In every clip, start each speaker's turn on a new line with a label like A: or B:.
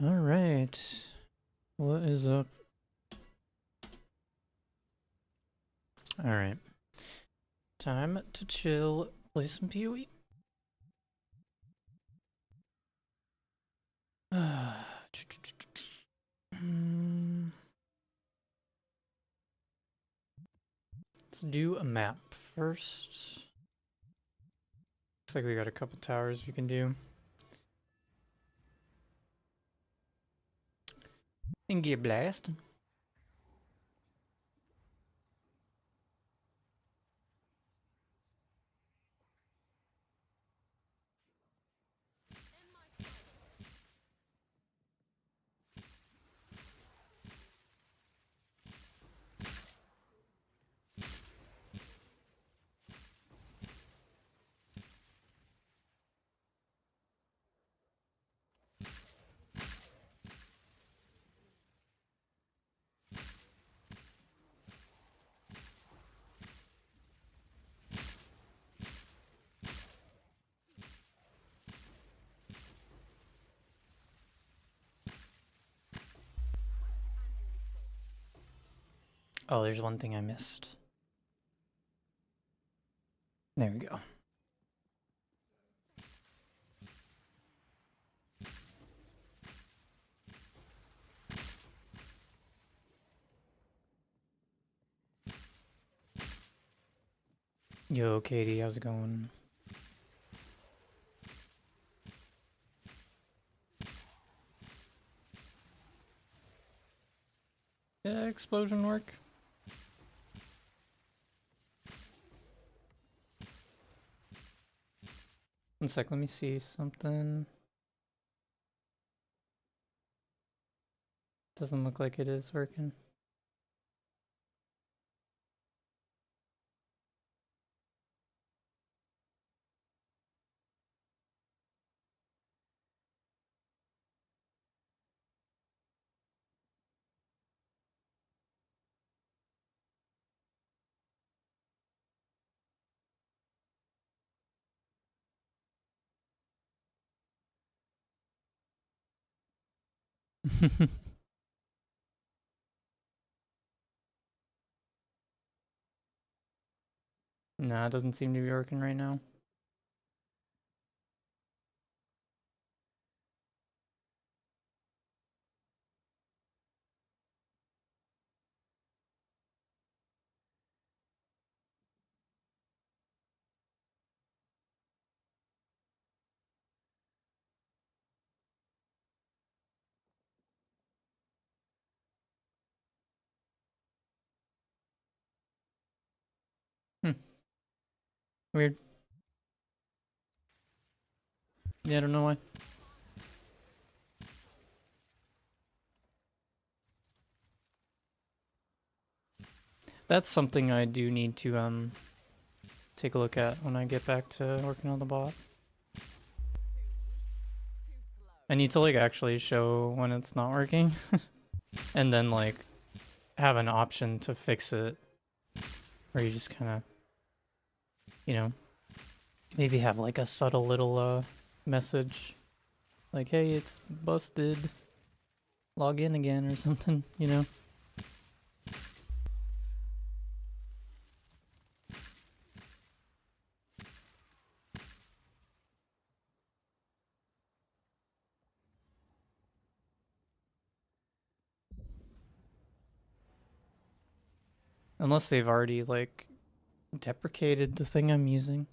A: Alright. What is up? Alright. Time to chill, play some PoE. Let's do a map first. Looks like we got a couple towers we can do. And get blasted. Oh, there's one thing I missed. There we go. Yo, Katie, how's it going? Yeah, explosion work. One sec, let me see something. Doesn't look like it is working. Nah, it doesn't seem to be working right now. Weird. Yeah, I don't know why. That's something I do need to take a look at when I get back to working on the bot. I need to like actually show when it's not working and then like have an option to fix it where you just kind of, you know, maybe have like a subtle little message like, hey, it's busted, log in again or something, you know. Unless they've already like deprecated the thing I'm using.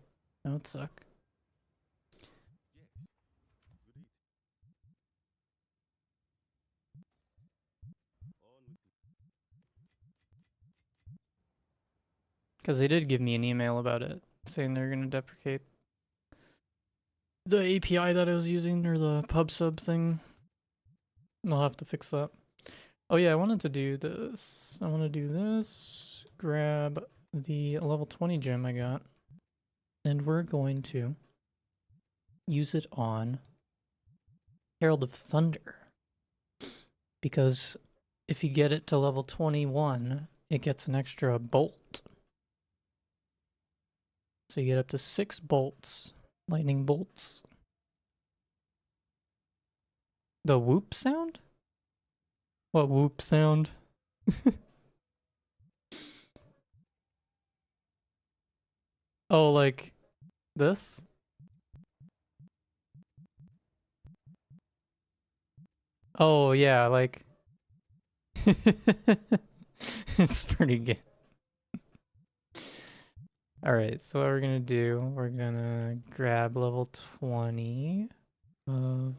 A: That would suck. Because they did give me an email about it, saying they're going to deprecate the API that I was using, or the pub sub thing. I'll have to fix that. Oh yeah, I wanted to do this. I want to do this, grab the level 20 gem I got, and we're going to use it on Herald of Thunder. Because if you get it to level 21, it gets an extra bolt. So you get up to 6 bolts, lightning bolts. The whoop sound? What whoop sound? Oh, like this? Oh, yeah, like. It's pretty good. Alright, so what we're gonna do, we're gonna grab level 20 of.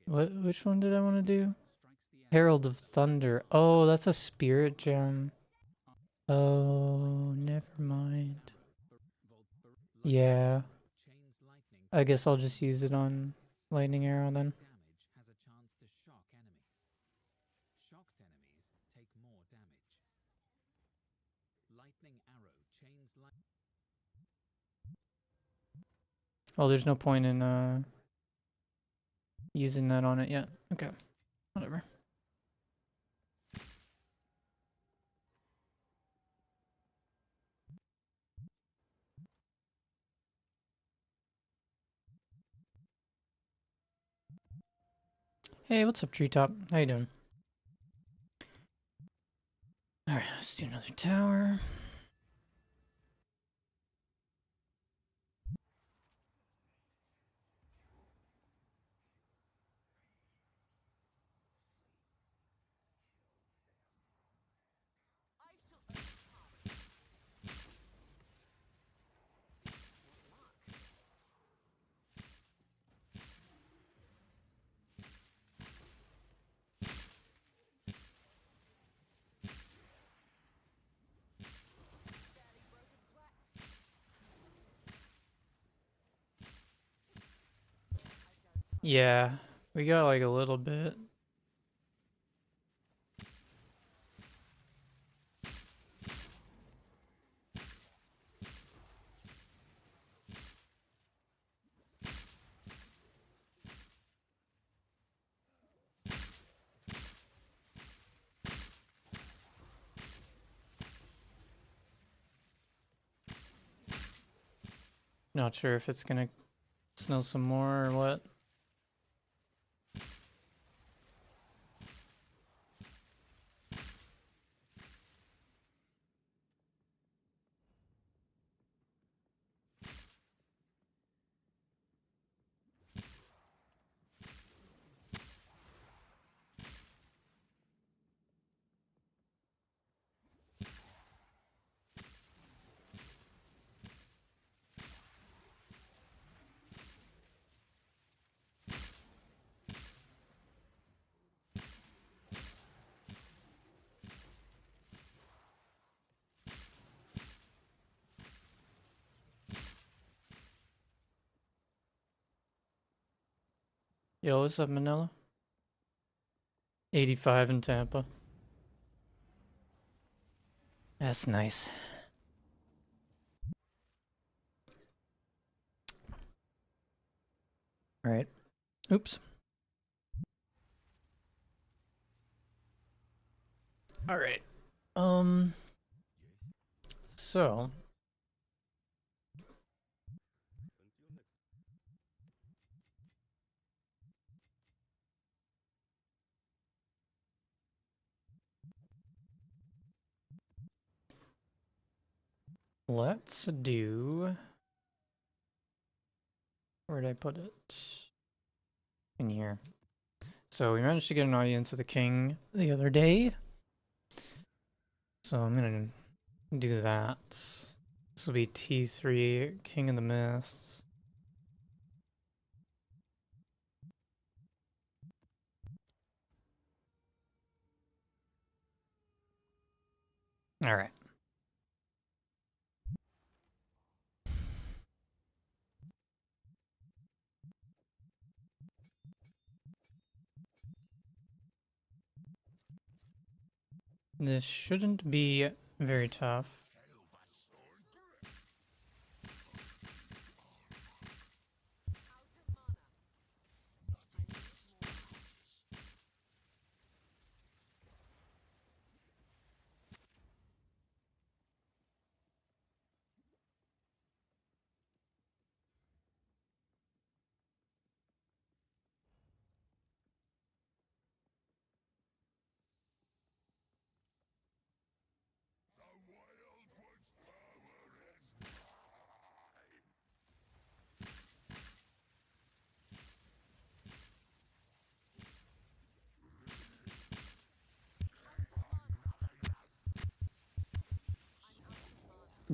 A: Which one did I want to do? Herald of Thunder. Oh, that's a spirit gem. Oh, never mind. Yeah. I guess I'll just use it on lightning arrow then. Oh, there's no point in using that on it yet. Okay, whatever. Hey, what's up, Treetop? How you doing? Alright, let's do another tower. Yeah, we got like a little bit. Not sure if it's gonna snow some more or what. Yo, what's up, Manila? 85 in Tampa. That's nice. Alright. Oops. Alright. So. Let's do. Where did I put it? In here. So we managed to get an audience of the king the other day. So I'm gonna do that. This will be T3, King of the Mists. Alright. This shouldn't be very tough.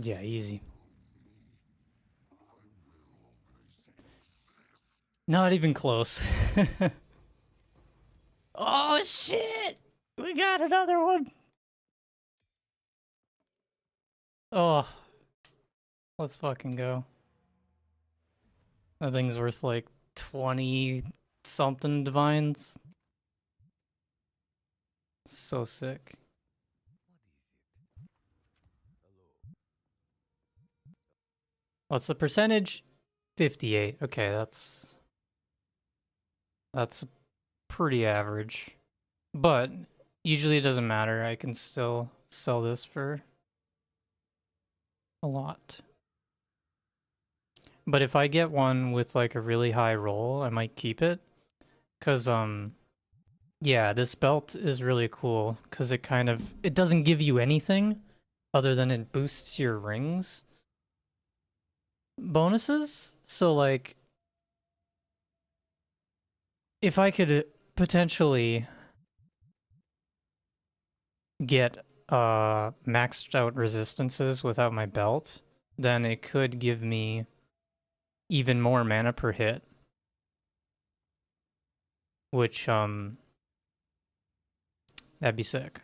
A: Yeah, easy. Not even close. Oh shit! We got another one! Oh, let's fucking go. That thing's worth like 20 something divines. So sick. What's the percentage? 58. Okay, that's pretty average. But usually it doesn't matter. I can still sell this for a lot. But if I get one with like a really high roll, I might keep it. Cause yeah, this belt is really cool because it doesn't give you anything other than it boosts your rings bonuses. So like if I could potentially get maxed out resistances without my belt, then it could give me even more mana per hit, which that'd be sick.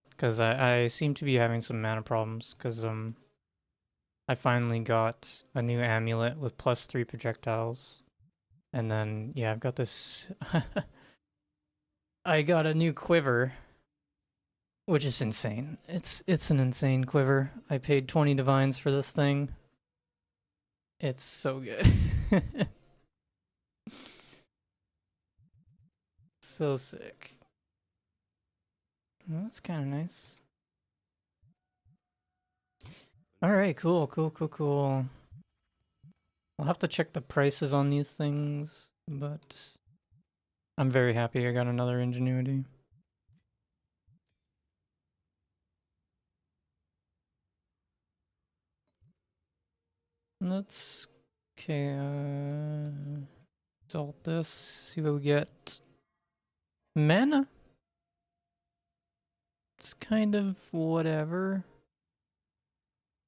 A: Because I seem to be having some mana problems because I finally got a new amulet with +3 projectiles. And then yeah, I've got this I got a new quiver, which is insane. It's an insane quiver. I paid 20 divines for this thing. It's so good. So sick. Well, that's kind of nice. All right, cool. I'll have to check the prices on these things, but I'm very happy I got another ingenuity. Let's okay. Salt this. See what we get. Mana. It's kind of whatever.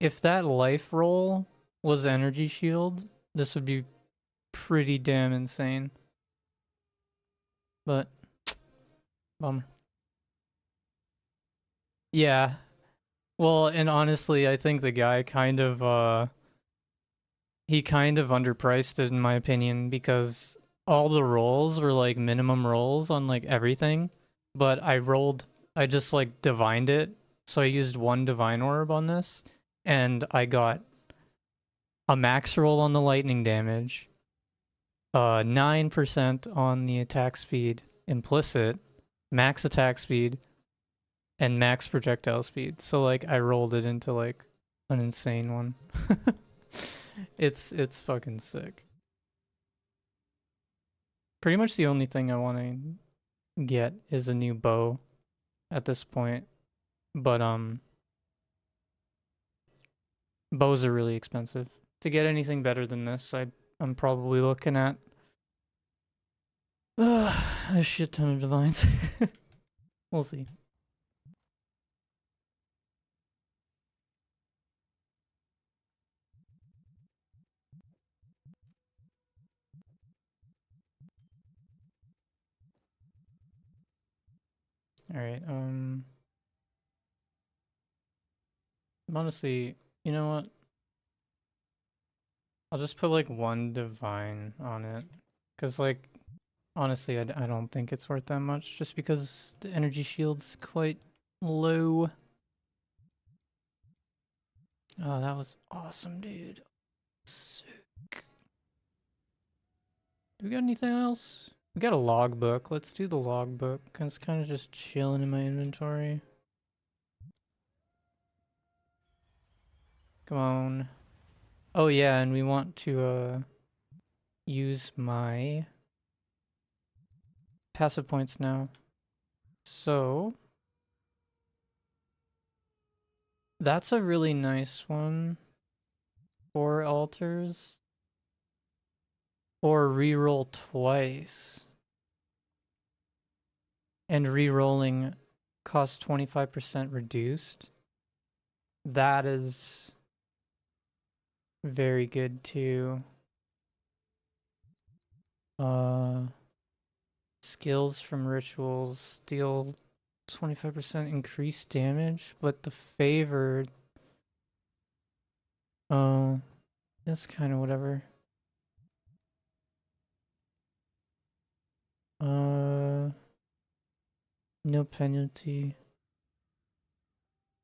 A: If that life roll was energy shield, this would be pretty damn insane. But bummer. Yeah. Well, and honestly, I think the guy he kind of underpriced it in my opinion because all the rolls were like minimum rolls on like everything, but I just like divined it. So I used one divine orb on this and I got a max roll on the lightning damage, 9% on the attack speed implicit, max attack speed, and max projectile speed. So like I rolled it into like an insane one. It's fucking sick. Pretty much the only thing I want to get is a new bow at this point. But bows are really expensive. To get anything better than this, I'm probably looking at a shit ton of divines. We'll see. All right. Honestly, you know what? I'll just put like one divine on it, cause like honestly, I don't think it's worth that much, just because the energy shield's quite low. Oh, that was awesome, dude. Sick. Do we got anything else? We got a logbook. Let's do the logbook. It's kind of just chilling in my inventory. Come on. Oh yeah, and we want to use my passive points now. So that's a really nice one. 4 altars. Or reroll twice. And rerolling costs 25% reduced. That is very good too. Skills from rituals deal 25% increased damage, but the favored. Oh, that's kind of whatever. No penalty.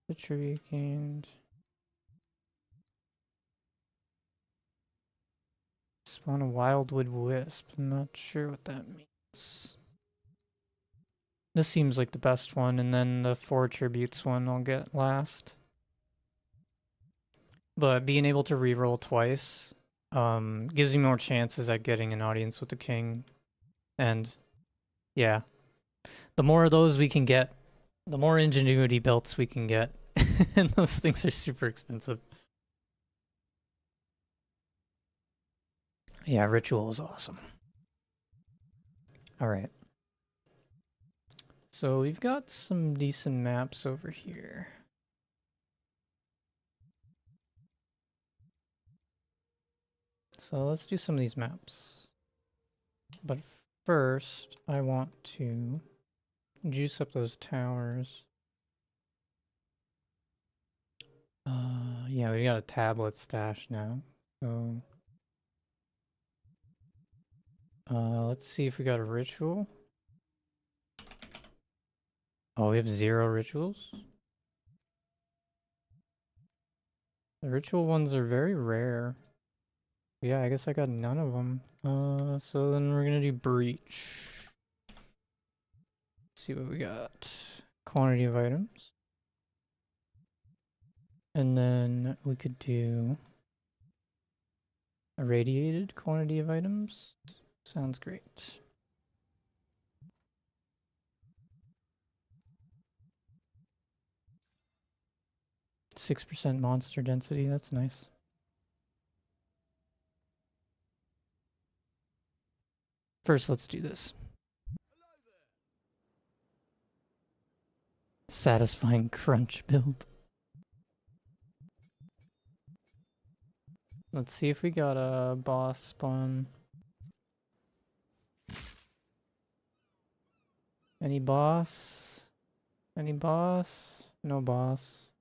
A: The trivia gained. Spawn a wildwood wisp. I'm not sure what that means. This seems like the best one, and then the 4 tributes one I'll get last. But being able to reroll twice gives me more chances at getting an audience with the king. And yeah, the more of those we can get, the more ingenuity belts we can get. And those things are super expensive. Yeah, ritual is awesome. All right. So we've got some decent maps over here. So let's do some of these maps. But first, I want to juice up those towers. Yeah, we got a tablet stash now. So let's see if we got a ritual. Oh, we have 0 rituals. The ritual ones are very rare. Yeah, I guess I got none of them. So then we're gonna do breach. Let's see what we got. Quantity of items. And then we could do irradiated quantity of items. Sounds great. %6 monster density, that's nice. First, let's do this. Satisfying crunch build. Let's see if we got a boss spawn. Any boss? Any boss? No boss.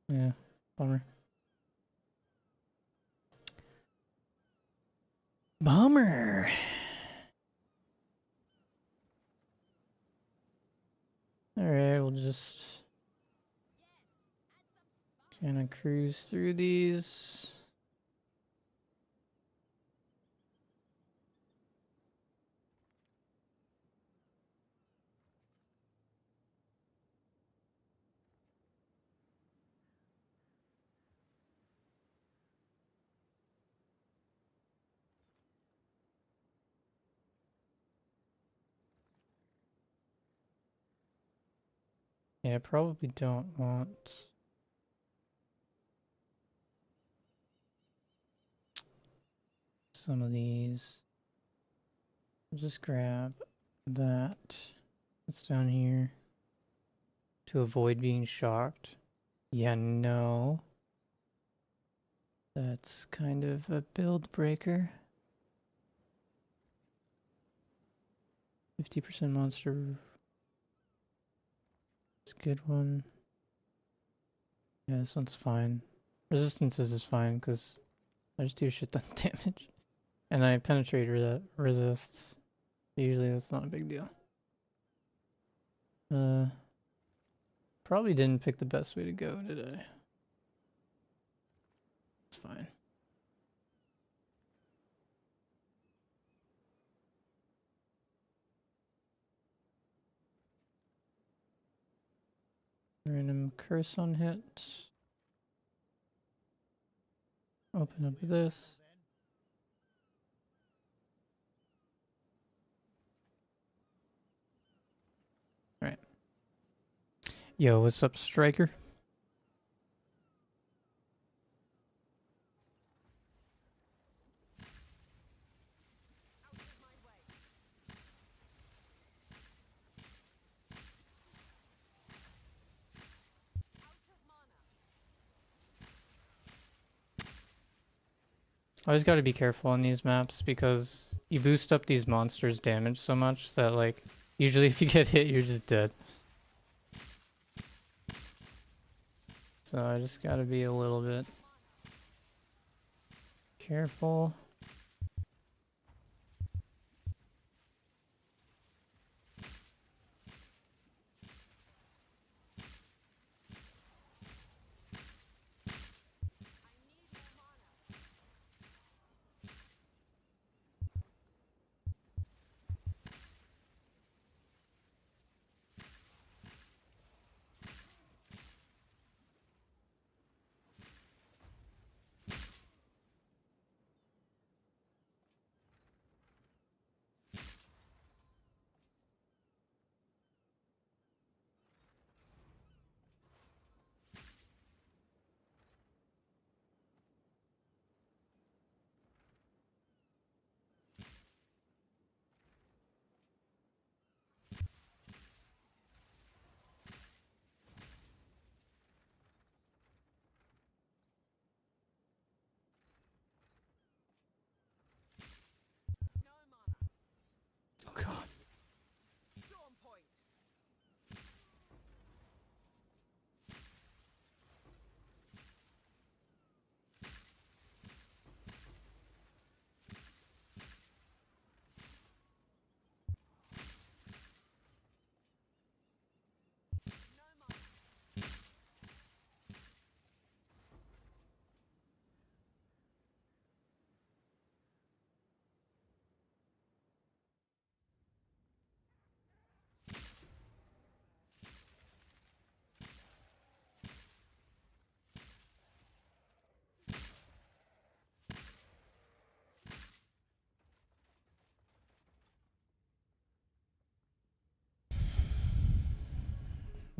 A: Yeah, bummer. Bummer. Alright, we'll just kind of cruise through these. Yeah, I probably don't want some of these. I'll just grab that. What's down here? To avoid being shocked. Yeah, no. That's kind of a build breaker. 50% monster. It's a good one. Yeah, this one's fine. Resistances is fine because I just do a shit ton of damage. And I penetrator that resists. Usually that's not a big deal. Probably didn't pick the best way to go, did I? It's fine. Random curse on hit. Open up this. Alright. Yo, what's up, Striker? Always got to be careful on these maps because you boost up these monsters' damage so much that, like, usually if you get hit, you're just dead. So I just got to be a little bit careful. Oh god.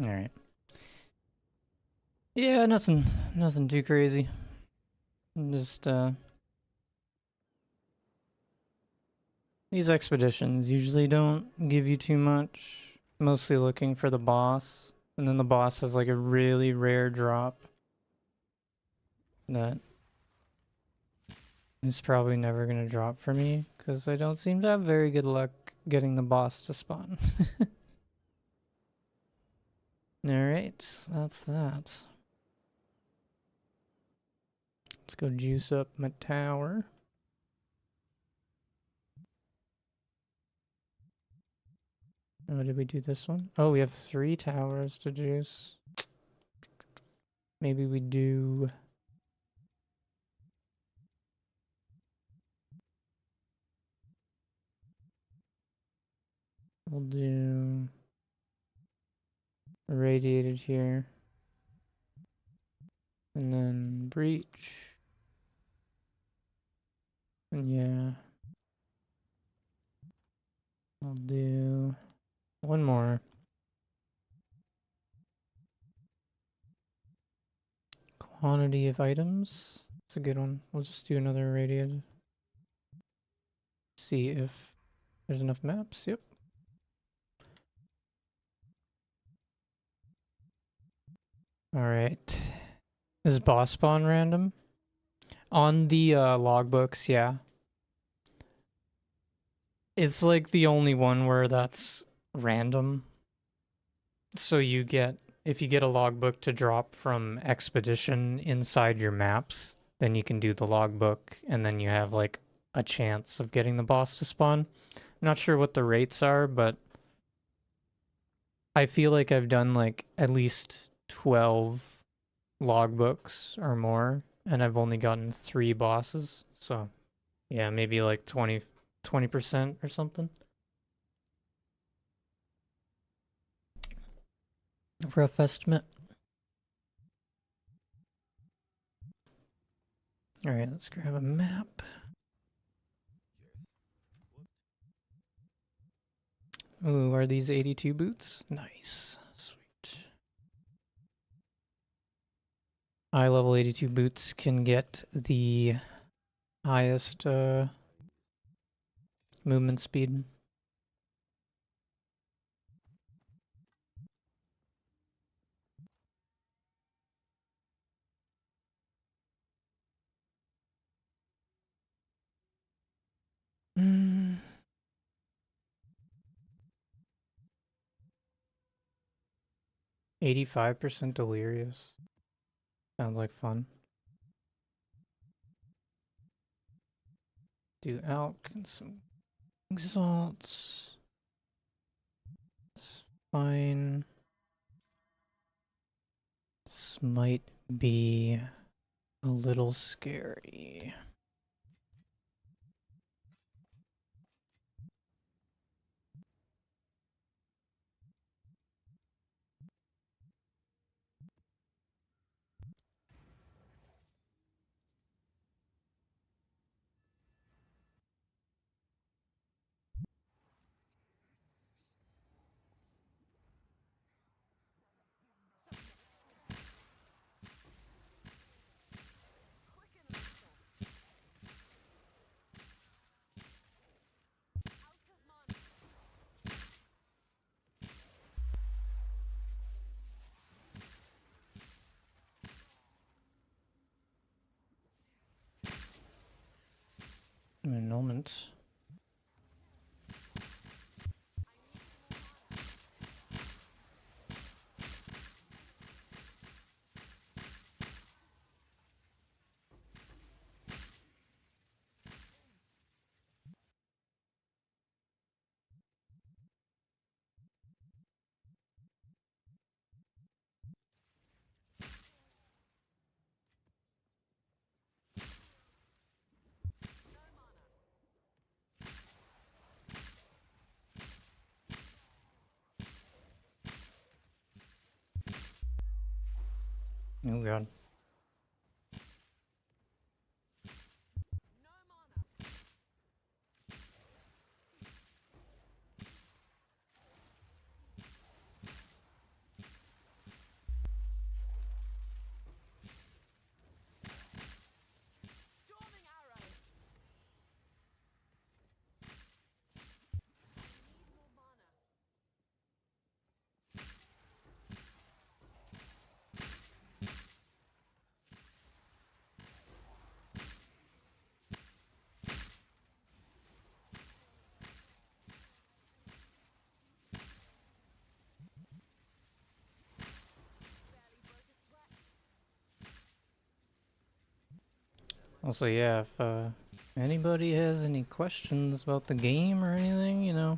A: All right. Yeah, nothing too crazy. Just these expeditions usually don't give you too much. Mostly looking for the boss, and then the boss has like a really rare drop that is probably never gonna drop for me because I don't seem to have very good luck getting the boss to spawn. Alright, that's that. Let's go juice up my tower. Oh, did we do this one? Oh, we have 3 towers to juice. Maybe we do... We'll do... Radiated here. And then breach. And yeah. I'll do... one more. Quantity of items. That's a good one. We'll just do another radiated. See if there's enough maps. Yep. Alright. Is boss spawn random? On the logbooks, yeah. It's like the only one where that's random. So you get, if you get a logbook to drop from expedition inside your maps, then you can do the logbook and then you have like a chance of getting the boss to spawn. I'm not sure what the rates are, but I feel like I've done like at least 12 logbooks or more, and I've only gotten 3 bosses. So yeah, maybe like 20% or something. Rough estimate. All right, let's grab a map. Ooh, are these 82 boots? Nice. Sweet. Eye level 82 boots can get the highest movement speed. 85% delirious. Sounds like fun. Do alk and some exalts. It's fine. This might be a little scary. Annulment. Oh god. Also, yeah, if anybody has any questions about the game or anything, you know,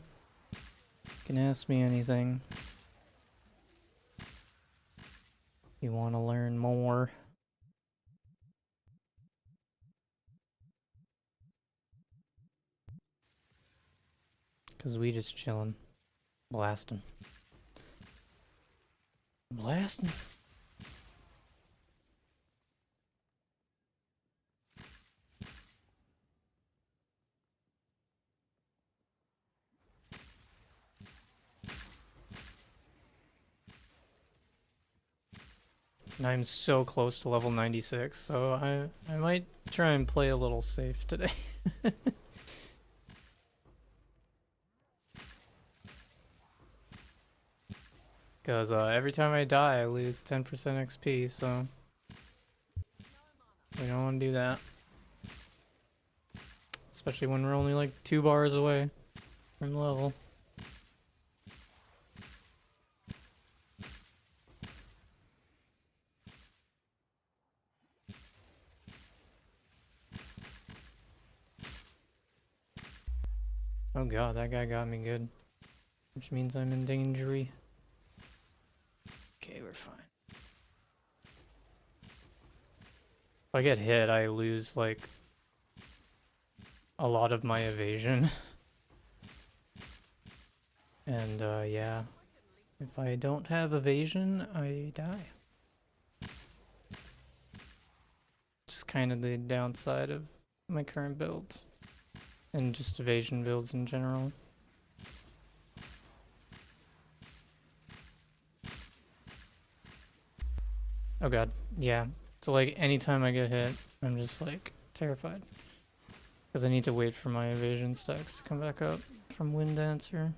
A: you can ask me anything. If you want to learn more. Because we just chilling. Blasting. Blasting. And I'm so close to level 96, so I might try and play a little safe today. Because every time I die, I lose 10% XP, so we don't want to do that. Especially when we're only like 2 bars away from level. Oh god, that guy got me good. Which means I'm in danger. Okay, we're fine. If I get hit, I lose like a lot of my evasion. And yeah, if I don't have evasion, I die. Just kind of the downside of my current build. And just evasion builds in general. Oh god, yeah. So like anytime I get hit, I'm just like terrified. Because I need to wait for my evasion stacks to come back up from Wind Dancer.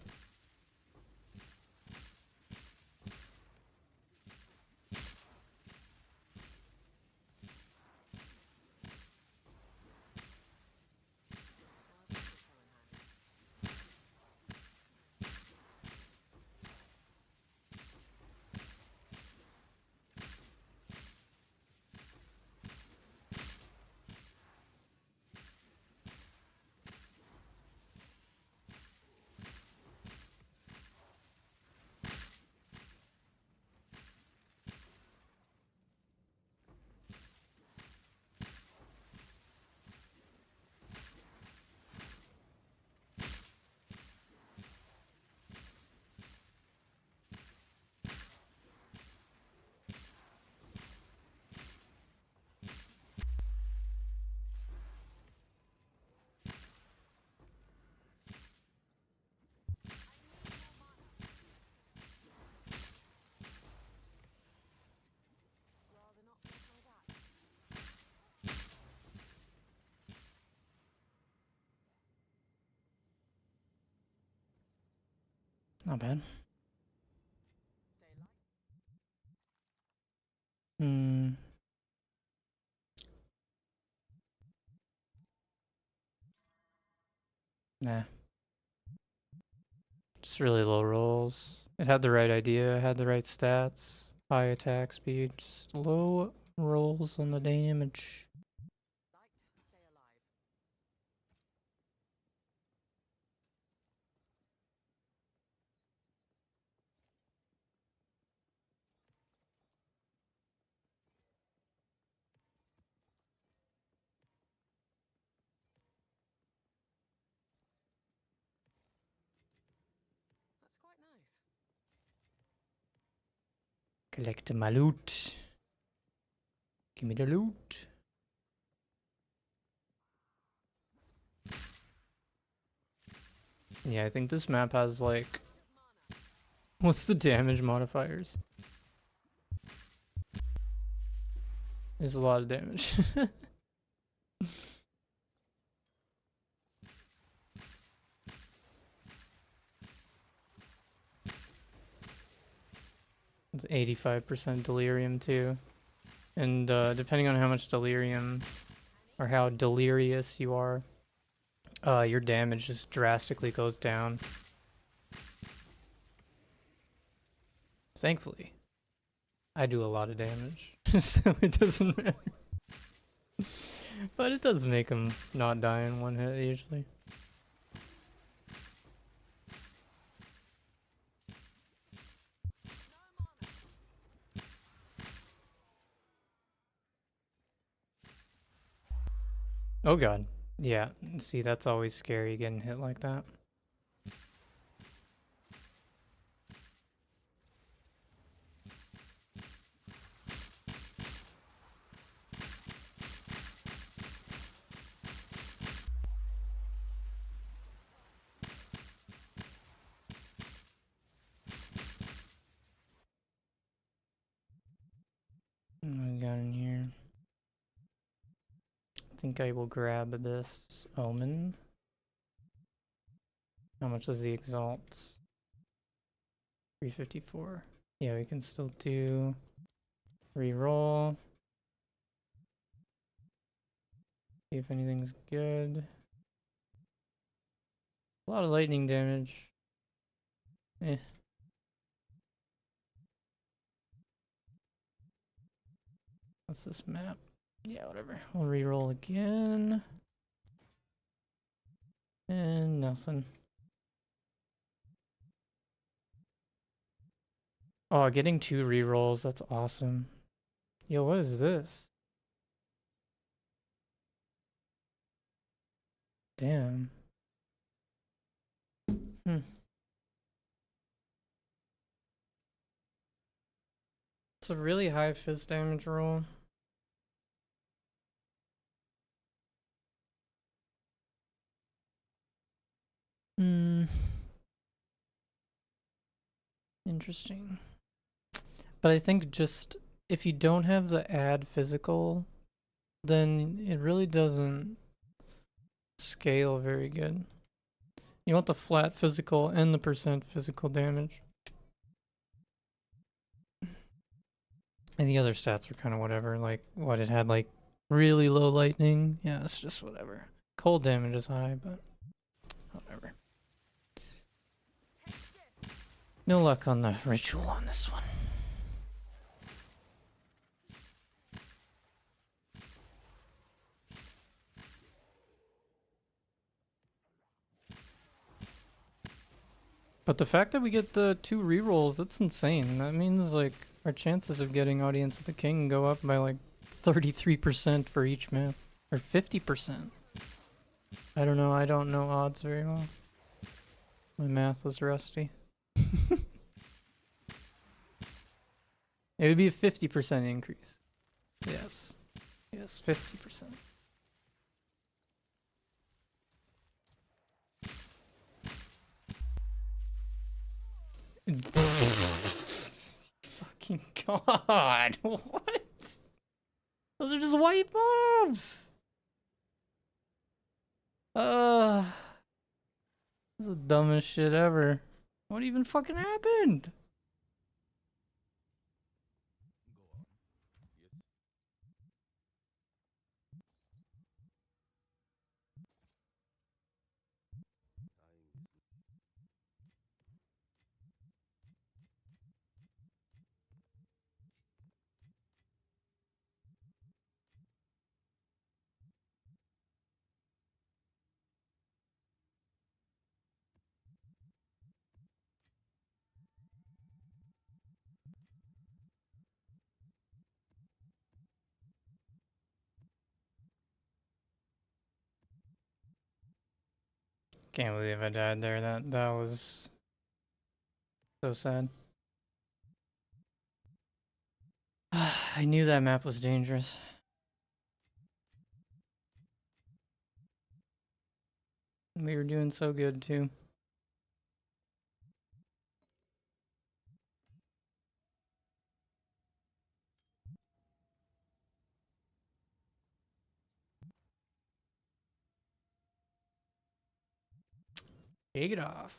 A: Not bad. Hmm. Nah. Just really low rolls. It had the right idea, had the right stats, high attack speed, just low rolls on the damage. Collect my loot. Give me the loot. Yeah, I think this map has like... What's the damage modifiers? There's a lot of damage. It's 85% delirium too. And depending on how much delirium or how delirious you are, your damage just drastically goes down. Thankfully, I do a lot of damage, so it doesn't matter. But it does make him not die in one hit usually. Oh god. Yeah, see, that's always scary getting hit like that. What do we got in here? I think I will grab this omen. How much is the exalt? 354. Yeah, we can still do reroll. See if anything's good. A lot of lightning damage. Eh. What's this map? Yeah, whatever. We'll reroll again. And nothing. Oh, getting 2 rerolls, that's awesome. Yo, what is this? Damn. It's a really high fizz damage roll. Interesting. But I think just if you don't have the add physical, then it really doesn't scale very good. You want the flat physical and the percent physical damage. And the other stats are kind of whatever. Like, what, it had like really low lightning? Yeah, it's just whatever. Cold damage is high, but whatever. No luck on the ritual on this one. But the fact that we get the 2 rerolls, that's insane. That means like our chances of getting Audience of the King go up by like 33% for each map. Or 50%. I don't know, I don't know odds very well. My math is rusty. It would be a 50% increase. Yes. Yes, 50%. Fucking god, what? Those are just white mobs! This is the dumbest shit ever. What even fucking happened? Can't believe I died there. That was so sad. I knew that map was dangerous. We were doing so good too. Shake it off.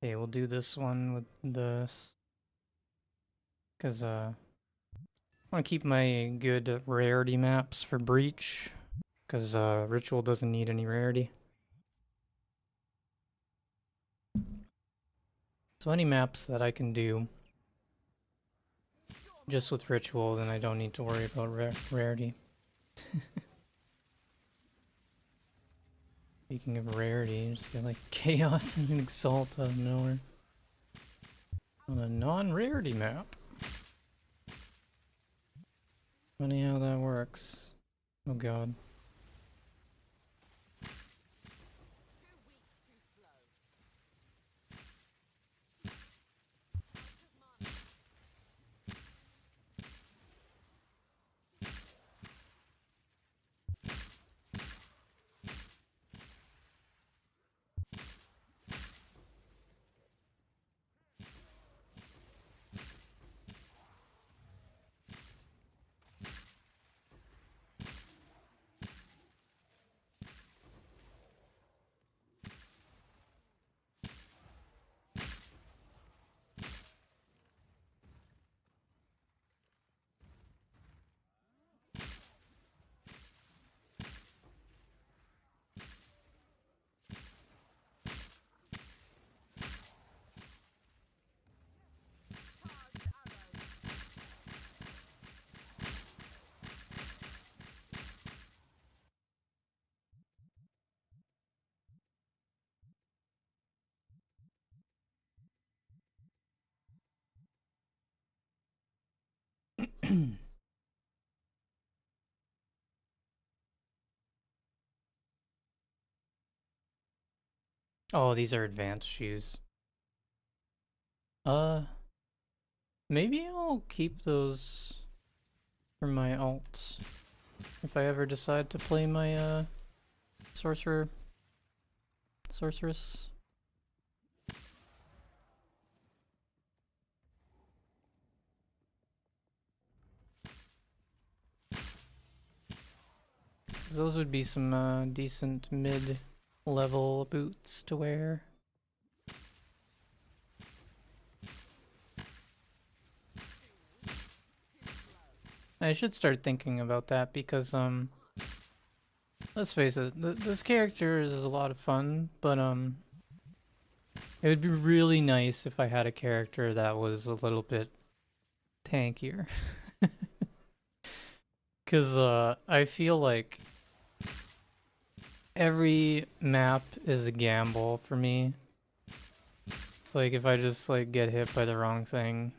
A: Okay, we'll do this one with this. Because, I want to keep my good rarity maps for Breach. Because, Ritual doesn't need any rarity. So any maps that I can do just with Ritual, then I don't need to worry about rarity. Speaking of rarity, you just get like Chaos and an Exalt out of nowhere. On a non-rarity map. Funny how that works. Oh god. Oh, these are advanced shoes. Maybe I'll keep those for my alt if I ever decide to play my sorceress. Those would be some decent mid-level boots to wear. I should start thinking about that because let's face it, this character is a lot of fun, but it would be really nice if I had a character that was a little bit tankier. Cause I feel like every map is a gamble for me. It's like if I just like get hit by the wrong thing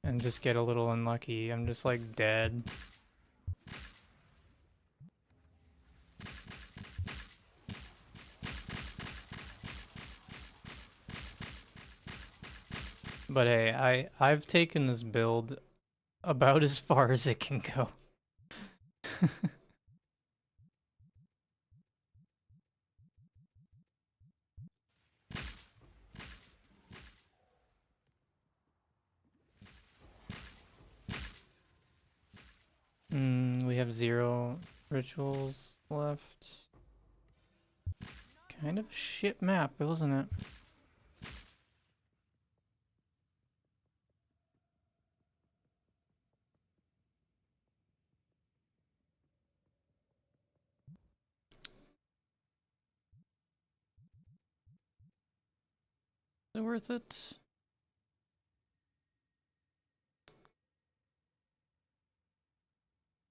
A: and just get a little unlucky, I'm just like dead. But hey, I've taken this build about as far as it can go. We have 0 rituals left. Kind of a shit map, wasn't it? Is it worth it?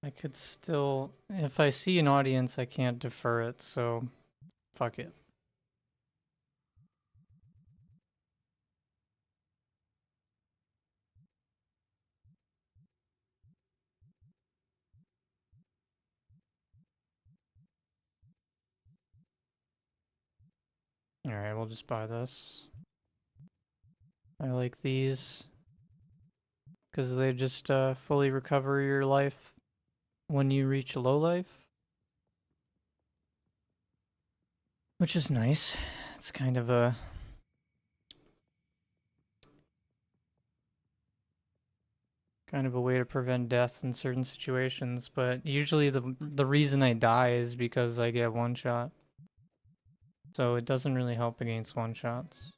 A: I could still... If I see an audience, I can't defer it, so... Fuck it. Alright, we'll just buy this. I like these. Because they just fully recover your life when you reach low life. Which is nice. It's kind of a... kind of a way to prevent deaths in certain situations, but usually the reason I die is because I get one shot. So it doesn't really help against one shots.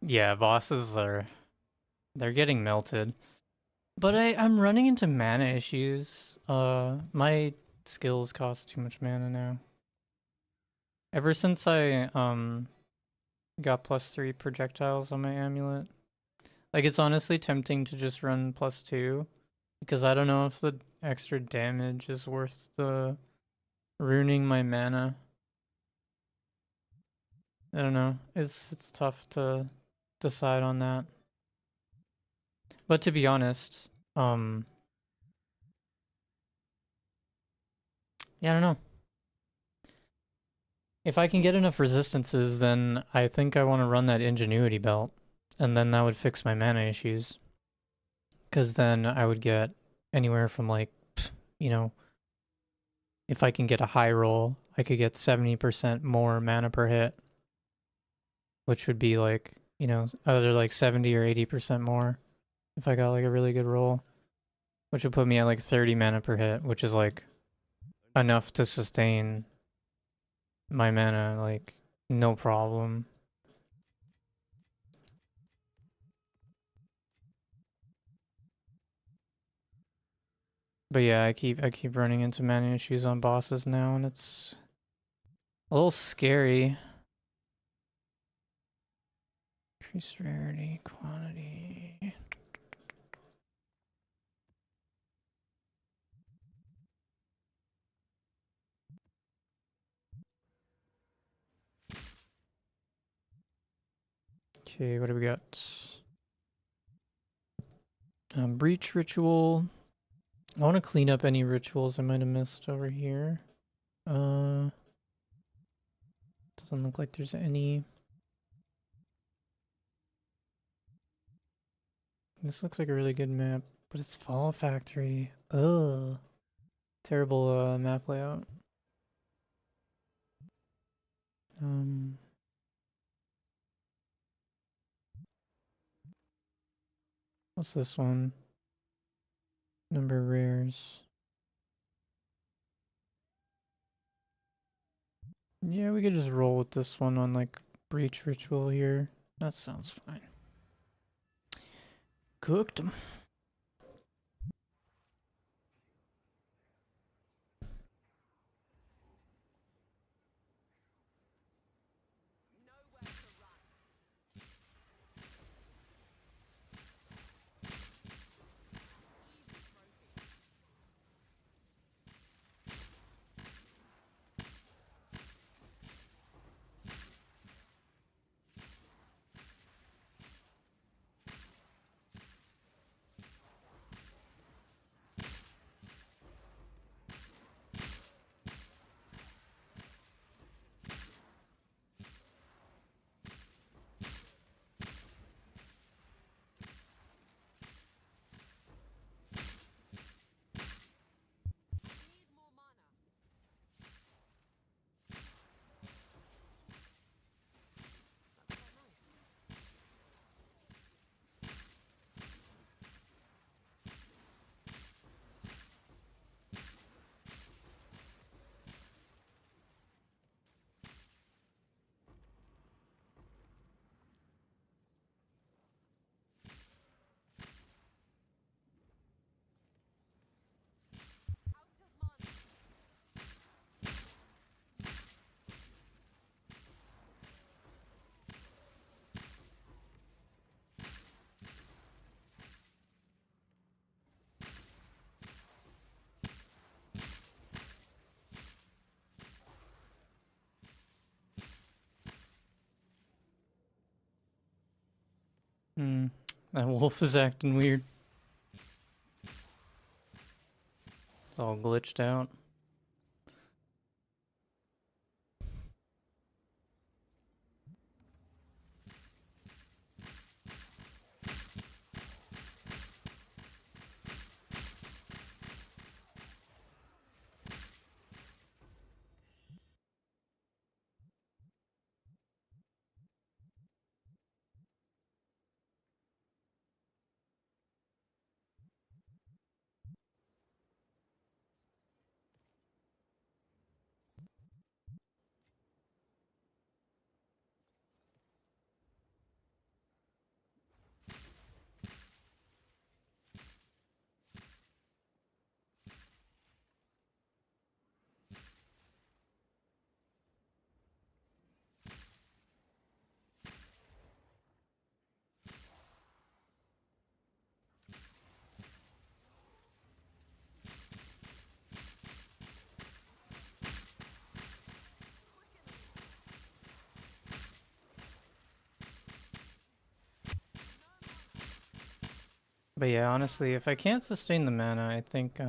A: Yeah, bosses are... they're getting melted. But I'm running into mana issues. My skills cost too much mana now. Ever since I got +3 projectiles on my amulet. Like, it's honestly tempting to just run +2. Because I don't know if the extra damage is worth the ruining my mana. I don't know. It's tough to decide on that. But to be honest, yeah, I don't know. If I can get enough resistances, then I think I want to run that ingenuity belt. And then that would fix my mana issues. Because then I would get anywhere from like, you know, if I can get a high roll, I could get 70% more mana per hit. Which would be like, you know, either like 70 or 80% more if I got like a really good roll. Which would put me at like 30 mana per hit, which is like enough to sustain my mana, like, no problem. But yeah, I keep running into mana issues on bosses now, and it's a little scary. Increase rarity, quantity. Okay, what do we got? Breach ritual. I want to clean up any rituals I might have missed over here. Doesn't look like there's any. This looks like a really good map, but it's Fall Factory. Ugh. Terrible map layout. What's this one? Number of rares. Yeah, we could just roll with this one on like breach ritual here. That sounds fine. Cooked them. That wolf is acting weird. It's all glitched out. But yeah, honestly, if I can't sustain the mana, I think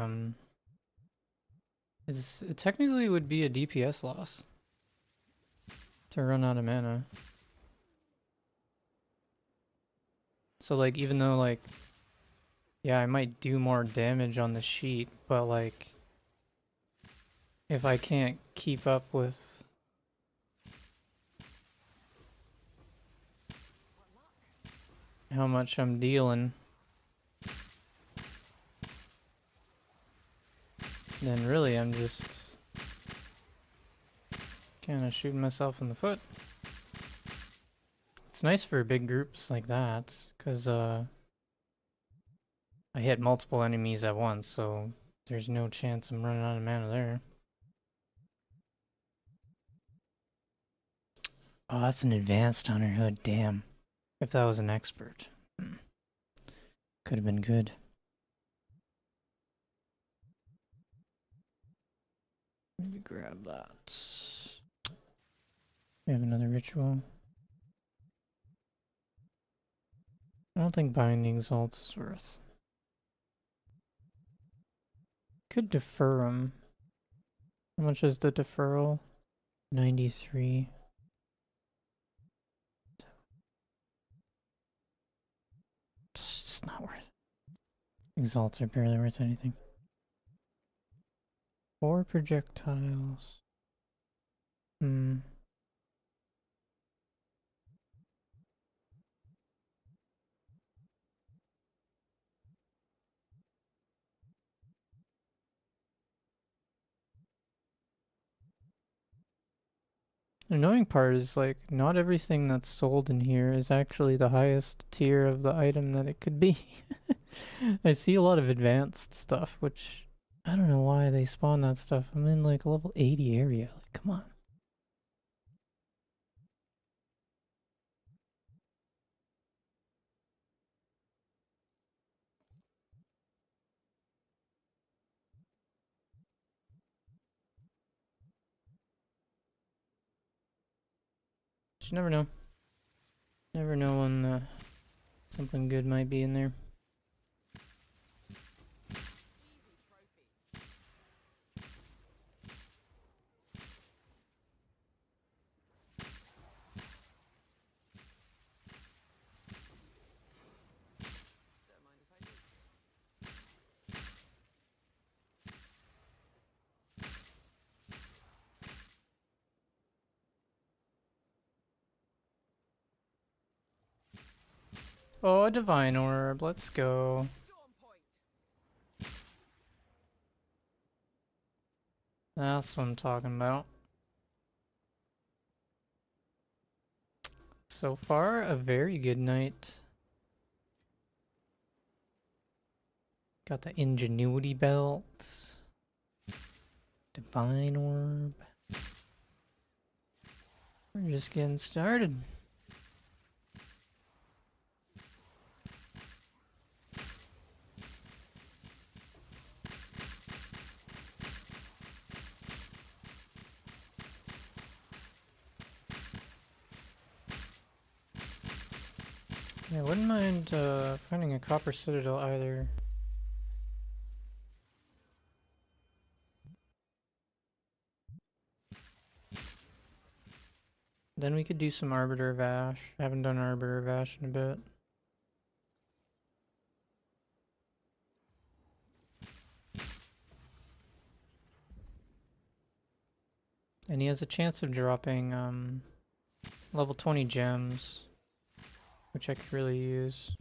A: it technically would be a DPS loss to run out of mana. So like, even though like, yeah, I might do more damage on the sheet, but like, if I can't keep up with how much I'm dealing, then really I'm just kind of shooting myself in the foot. It's nice for big groups like that, because I hit multiple enemies at once, so there's no chance I'm running out of mana there. Oh, that's an advanced Hunter Hood, damn. If that was an expert. Could have been good. Maybe grab that. We have another ritual. I don't think binding salts is worth. Could defer them. How much is the deferral? 93. It's just not worth it. Exalts are barely worth anything. 4 projectiles. The annoying part is like not everything that's sold in here is actually the highest tier of the item that it could be. I see a lot of advanced stuff, which I don't know why they spawn that stuff. I'm in like a level 80 area. Like, come on. But you never know. Never know when something good might be in there. Oh, a divine orb. Let's go. That's what I'm talking about. So far, a very good night. Got the ingenuity belt. Divine orb. We're just getting started. I wouldn't mind finding a copper citadel either. Then we could do some Arbiter of Ash. I haven't done Arbiter of Ash in a bit. And he has a chance of dropping level 20 gems, which I could really use.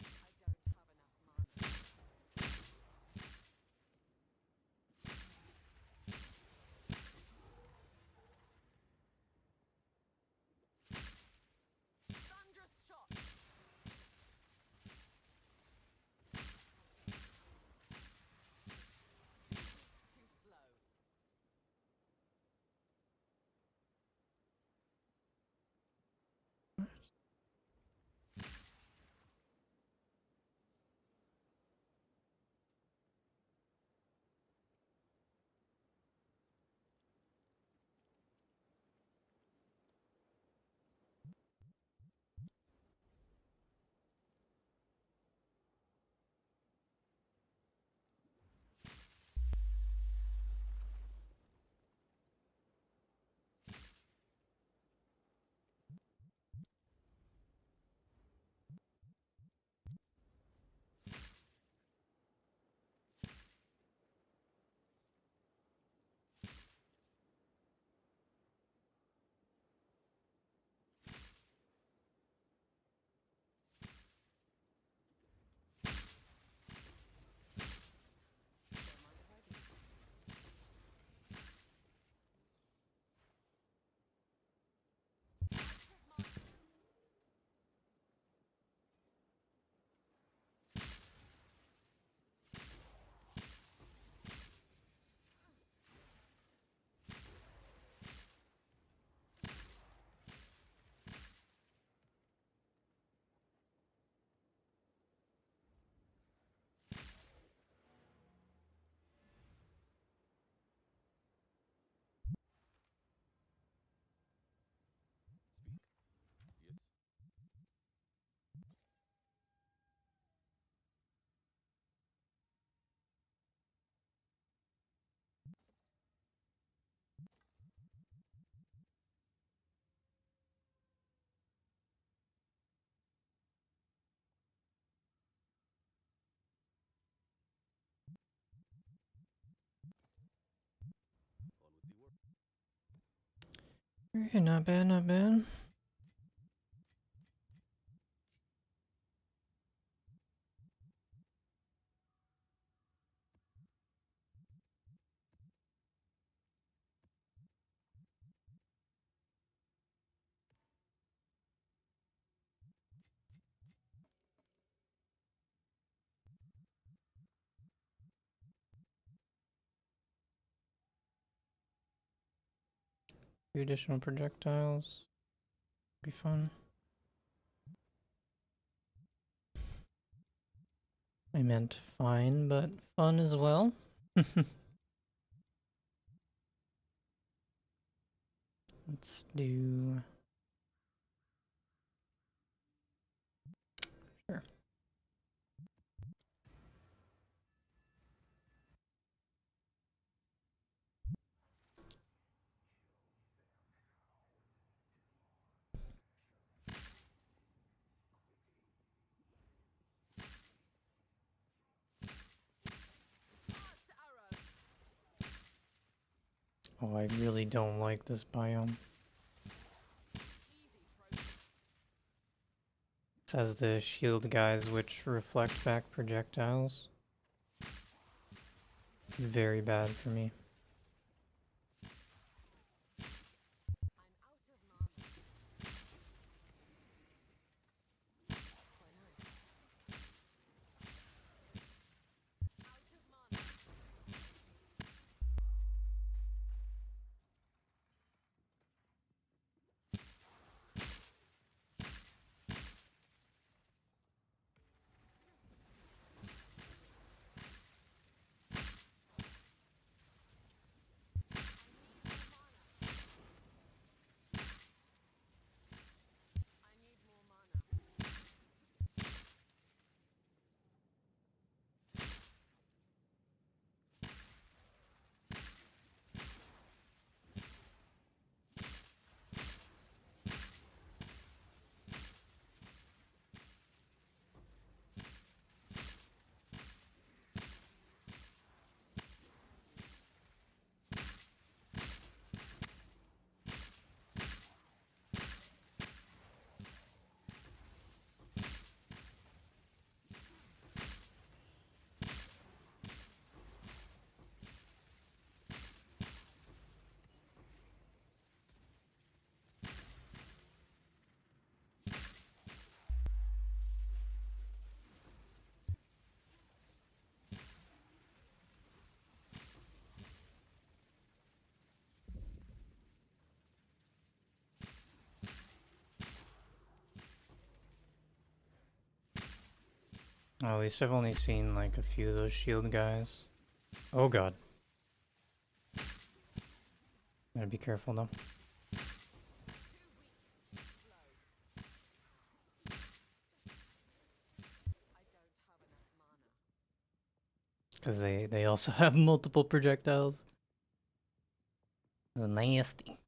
A: Okay, not bad, not bad. Two additional projectiles. Be fun. I meant fine, but fun as well. Let's do... Sure. Oh, I really don't like this biome. It has the shield guys which reflect back projectiles. Very bad for me. Well, at least I've only seen like a few of those shield guys. Oh god. Gotta be careful though. Because they also have multiple projectiles. It's nasty.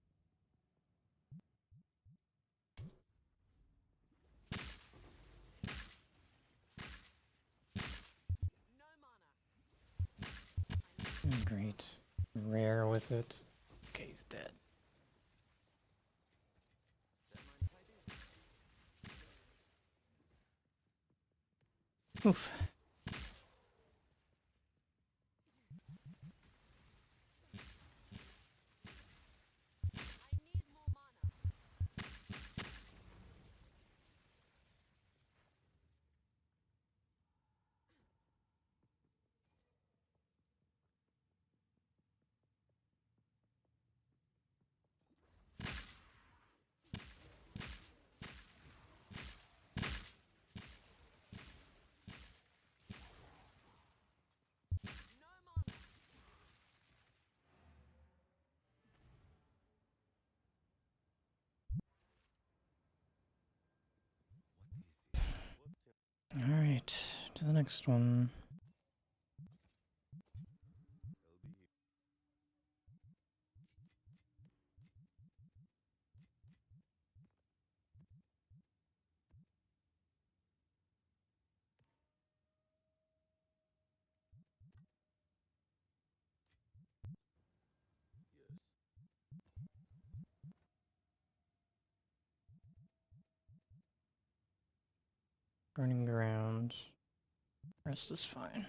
A: Great. Rare with it. Okay, he's dead. Oof. Alright, to the next one. Burning ground. Rest is fine.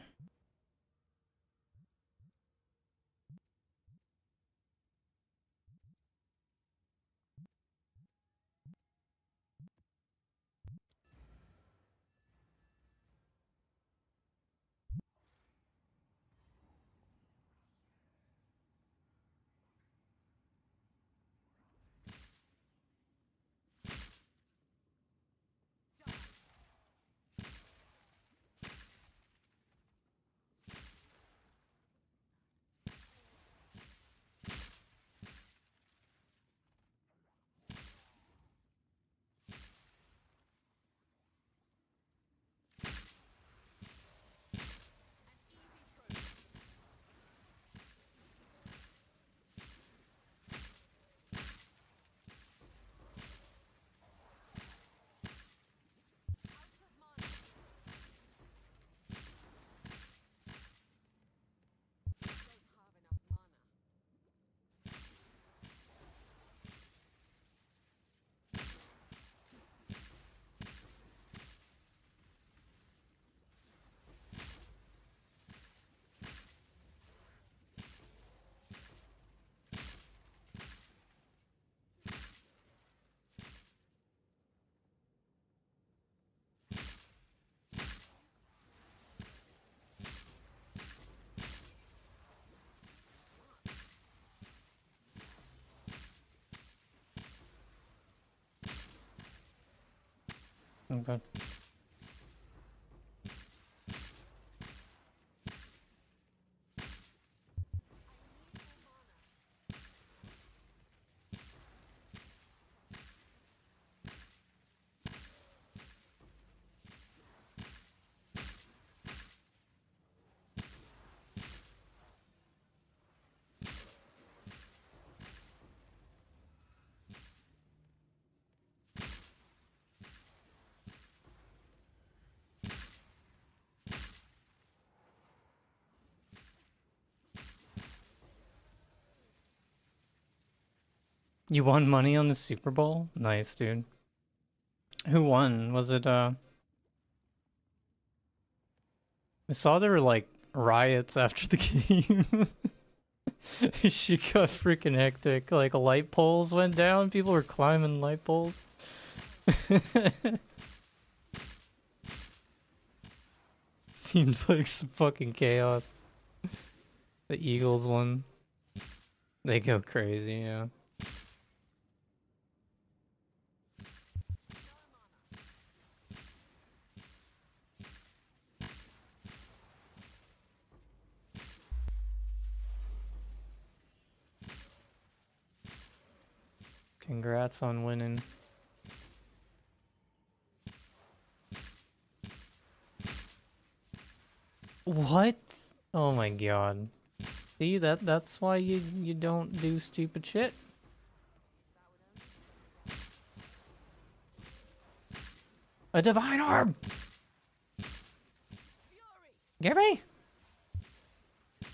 A: Okay. You won money on the Super Bowl? Nice, dude. Who won? Was it, I saw there were, like, riots after the game. She got freaking hectic. Like, light poles went down. People were climbing light poles. Seems like some fucking chaos. The Eagles won. They go crazy, yeah. Congrats on winning. What? Oh my god. See, that's why you don't do stupid shit. A divine orb! Get me!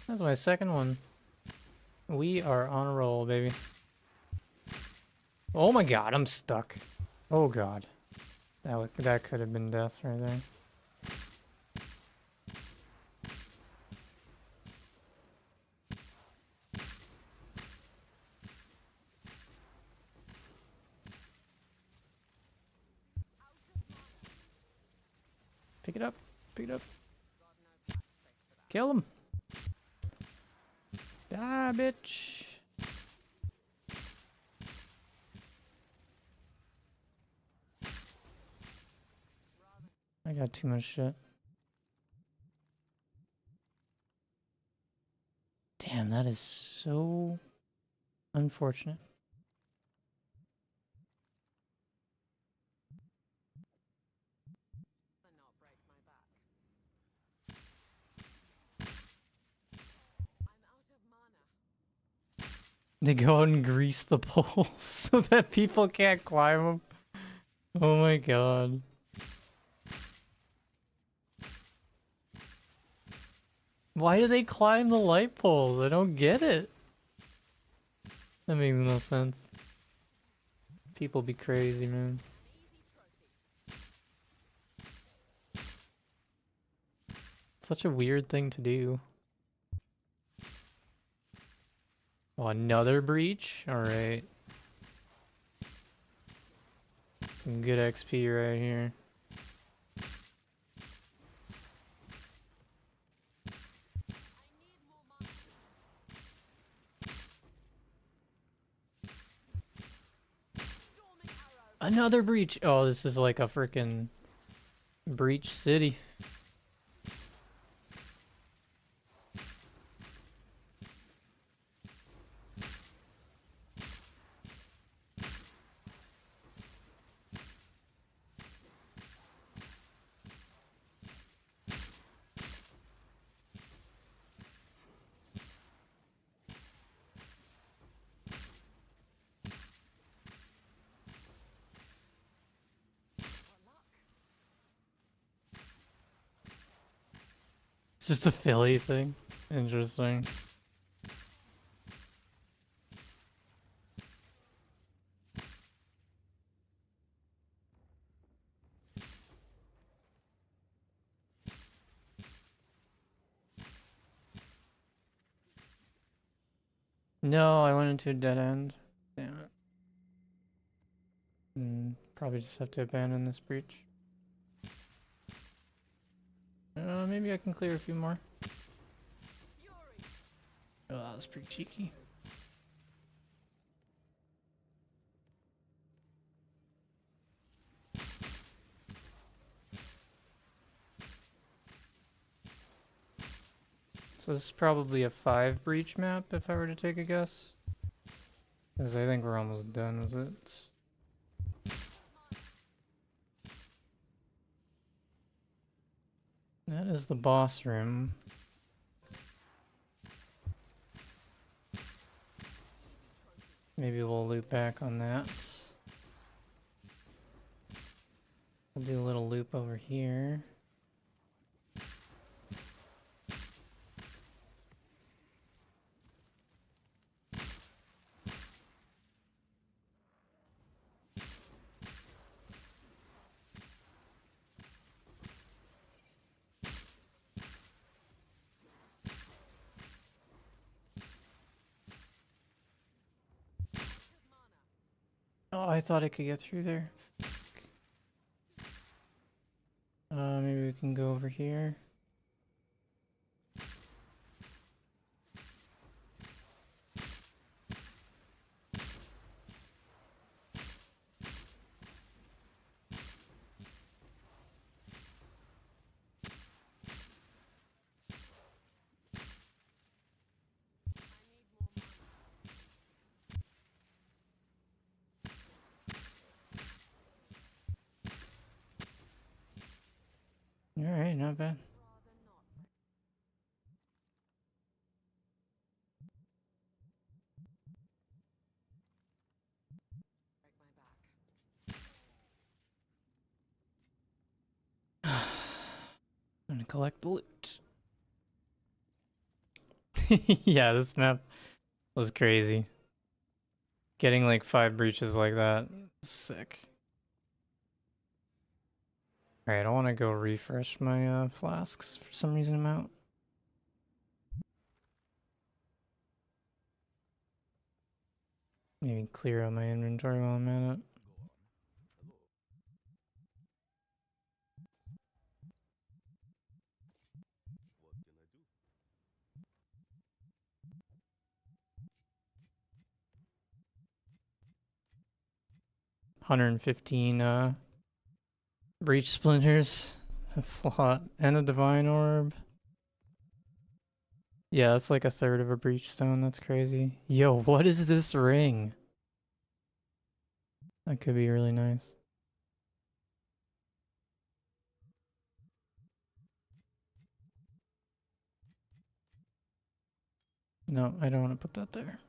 A: That's my second one. We are on a roll, baby. Oh my god, I'm stuck. Oh god. That could have been death right there. Pick it up. Pick it up. Kill him. Die, bitch. I got too much shit. Damn, that is so unfortunate. They go out and grease the poles so that people can't climb them. Oh my god. Why do they climb the light poles? I don't get it. That makes no sense. People be crazy, man. Such a weird thing to do. Oh, another breach? Alright. Some good XP right here. Another breach! Oh, this is like a freaking breach city. It's just a Philly thing. Interesting. No, I went into a dead end. Damn it. Probably just have to abandon this breach. Maybe I can clear a few more. Oh, that was pretty cheeky. So this is probably a 5 breach map if I were to take a guess. Because I think we're almost done with it. That is the boss room. Maybe we'll loop back on that. We'll do a little loop over here. Oh, I thought I could get through there. Maybe we can go over here. Alright, not bad. I'm gonna collect the loot. Yeah, this map was crazy. Getting like 5 breaches like that, sick. Alright, I want to go refresh my flasks. For some reason I'm out. Maybe clear out my inventory while I'm at it. $115 breach splinters. That's a lot. And a divine orb. Yeah, that's like a third of a breach stone. That's crazy. Yo, what is this ring? That could be really nice. No, I don't want to put that there.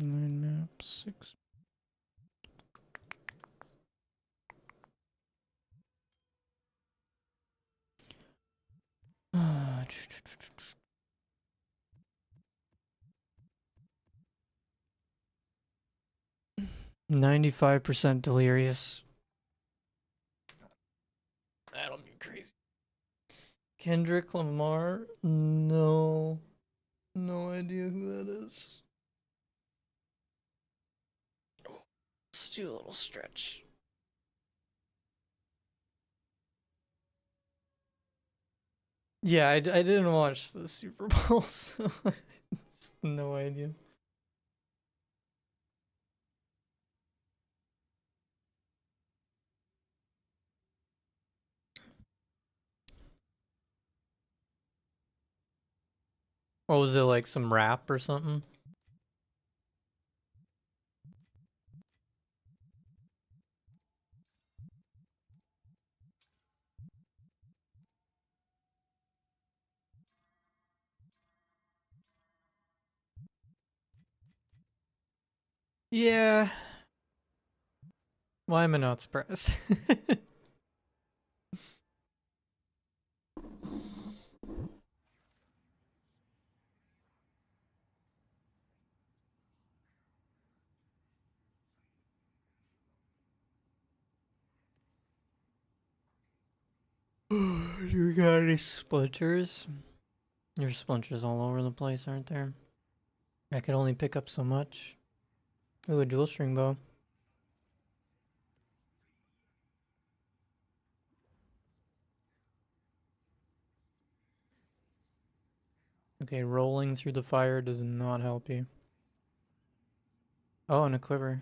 A: 9 maps, 6. Ah, 95% delirious. That'll be crazy. Kendrick Lamar? No. No idea who that is. Let's do a little stretch. Yeah, I didn't watch the Super Bowl, so just no idea. What was it, like some rap or something? Yeah. Why am I not surprised? Do we got any splinters? There's splinters all over the place, aren't there? I could only pick up so much. Ooh, a dual string bow. Okay, rolling through the fire does not help you. Oh, and a quiver.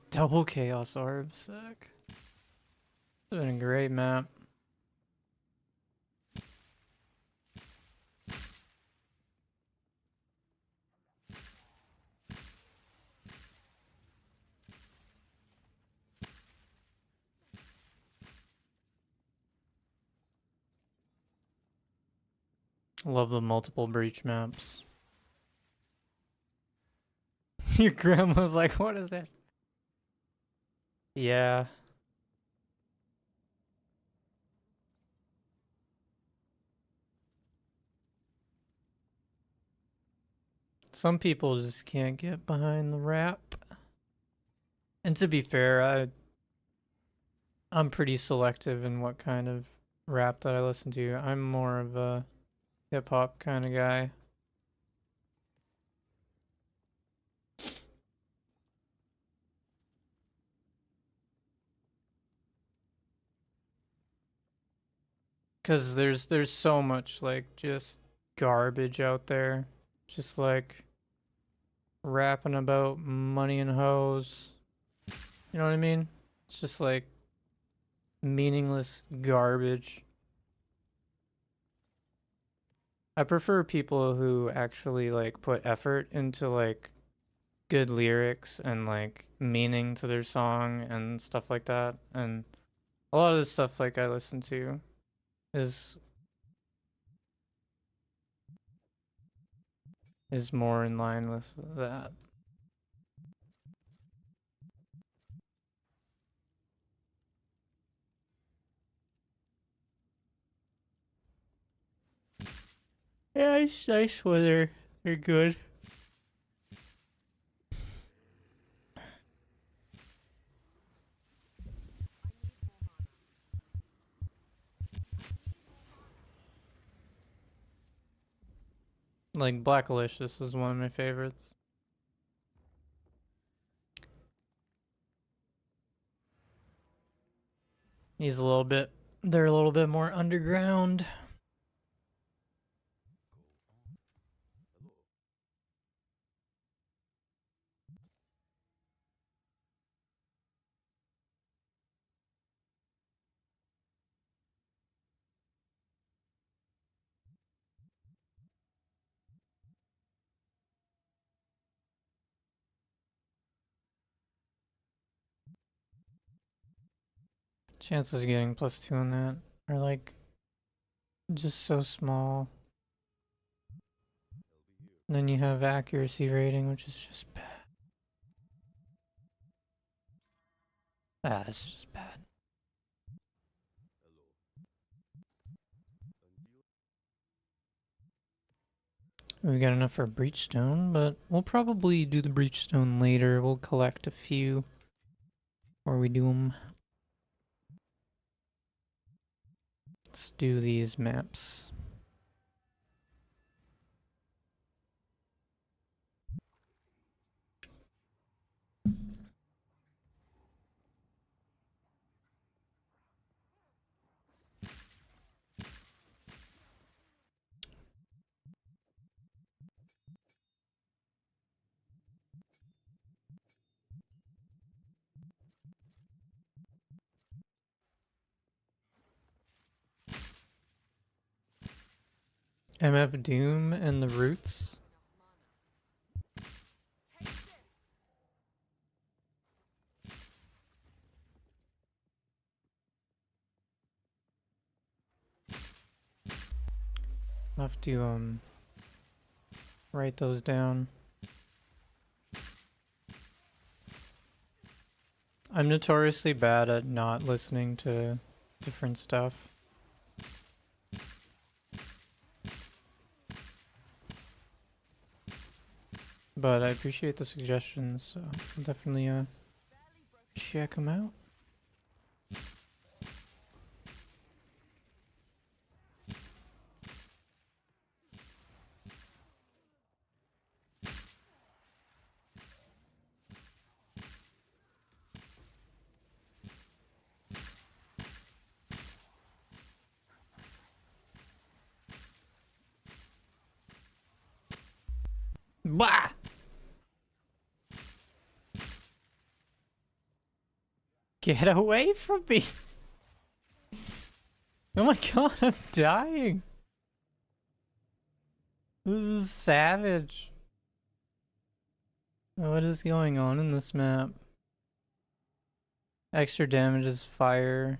A: Double chaos orb, sick. It's been a great map. Love the multiple breach maps. Your grandma's like, what is this? Yeah. Some people just can't get behind the rap. And to be fair, I'm pretty selective in what kind of rap that I listen to. I'm more of a hip hop kind of guy. Cause there's so much like just garbage out there. Just like rapping about money and hoes. You know what I mean? It's just like meaningless garbage. I prefer people who actually like put effort into like good lyrics and like meaning to their song and stuff like that. And a lot of the stuff like I listen to is more in line with that. Yeah, it's nice when they're good. Like Blackalicious is one of my favorites. He's a little bit, they're a little bit more underground. Chances of getting +2 on that are like just so small. And then you have accuracy rating, which is just bad. Ah, it's just bad. We got enough for a breachstone, but we'll probably do the breachstone later. We'll collect a few before we do them. Let's do these maps. MF Doom and the Roots. I'll have to write those down. I'm notoriously bad at not listening to different stuff. But I appreciate the suggestions, so I'll definitely check them out. Bah! Get away from me! Oh my god, I'm dying! This is savage. What is going on in this map? Extra damage is fire.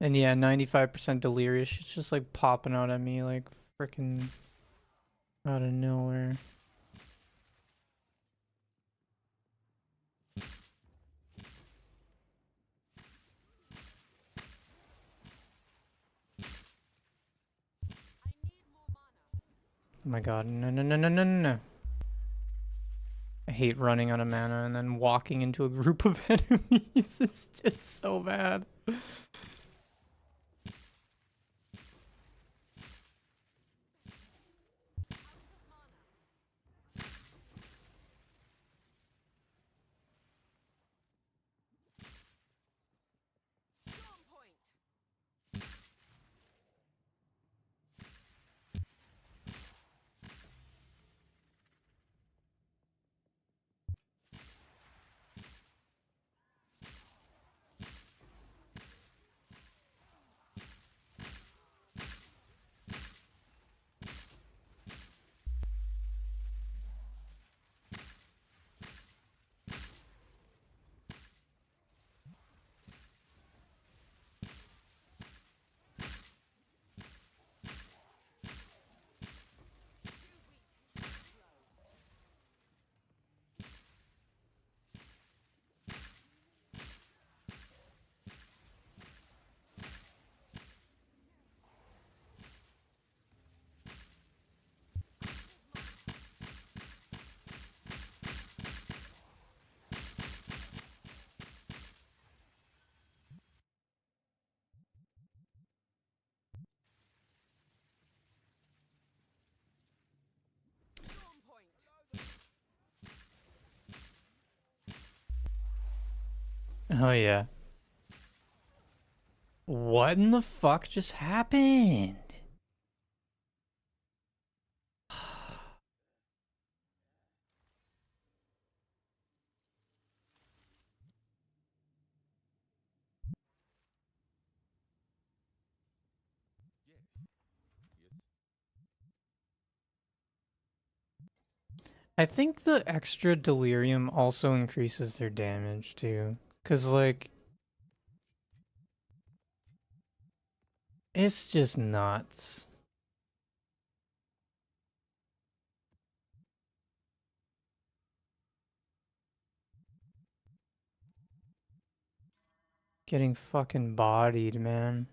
A: And yeah, 95% delirious. It's just like popping out at me like freaking out of nowhere. Oh my god, no, no, no, no, no, no. I hate running out of mana and then walking into a group of enemies. It's just so bad. Oh yeah. What in the fuck just happened? I think the extra delirium also increases their damage too. Cause like, it's just nuts. Getting fucking bodied, man.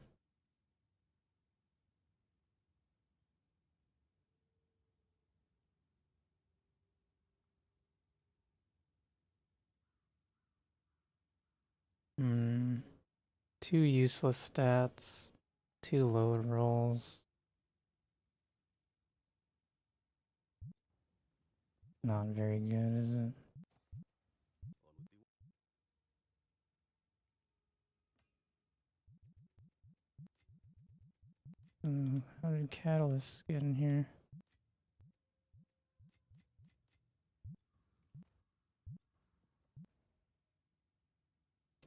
A: Hmm. Two useless stats. Two load rolls. Not very good, is it? How did Catalyst get in here?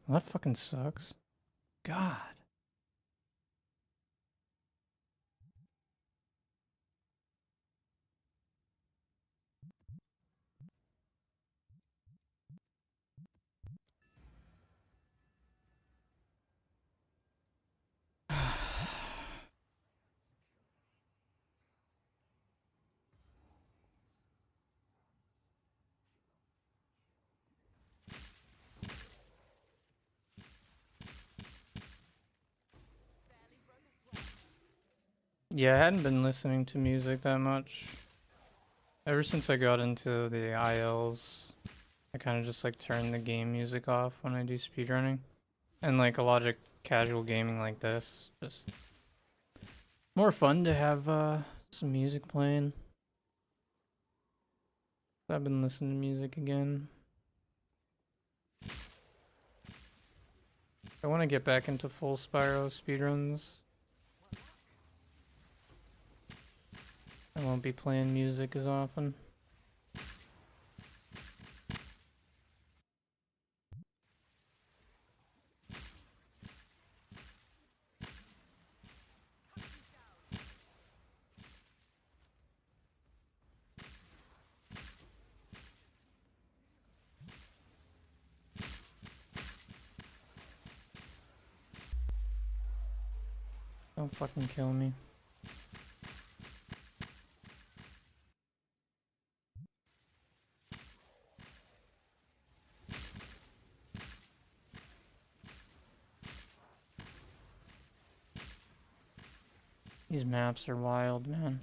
A: Well, that fucking sucks. God. Yeah, I hadn't been listening to music that much. Ever since I got into the ILs, I kind of just like turn the game music off when I do speedrunning. And like a lot of casual gaming like this, just more fun to have some music playing. I've been listening to music again. I want to get back into full Spyro speedruns. I won't be playing music as often. Don't fucking kill me. These maps are wild, man.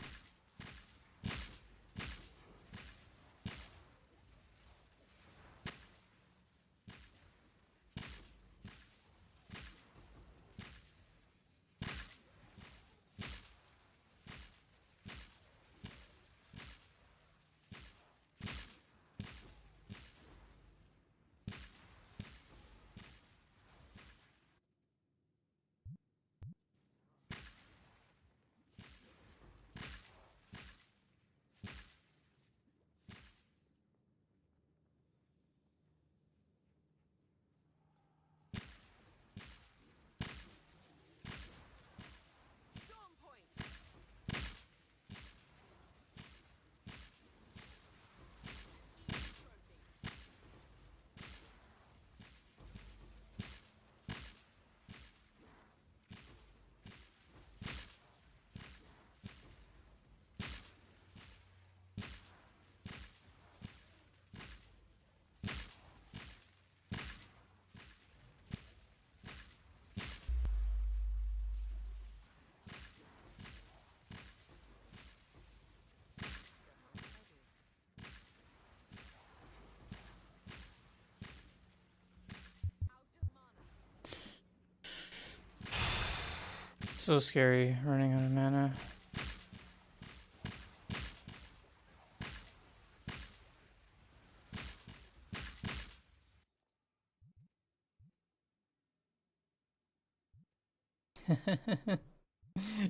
A: So scary running out of mana.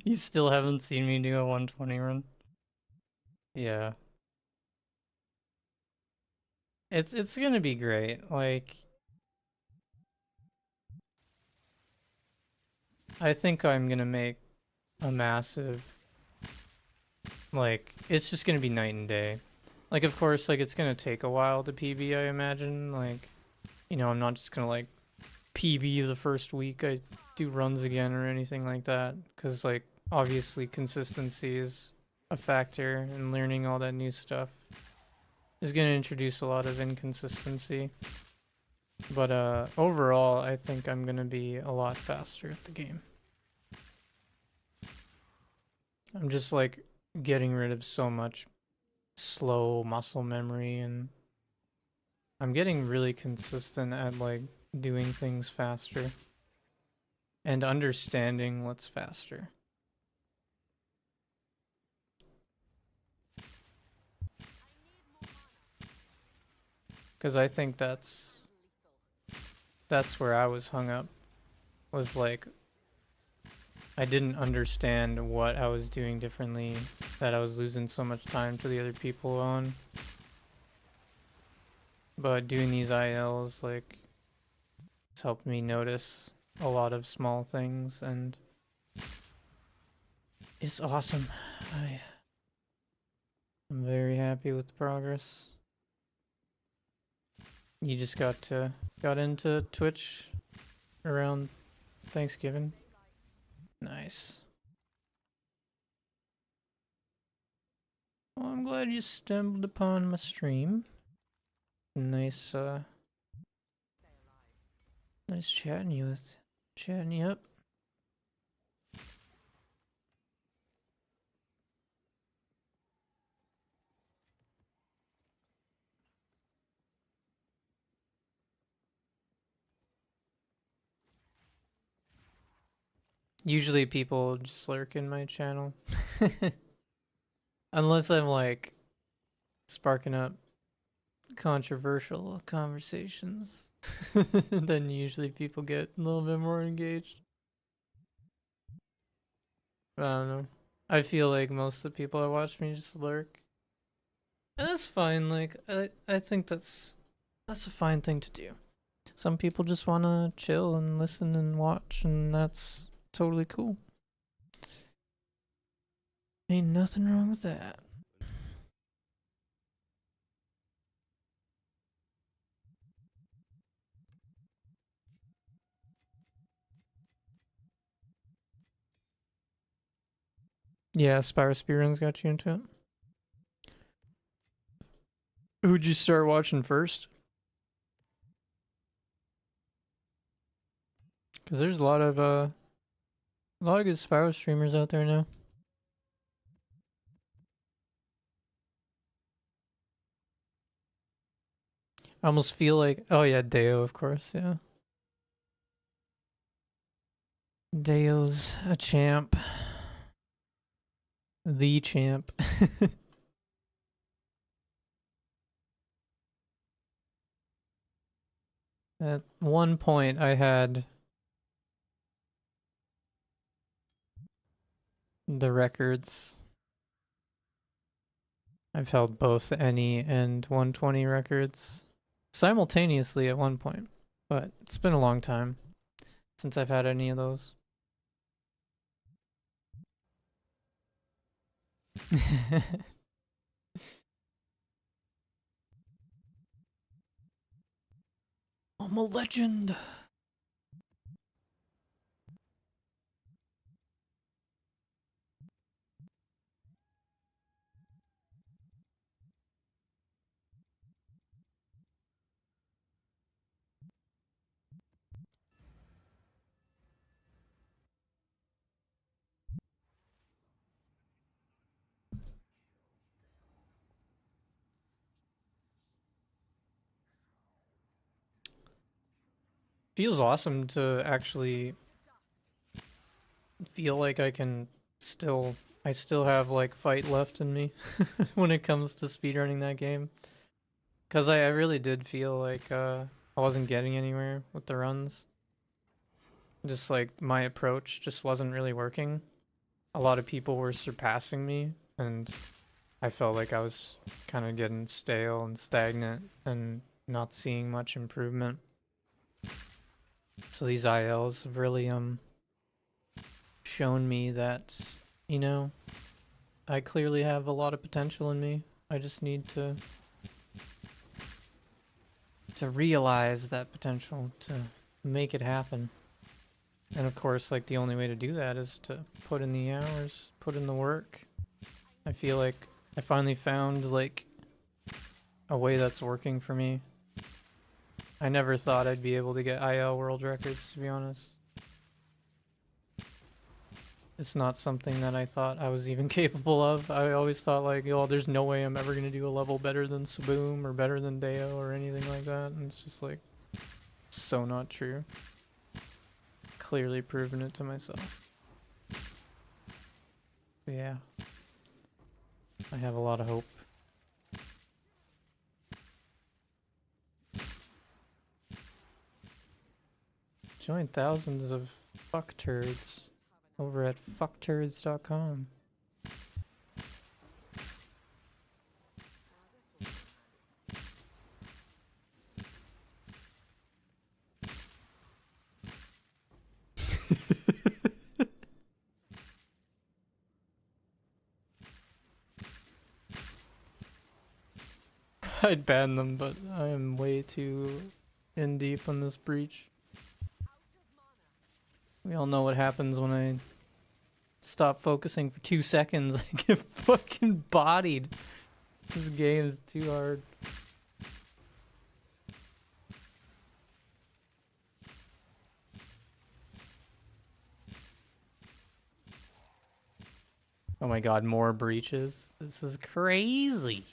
A: You still haven't seen me do a 120 run? Yeah. It's gonna be great. Like, I think I'm gonna make a massive, like, it's just gonna be night and day. Like, of course, like, it's gonna take a while to PB, I imagine. Like, you know, I'm not just gonna, like, PB the first week I do runs again or anything like that. Because, like, obviously consistency is a factor, and learning all that new stuff is gonna introduce a lot of inconsistency. But overall, I think I'm gonna be a lot faster at the game. I'm just like getting rid of so much slow muscle memory, and I'm getting really consistent at like doing things faster and understanding what's faster. Because I think that's where I was hung up, was like I didn't understand what I was doing differently, that I was losing so much time to the other people on. But doing these ILs, like, it's helped me notice a lot of small things, and it's awesome. I'm very happy with the progress. You just got into Twitch around Thanksgiving. Nice. Well, I'm glad you stumbled upon my stream. Nice, nice chatting you up. Usually people just lurk in my channel. Unless I'm like sparking up controversial conversations, then usually people get a little bit more engaged. I don't know. I feel like most of the people that watch me just lurk. And that's fine. Like, I think that's a fine thing to do. Some people just want to chill and listen and watch, and that's totally cool. Ain't nothing wrong with that. Yeah, Spyro Speedruns got you into it. Who'd you start watching first? Because there's a lot of good Spyro streamers out there now. I almost feel like, oh yeah, Deo, of course, yeah. Deo's a champ. The champ. At one point, I had the records. I've held both any and 120 records simultaneously at one point, but it's been a long time since I've had any of those. I'm a legend. Feels awesome to actually feel like I still have like fight left in me when it comes to speedrunning that game. Cause I really did feel like I wasn't getting anywhere with the runs. Just like my approach just wasn't really working. A lot of people were surpassing me, and I felt like I was kind of getting stale and stagnant and not seeing much improvement. So these ILs have really shown me that, you know, I clearly have a lot of potential in me. I just need to realize that potential, to make it happen. And of course, like, the only way to do that is to put in the hours, put in the work. I feel like I finally found, like, a way that's working for me. I never thought I'd be able to get IL world records, to be honest. It's not something that I thought I was even capable of. I always thought, like, oh, there's no way I'm ever gonna do a level better than Saboom or better than Deo or anything like that. And it's just, like, so not true. Clearly proven it to myself. But yeah. I have a lot of hope. Join thousands of fuck turds over at fuckturds.com. I'd ban them, but I am way too in deep on this breach. We all know what happens when I stop focusing for 2 seconds. I get fucking bodied. This game is too hard. Oh my god, more breaches? This is crazy.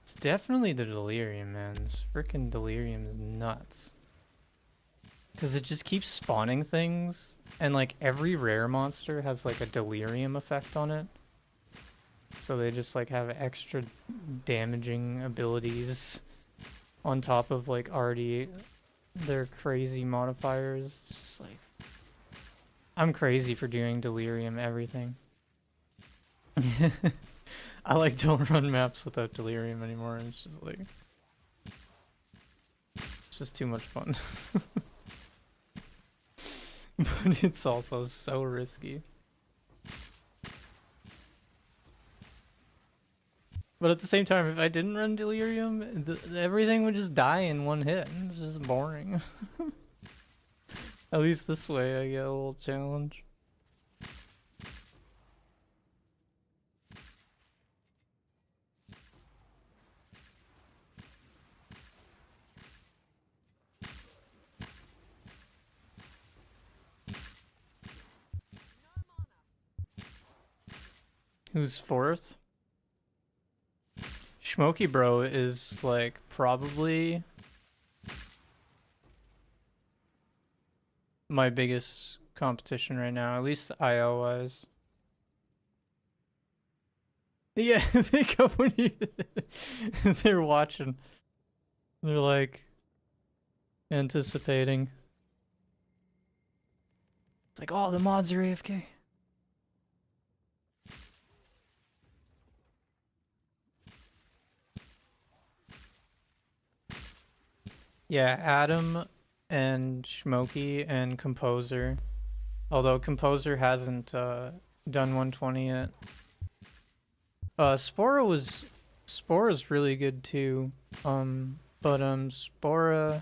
A: It's definitely the delirium, man. This freaking delirium is nuts. Because it just keeps spawning things, and like every rare monster has like a delirium effect on it. So they just like have extra damaging abilities on top of like already their crazy modifiers. It's just like, I'm crazy for doing delirium everything. I like don't run maps without delirium anymore. It's just like, it's just too much fun. But it's also so risky. But at the same time, if I didn't run delirium, everything would just die in one hit. It's just boring. At least this way I get a little challenge. Who's fourth? Smokey Bro is like probably my biggest competition right now, at least IO wise. Yeah, they come when you they're watching. They're like anticipating. It's like, oh, the mods are AFK. Yeah, Adam and Smokey and Composer. Although Composer hasn't done 120 yet. Spora's really good too. But Spora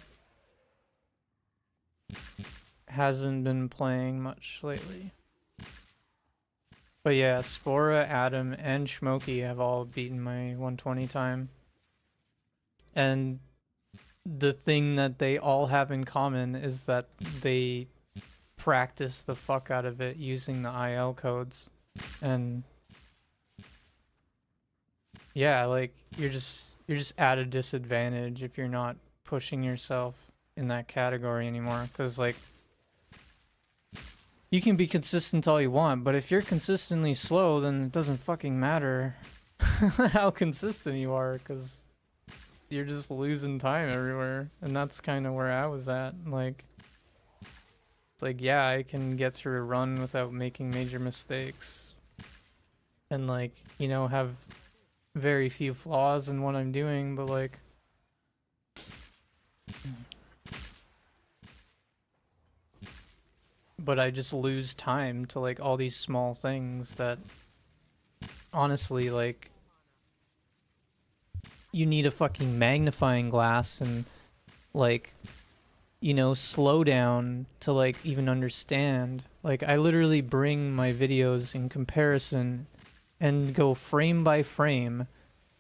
A: hasn't been playing much lately. But yeah, Spora, Adam, and Smokey have all beaten my 120 time. And the thing that they all have in common is that they practice the fuck out of it using the IL codes. And yeah, like you're just at a disadvantage if you're not pushing yourself in that category anymore. Because like you can be consistent all you want, but if you're consistently slow, then it doesn't fucking matter how consistent you are, because you're just losing time everywhere. And that's kind of where I was at. Like, it's like, yeah, I can get through a run without making major mistakes. And, like, you know, have very few flaws in what I'm doing, but, like, but I just lose time to, like, all these small things that, honestly, like, you need a fucking magnifying glass and, like, you know, slow down to like even understand. Like I literally bring my videos in comparison and go frame by frame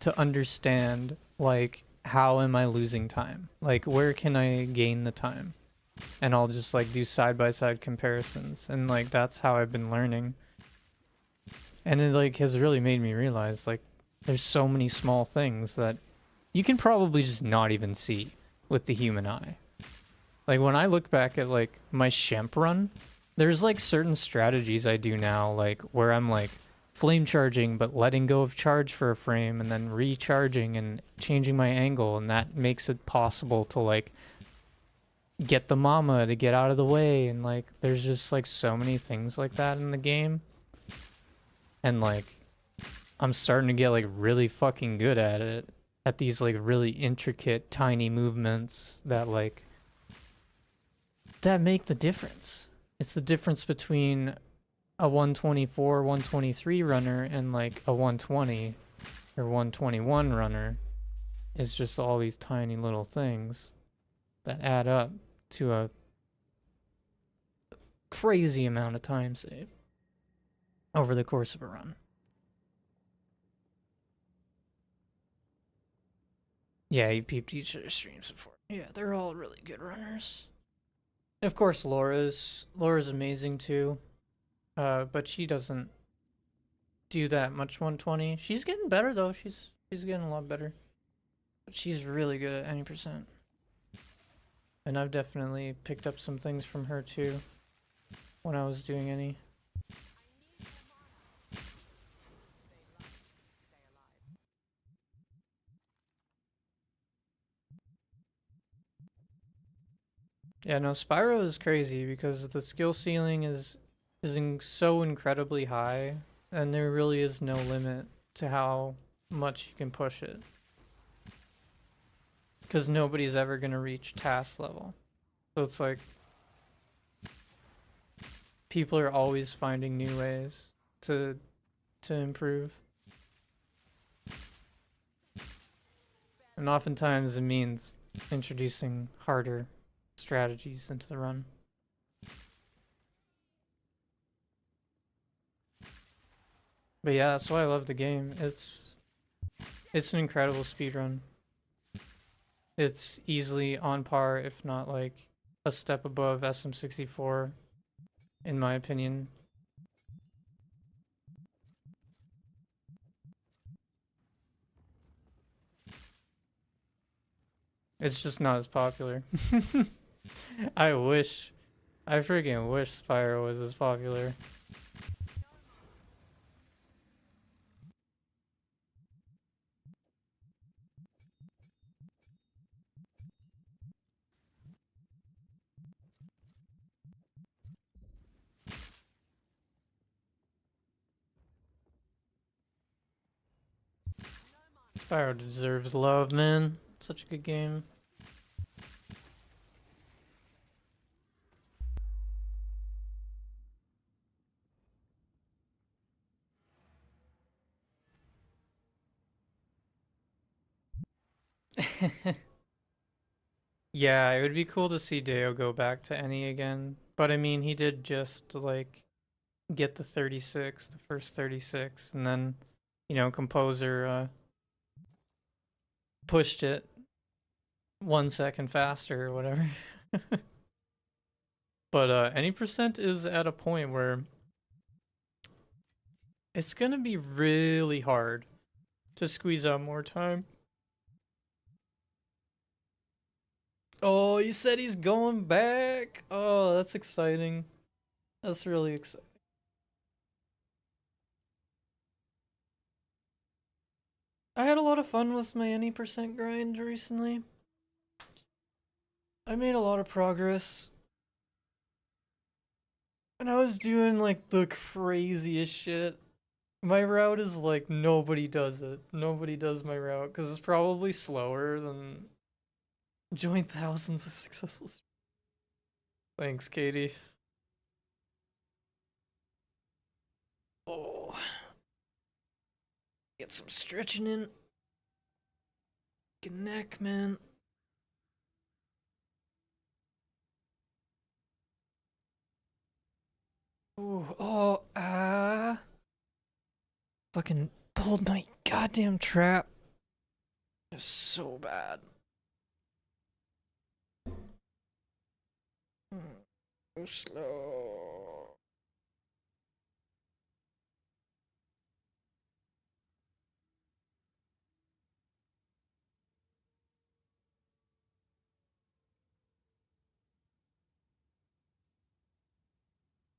A: to understand like how am I losing time? Like where can I gain the time? And I'll just like do side by side comparisons and like that's how I've been learning. And it like has really made me realize like there's so many small things that you can probably just not even see with the human eye. Like when I look back at like my Shemp run, there's like certain strategies I do now, like where I'm like flame charging but letting go of charge for a frame and then recharging and changing my angle, and that makes it possible to like get the mama to get out of the way, and like there's just like so many things like that in the game. And like I'm starting to get like really fucking good at it, at these like really intricate tiny movements that like that make the difference. It's the difference between a 124, 123 runner and like a 120 or 121 runner. It's just all these tiny little things that add up to a crazy amount of time saved over the course of a run. Yeah, you peeped each other's streams before. Yeah, they're all really good runners. And of course, Laura's amazing too. But she doesn't do that much 120. She's getting better though. She's getting a lot better. But she's really good at any percent. And I've definitely picked up some things from her too when I was doing any. Yeah, no, Spyro is crazy because the skill ceiling is so incredibly high, and there really is no limit to how much you can push it. Because nobody's ever gonna reach task level. So it's like people are always finding new ways to improve. And oftentimes it means introducing harder strategies into the run. But yeah, that's why I love the game. It's an incredible speed run. It's easily on par, if not like a step above SM64, in my opinion. It's just not as popular. I wish, I freaking wish Spyro was as popular. Spyro deserves love, man. Such a good game. Yeah, it would be cool to see Deo go back to any again. But I mean, he did just like get the 36, the first 36, and then, you know, Composer pushed it 1 second faster or whatever. But any percent is at a point where it's gonna be really hard to squeeze out more time. Oh, he said he's going back. Oh, that's exciting. That's really exciting. I had a lot of fun with my any percent grind recently. I made a lot of progress. And I was doing like the craziest shit. My route is like nobody does it. Nobody does my route because it's probably slower than join thousands of successful. Thanks, Katie. Oh, get some stretching in. Neck, man. Oh, fucking pulled my goddamn trap. It's so bad. Go slow.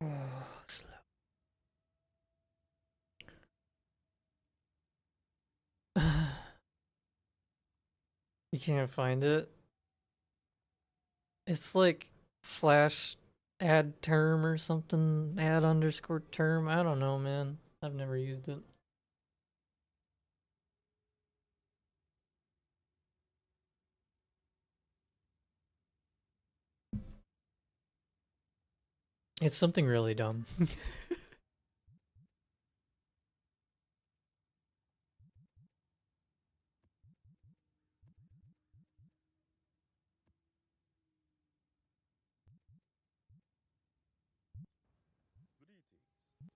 A: Oh, slow. You can't find it. It's like slash add term or something. Add underscore term. I don't know, man. I've never used it. It's something really dumb.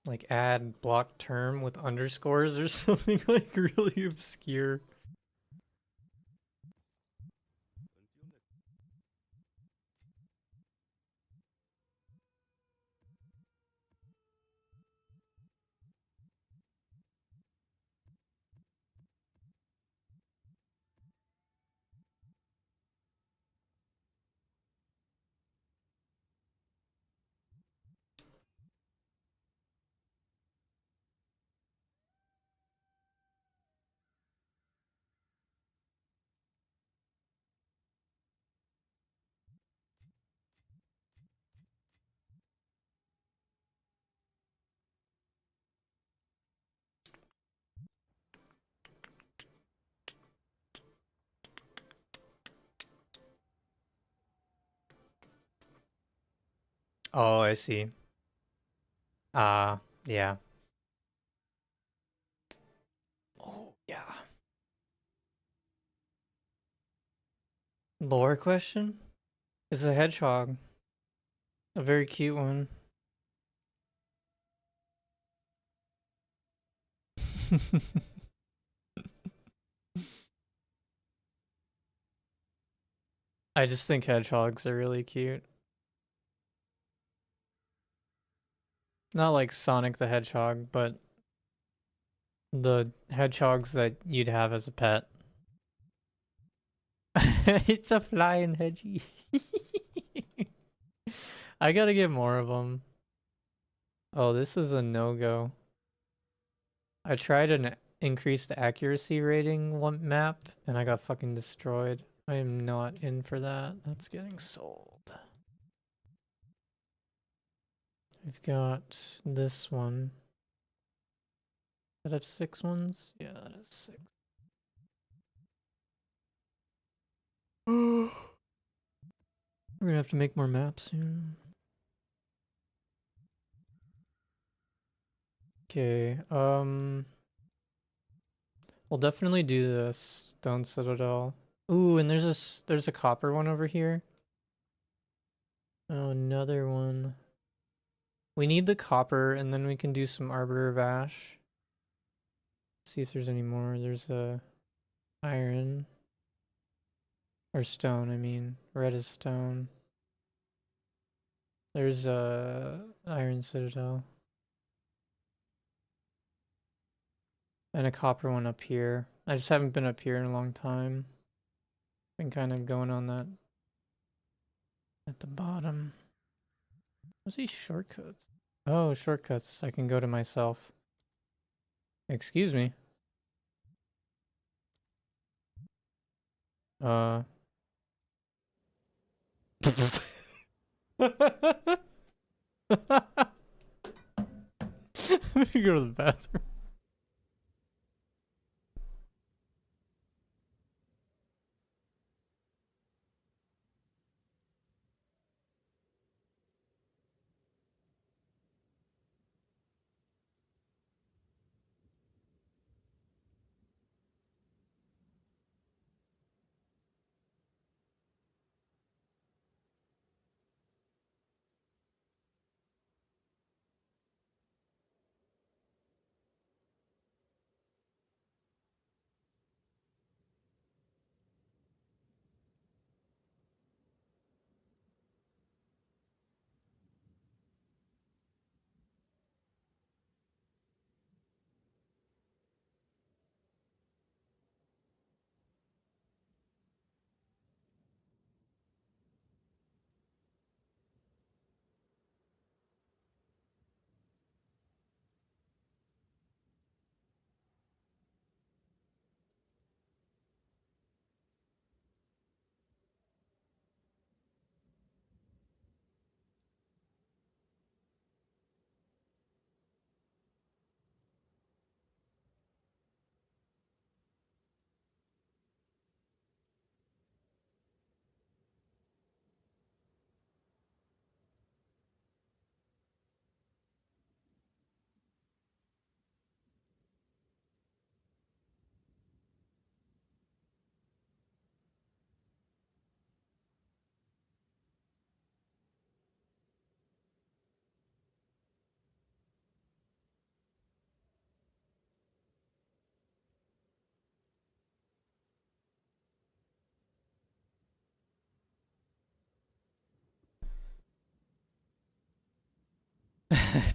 A: Like add block term with underscores or something like really obscure. Oh, I see. Yeah. Oh, yeah. Lore question? It's a hedgehog. A very cute one. I just think hedgehogs are really cute. Not like Sonic the Hedgehog, but the hedgehogs that you'd have as a pet. It's a flying hedgie. I gotta get more of them. Oh, this is a no-go. I tried an increased accuracy rating one map, and I got fucking destroyed. I am not in for that. That's getting sold. We've got this one. That have 6 ones? Yeah, that is 6. We're gonna have to make more maps soon. Okay, we'll definitely do this Stone Citadel. Ooh, and there's a copper one over here. Oh, another one. We need the copper, and then we can do some Arbiter of Ash. See if there's any more. There's a iron. Or stone, I mean. Red is stone. There's a iron citadel. And a copper one up here. I just haven't been up here in a long time. Been kind of going on that at the bottom. What's these shortcuts? Oh, shortcuts. I can go to myself. Excuse me. Let me go to the bathroom.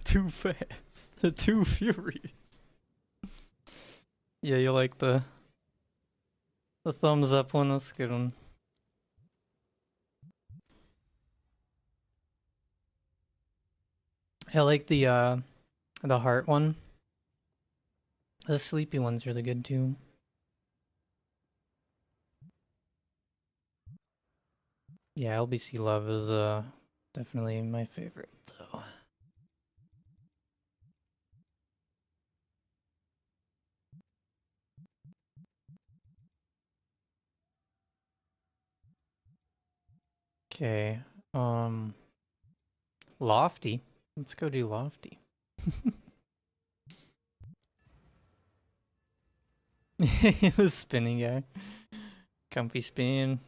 A: Too fast. Too furious. Yeah, you like the thumbs up one? That's a good one. I like the heart one. The sleepy one's really good too. Yeah, LBC Love is definitely my favorite though. Okay. Lofty. Let's go do Lofty. The spinning guy. Comfy spin.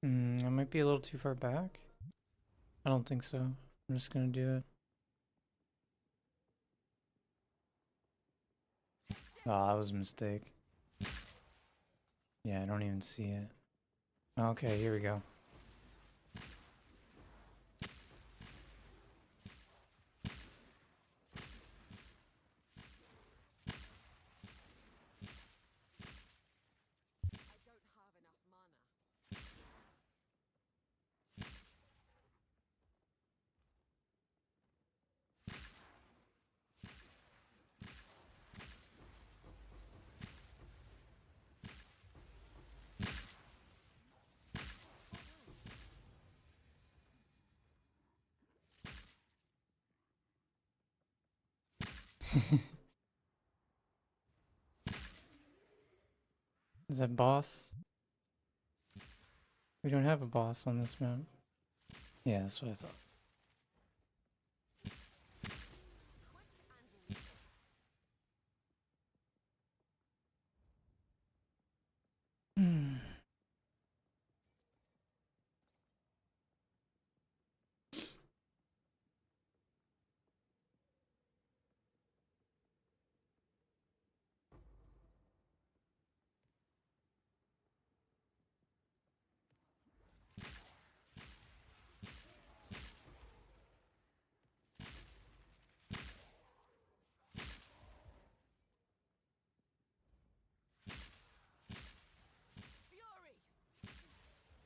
A: I might be a little too far back. I don't think so. I'm just gonna do it. Oh, that was a mistake. Yeah, I don't even see it. Okay, here we go. Is that boss? We don't have a boss on this map. Yeah, that's what I thought.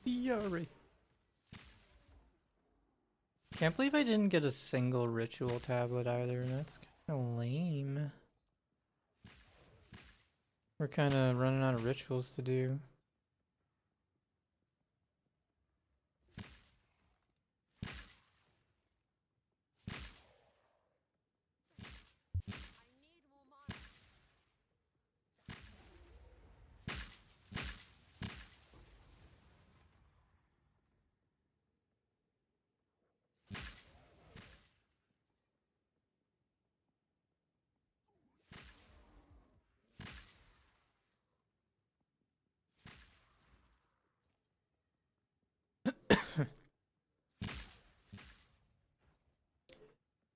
A: Fury. Can't believe I didn't get a single ritual tablet either. That's kind of lame. We're kind of running out of rituals to do.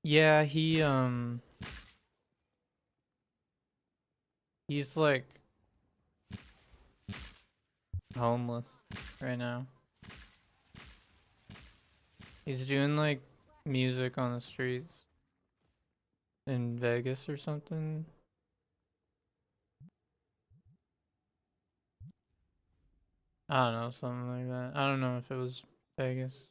A: Yeah, he's like homeless right now. He's doing like music on the streets in Vegas or something. I don't know, something like that. I don't know if it was Vegas.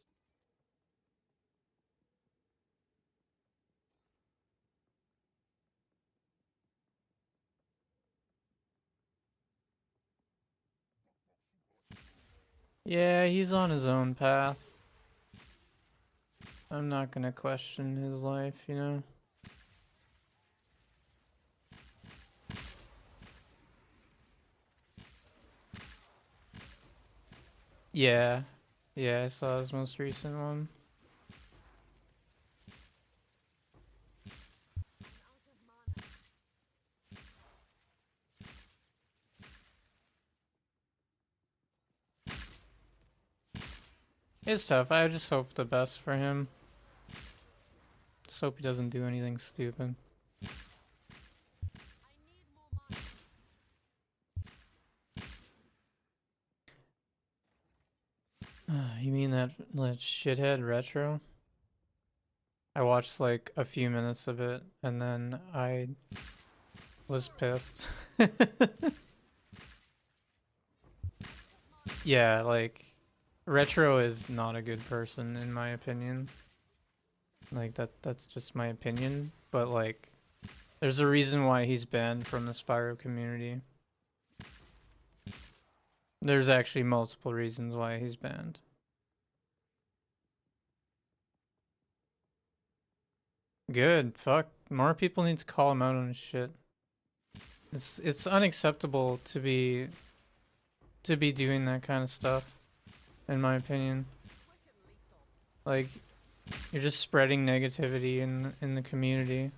A: Yeah, he's on his own path. I'm not gonna question his life, you know? Yeah. Yeah, I saw his most recent one. It's tough. I just hope the best for him. Just hope he doesn't do anything stupid. You mean that shithead retro? I watched like a few minutes of it and then I was pissed. Yeah, like retro is not a good person in my opinion. Like that's just my opinion, but like there's a reason why he's banned from the Spyro community. There's actually multiple reasons why he's banned. Good. Fuck. More people need to call him out on his shit. It's unacceptable to be doing that kind of stuff, in my opinion. Like, you're just spreading negativity in the community.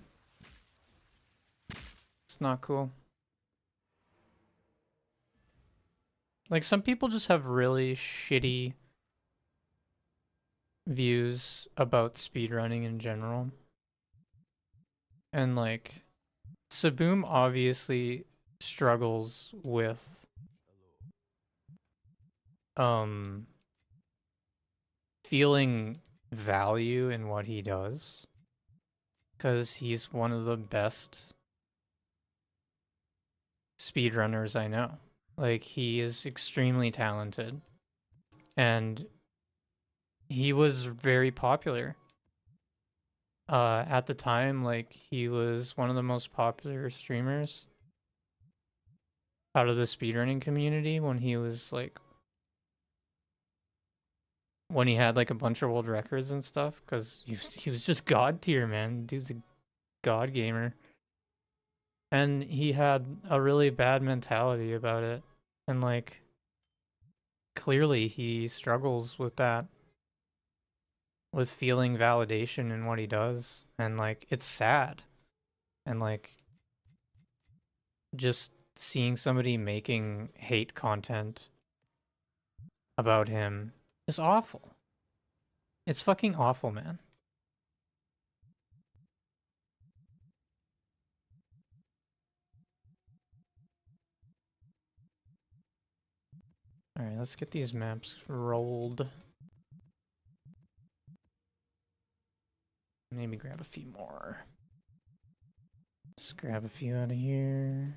A: It's not cool. Like, some people just have really shitty views about speedrunning in general. And like, Saboom obviously struggles with feeling value in what he does because he's one of the best speedrunners I know. Like, he is extremely talented and he was very popular at the time. Like, he was one of the most popular streamers out of the speedrunning community when he was like when he had like a bunch of world records and stuff, because he was just god tier, man. Dude's a god gamer. and he had a really bad mentality about it, and like clearly he struggles with that, with feeling validation in what he does, and like it's sad, and like just seeing somebody making hate content about him is awful. It's fucking awful, man. All right, let's get these maps rolled. Maybe grab a few more. Let's grab a few out of here.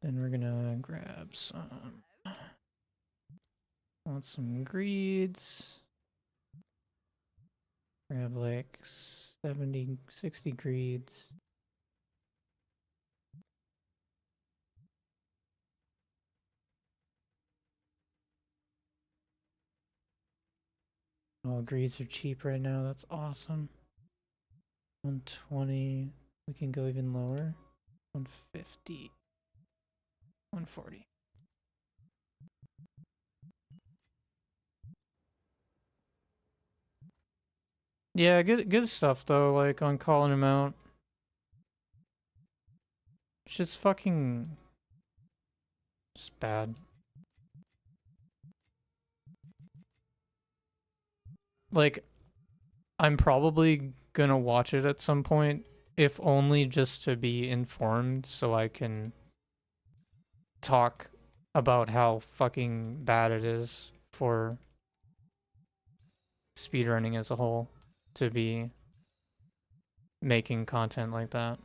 A: Then we're gonna grab some. Want some greeds. Grab like 70, 60 greeds. Oh, greeds are cheap right now. That's awesome. 120. We can go even lower. 150. 140. Yeah, good stuff though, like on calling him out. It's just fucking just bad. Like, I'm probably gonna watch it at some point, if only just to be informed so I can talk about how fucking bad it is for speedrunning as a whole to be making content like that.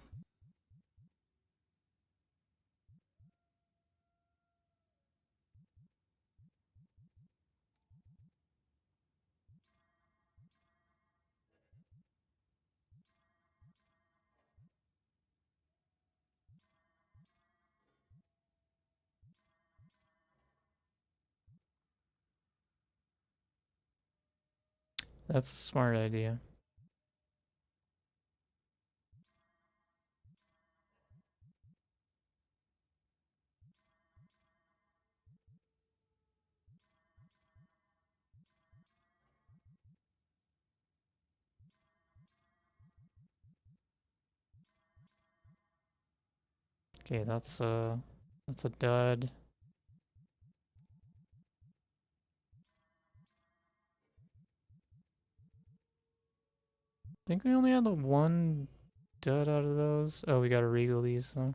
A: That's a smart idea. Okay, that's a dud. I think we only had the one dud out of those. Oh, we gotta regal these though.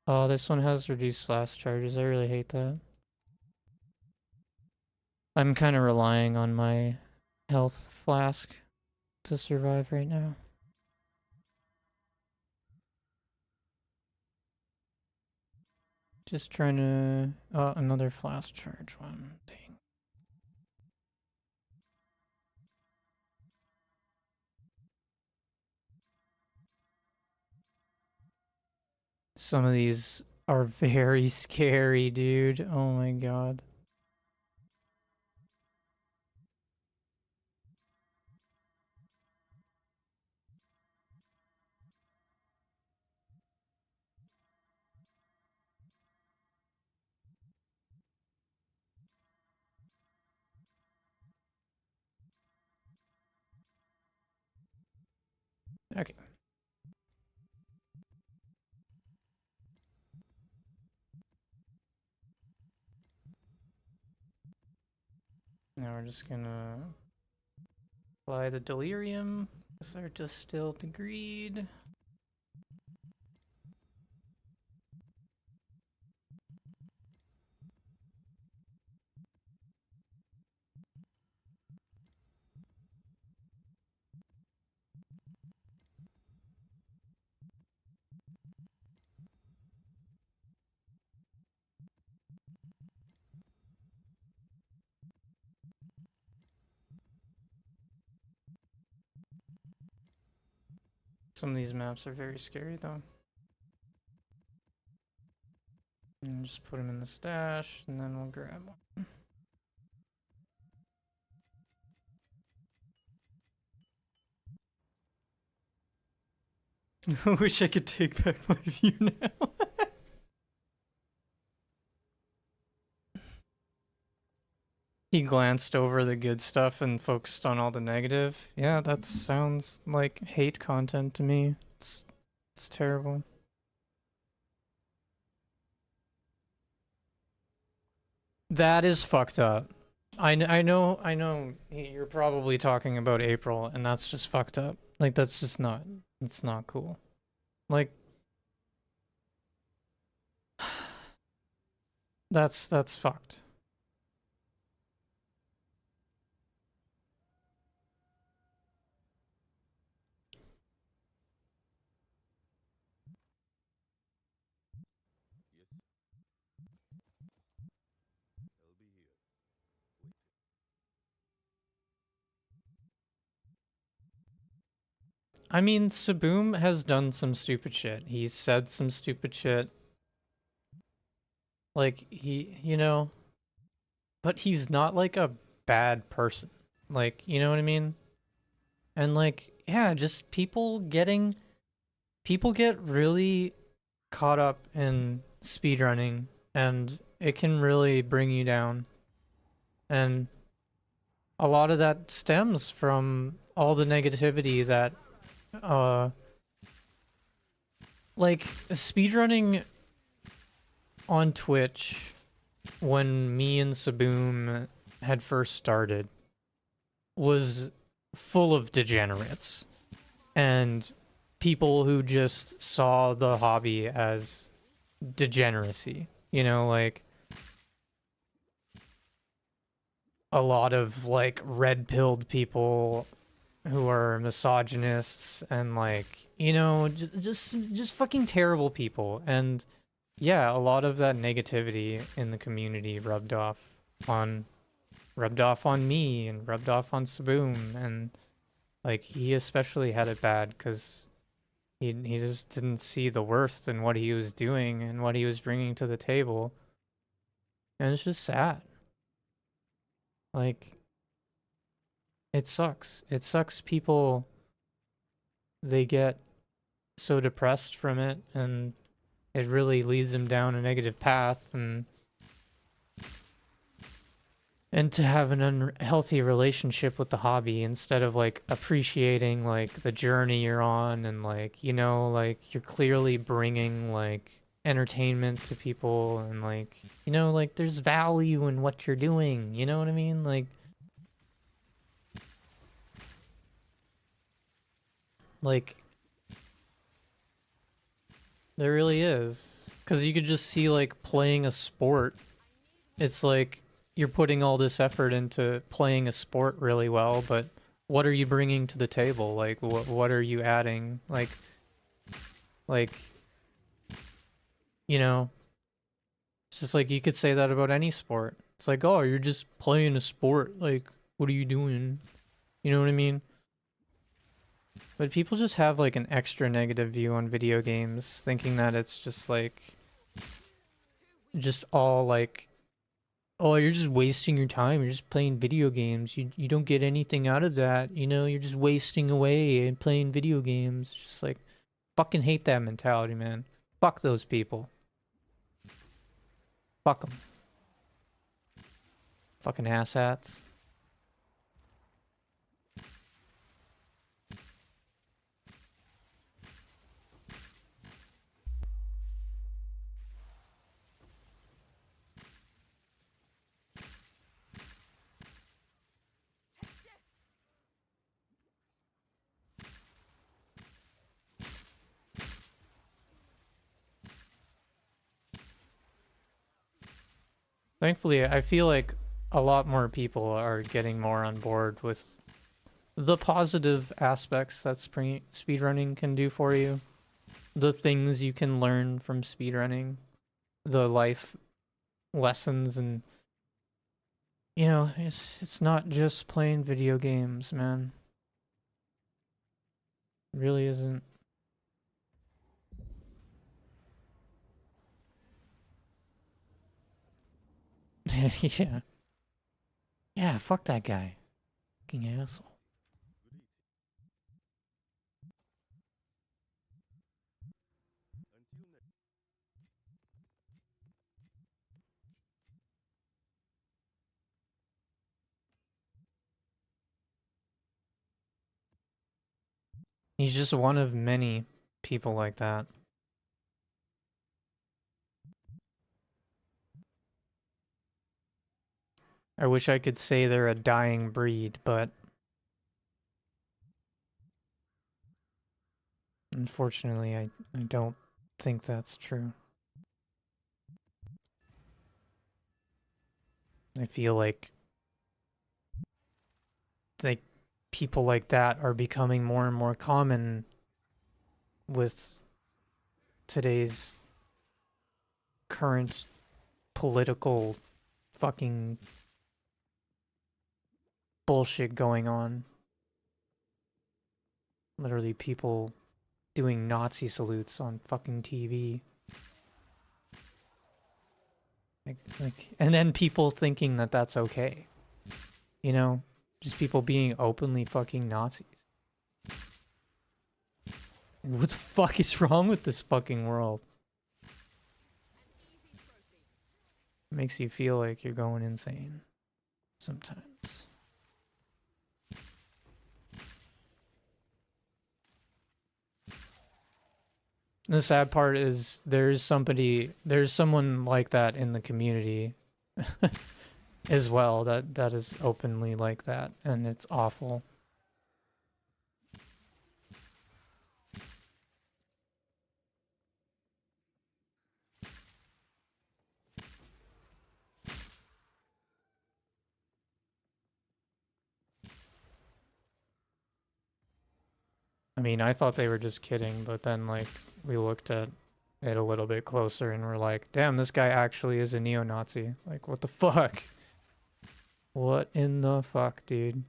A: Oh, this one has reduced flash charges. I really hate that. I'm kind of relying on my health flask to survive right now. Just trying to... another flask charge one. Dang. Some of these are very scary, dude. Oh my god. Okay. Now we're just gonna apply the delirium. Because they're distilled to greed. Some of these maps are very scary though. just put them in the stash, and then we'll grab one. I wish I could take back my view now. He glanced over the good stuff and focused on all the negative. Yeah, that sounds like hate content to me. It's terrible. That is fucked up. I know you're probably talking about April, and that's just fucked up. Like, that's just not, it's not cool. Like, that's fucked. I mean, Saboom has done some stupid shit. He's said some stupid shit. Like, but he's not like a bad person. Like, you know what I mean? And like, yeah, just people get really caught up in speedrunning, and it can really bring you down. And a lot of that stems from all the negativity that like speedrunning on Twitch when me and Saboom had first started was full of degenerates and people who just saw the hobby as degeneracy. You know, like a lot of like red-pilled people who are misogynists and like, you know, just fucking terrible people. And yeah, a lot of that negativity in the community on rubbed off on me and rubbed off on Saboom, and like he especially had it bad because he just didn't see the worth in what he was doing and what he was bringing to the table, and it's just sad. Like it sucks. It sucks. People, they get so depressed from it, and it really leads them down a negative path, and to have an unhealthy relationship with the hobby instead of like appreciating like the journey you're on, and like, you know, like you're clearly bringing like entertainment to people, and like, you know, like there's value in what you're doing, you know what I mean? Like there really is, because you could just see like playing a sport, it's like you're putting all this effort into playing a sport really well, but what are you bringing to the table? Like, what are you adding? Like, you know, it's just like you could say that about any sport. It's like, oh, you're just playing a sport. Like, what are you doing? You know what I mean? But people just have like an extra negative view on video games, thinking that it's just like, just all like, oh, you're just wasting your time. You're just playing video games. You don't get anything out of that. You know, you're just wasting away and playing video games. It's just like, fucking hate that mentality, man. Fuck those people. Fuck them. Fucking asshats. Thankfully, I feel like a lot more people are getting more on board with the positive aspects that speedrunning can do for you. The things you can learn from speedrunning. The life lessons, and you know, it's not just playing video games, man. It really isn't. Yeah. Yeah, fuck that guy. Fucking asshole. He's just one of many people like that. I wish I could say they're a dying breed, but unfortunately, I don't think that's true. I feel like people like that are becoming more and more common with today's current political fucking bullshit going on. Literally people doing Nazi salutes on fucking TV. And then people thinking that that's okay. You know? Just people being openly fucking Nazis. What the fuck is wrong with this fucking world? It makes you feel like you're going insane sometimes. The sad part is there's someone like that in the community as well that is openly like that, and it's awful. I mean, I thought they were just kidding, but then like we looked at it a little bit closer and we're like, damn, this guy actually is a neo-Nazi. Like, what the fuck? What in the fuck, dude?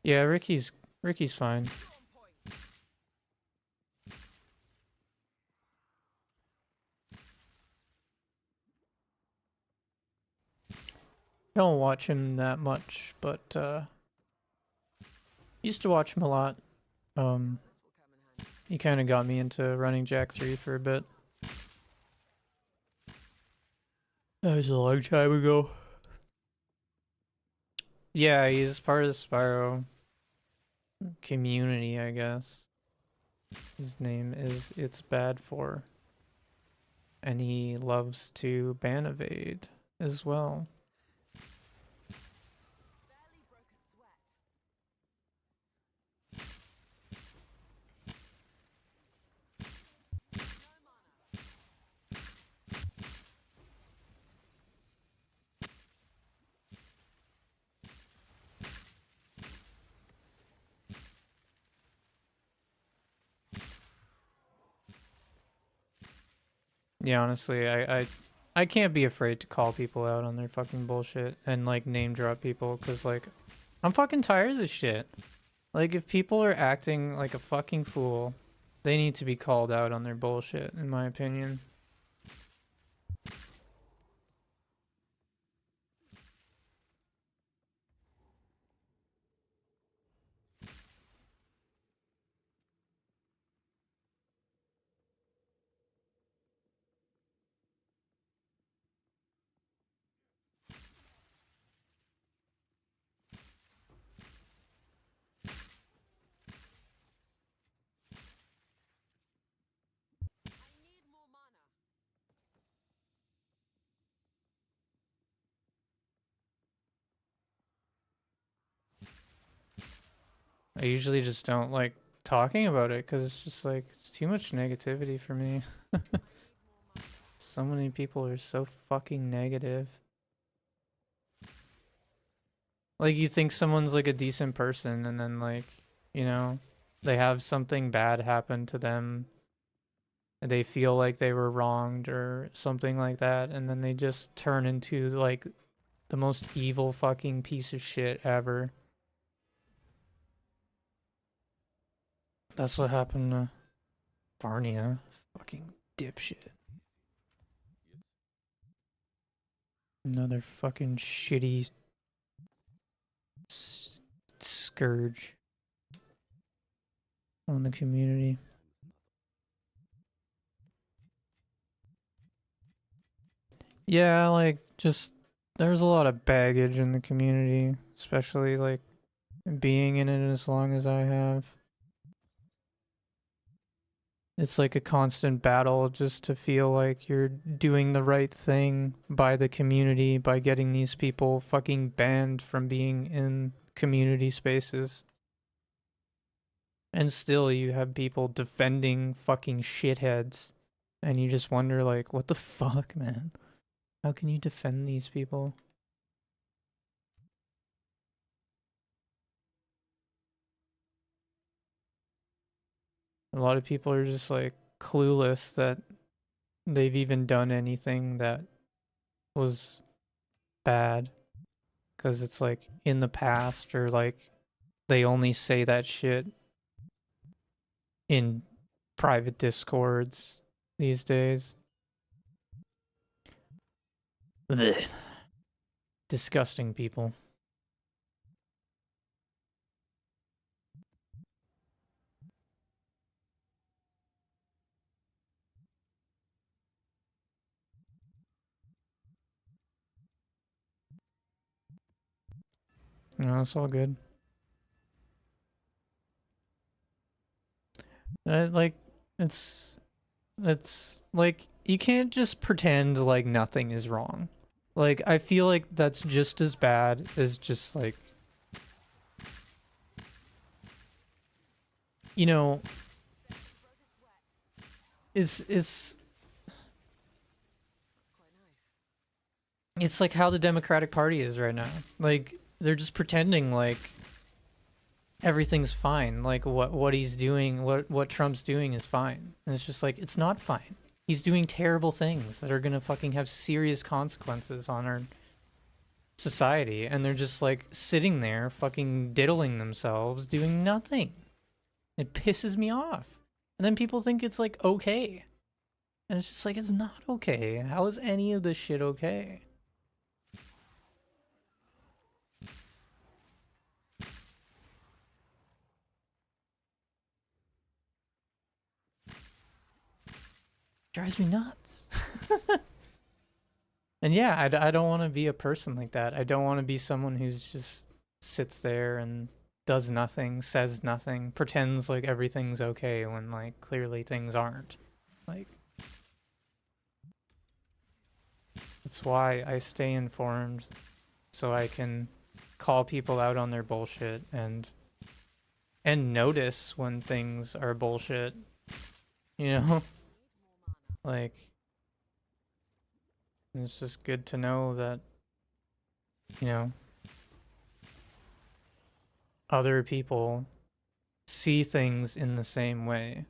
A: Yeah, Ricky's fine. I don't watch him that much, but used to watch him a lot. He kind of got me into running Jack 3 for a bit. That was a long time ago. Yeah, he's part of the Spyro community, I guess. His name is It's Bad For. And he loves to ban evade as well. Yeah, honestly, I can't be afraid to call people out on their fucking bullshit and like name drop people because like I'm fucking tired of this shit. Like if people are acting like a fucking fool, they need to be called out on their bullshit, in my opinion. I usually just don't like talking about it because it's just like it's too much negativity for me. So many people are so fucking negative. Like you think someone's like a decent person and then like, you know, they have something bad happen to them. They feel like they were wronged or something like that and then they just turn into like the most evil fucking piece of shit ever. That's what happened to Varnia. Fucking dipshit. Another fucking shitty scourge on the community. Yeah, like, just, there's a lot of baggage in the community, especially, like, being in it as long as I have. It's like a constant battle just to feel like you're doing the right thing by the community by getting these people fucking banned from being in community spaces. And still you have people defending fucking shitheads. And you just wonder, like, what the fuck, man? How can you defend these people? A lot of people are just, like, clueless that they've even done anything that was bad. Because it's, like, in the past, or, like, they only say that shit in private discords these days. Blech. Disgusting people. No, it's all good. Like, it's like, you can't just pretend like nothing is wrong. Like, I feel like that's just as bad as just, like, you know, it's like how the Democratic Party is right now. Like, they're just pretending like everything's fine. Like, what he's doing, what Trump's doing is fine. And it's just like, it's not fine. He's doing terrible things that are gonna fucking have serious consequences on our society, and they're just like sitting there fucking diddling themselves doing nothing. It pisses me off. And then people think it's like okay. And it's just like, it's not okay. How is any of this shit okay? Drives me nuts. And yeah, I don't want to be a person like that. I don't want to be someone who's just sits there and does nothing, says nothing, pretends like everything's okay when, like, clearly things aren't. Like, that's why I stay informed, so I can call people out on their bullshit and notice when things are bullshit. You know? Like, it's just good to know that, you know, other people see things in the same way.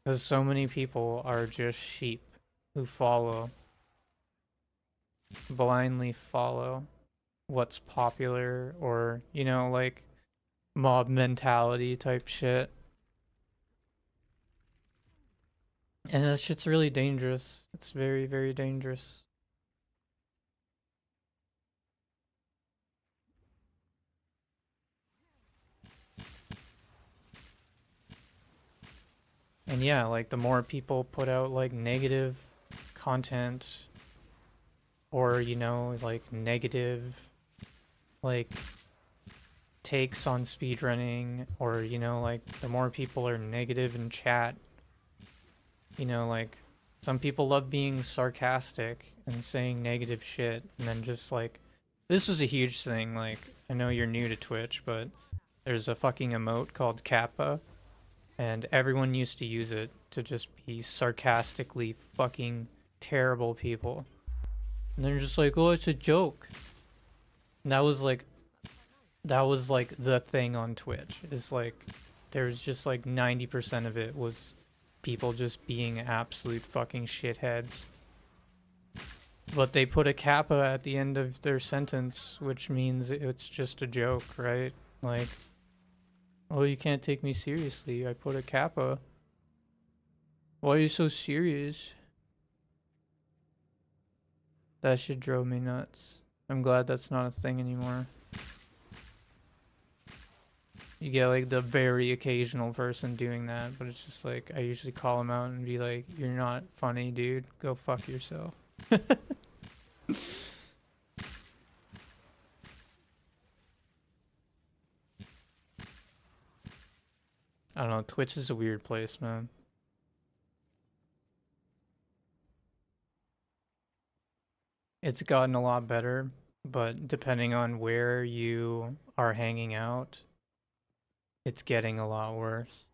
A: Because so many people are just sheep who blindly follow what's popular, or, you know, like, mob mentality type shit. And that shit's really dangerous. It's very, very dangerous. And yeah, like, the more people put out, like, negative content, or, you know, like, negative, like, takes on speedrunning, or, you know, like, the more people are negative in chat, you know, like, some people love being sarcastic and saying negative shit, and then just, like, this was a huge thing. Like, I know you're new to Twitch, but there's a fucking emote called Kappa, and everyone used to use it to just be sarcastically fucking terrible people. And they're just like, oh, it's a joke. And that was like the thing on Twitch. Is like, there's just like 90% of it was people just being absolute fucking shitheads. But they put a kappa at the end of their sentence, which means it's just a joke, right? Like, Oh, you can't take me seriously. I put a kappa. Why are you so serious? That shit drove me nuts. I'm glad that's not a thing anymore. You get like the very occasional person doing that, but it's just like I usually call them out and be like, "You're not funny, dude. Go fuck yourself." I don't know. Twitch is a weird place, man. It's gotten a lot better, but depending on where you are hanging out, it's getting a lot worse.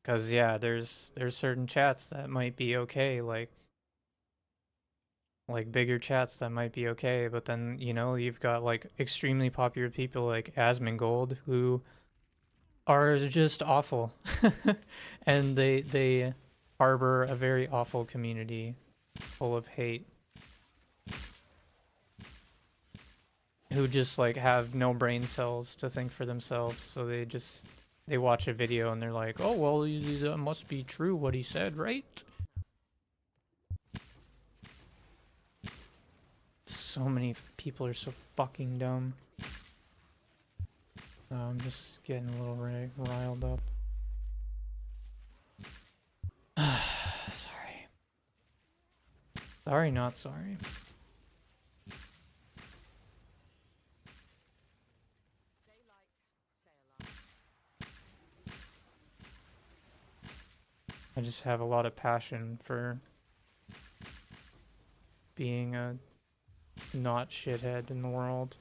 A: Cause yeah, there's certain chats that might be okay, like bigger chats that might be okay, but then you know you've got like extremely popular people like Asmongold who are just awful, and they harbor a very awful community full of hate, who just like have no brain cells to think for themselves, so they watch a video and they're like, oh well, that must be true what he said, right? So many people are so fucking dumb. I'm just getting a little riled up. Sorry. Sorry, not sorry. I just have a lot of passion for being a not shithead in the world.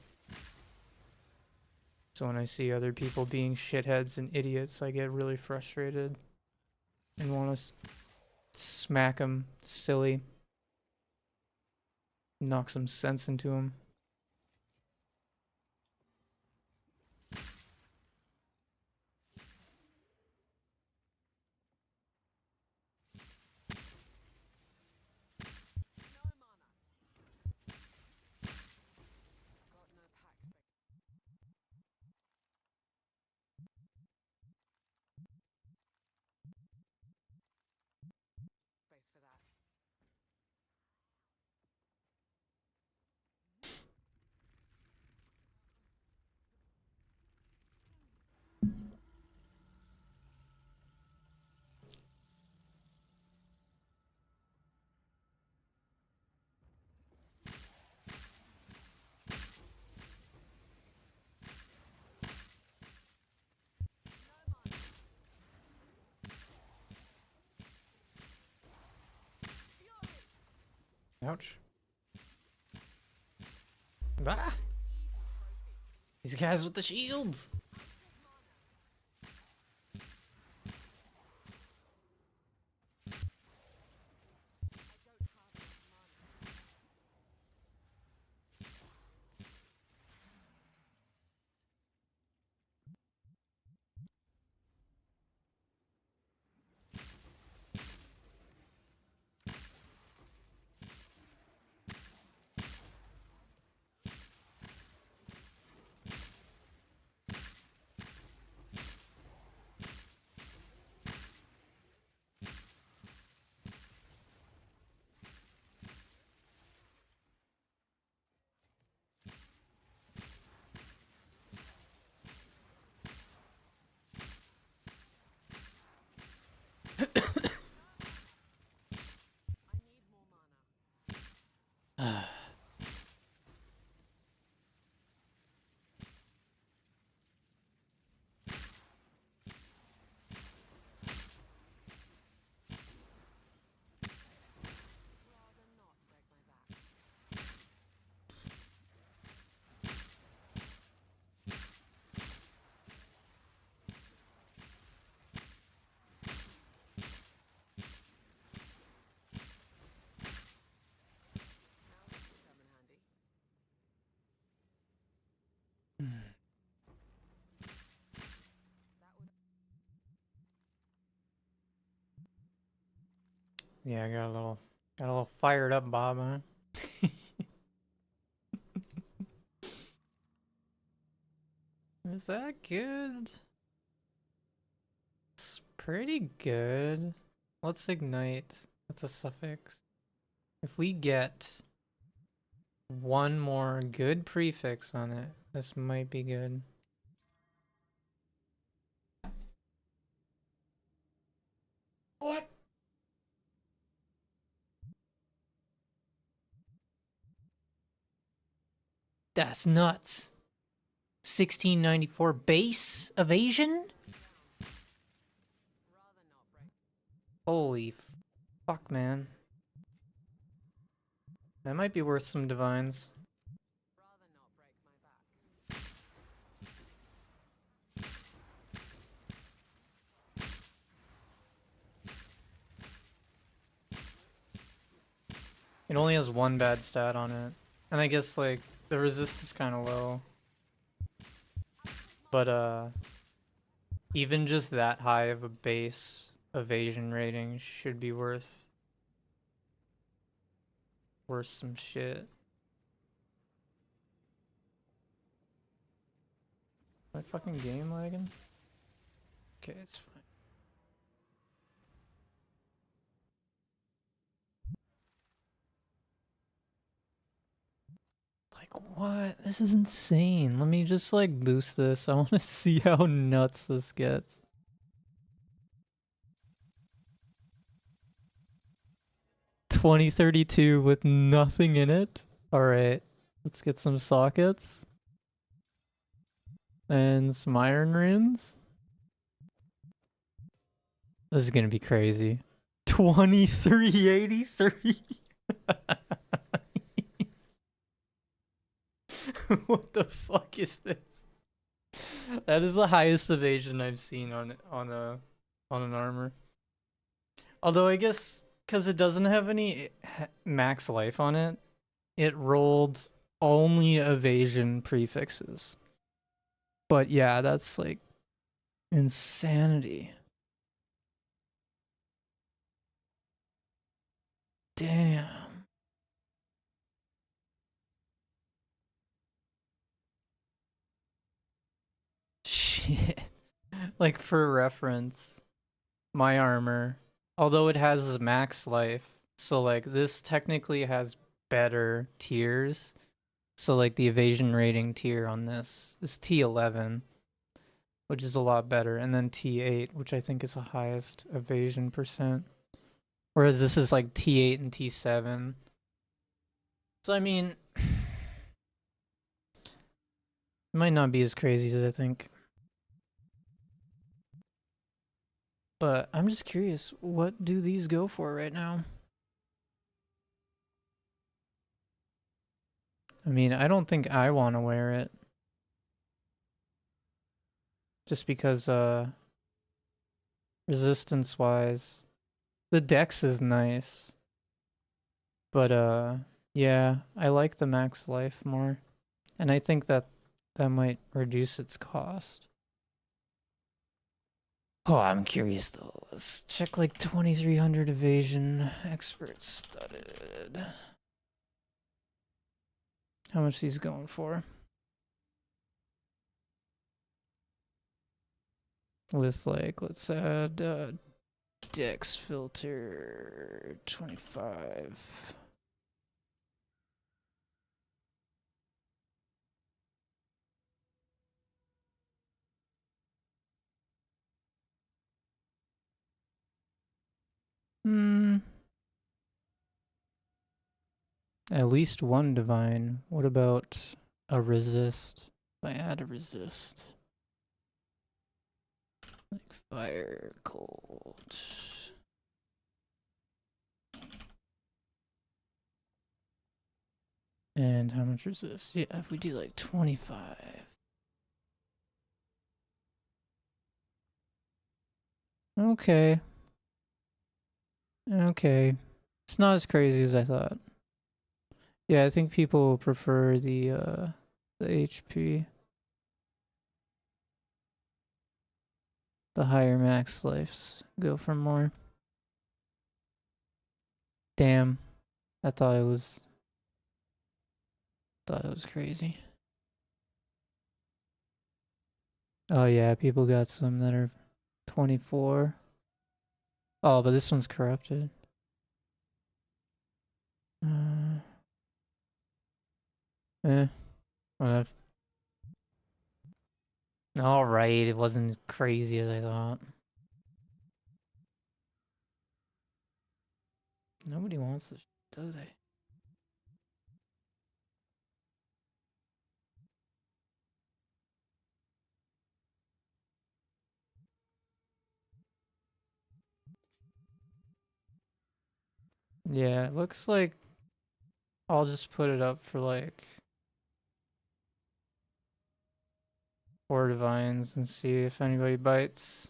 A: So when I see other people being shitheads and idiots, I get really frustrated and want to smack them silly, knock some sense into them. Ouch. Ah! These guys with the shields! Yeah, I got a little fired up, Bob, huh? Is that good? It's pretty good. Let's ignite. That's a suffix. If we get one more good prefix on it, this might be good. What? That's nuts. 1694 base evasion? Holy fuck, man. That might be worth some divines. It only has one bad stat on it. And I guess, like, the resist is kind of low. But, even just that high of a base evasion rating should be worth some shit. My fucking game lagging? Okay, it's fine. Like, what? This is insane. Let me just, like, boost this. I want to see how nuts this gets. $2032 with nothing in it. Alright, let's get some sockets. And some iron runes. This is gonna be crazy. 2383. What the fuck is this? That is the highest evasion I've seen on an armor. Although I guess because it doesn't have any max life on it, it rolled only evasion prefixes. But yeah, that's like insanity. Damn. Shit. Like for reference, my armor, although it has max life, so like this technically has better tiers. So like the evasion rating tier on this is T11, which is a lot better, and then T8, which I think is the highest evasion percent. Whereas this is like T8 and T7. So I mean, it might not be as crazy as I think. But I'm just curious, what do these go for right now? I mean, I don't think I want to wear it. Just because, resistance-wise, the dex is nice. But, yeah, I like the max life more. And I think that might reduce its cost. Oh, I'm curious though. Let's check like 2300 evasion. Expert studded. How much these going for? With like, let's add dex filter 25. At least one divine. What about a resist? If I add a resist. Like fire, cold. And how much resist? Yeah, if we do like 25. Okay. Okay. It's not as crazy as I thought. Yeah, I think people prefer the HP. The higher max lives go for more. Damn. I thought it was crazy. Oh yeah, people got some that are 24. Oh, but this one's corrupted. Uh, whatever. Alright, it wasn't crazy as I thought. Nobody wants this, do they? Yeah, it looks like I'll just put it up for like 4 divines and see if anybody bites.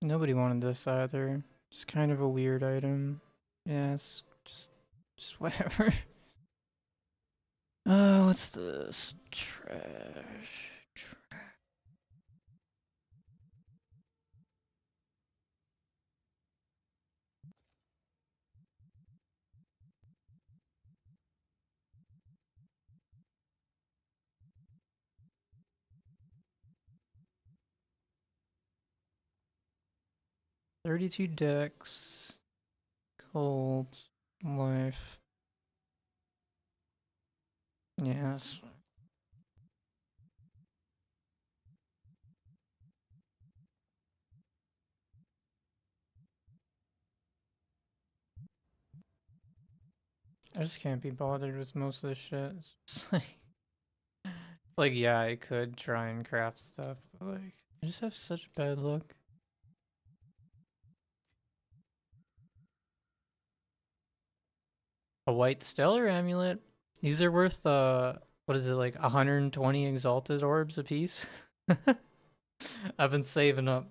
A: Nobody wanted this either. Just kind of a weird item. Yes, just whatever. What's this? Trash. 32 decks. Cold. Life. Yes. I just can't be bothered with most of this shit. It's just like, yeah, I could try and craft stuff, but like, I just have such bad luck. A white stellar amulet. These are worth what is it, like 120 exalted orbs a piece? I've been saving up.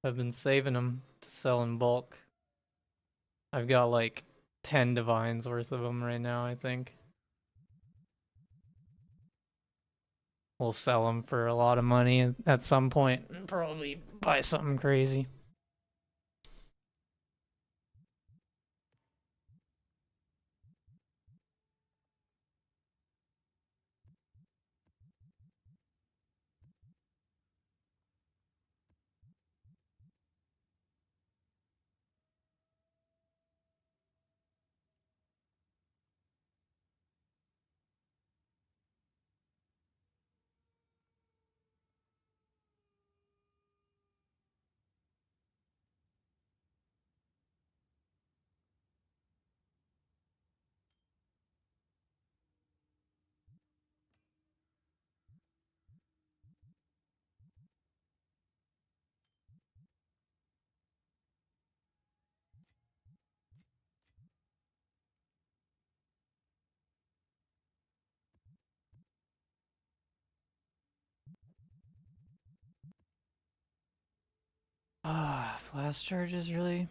A: I've been saving them to sell in bulk. I've got like 10 divines worth of them right now, I think. We'll sell them for a lot of money at some point and probably buy something crazy. Ah, flash charges really?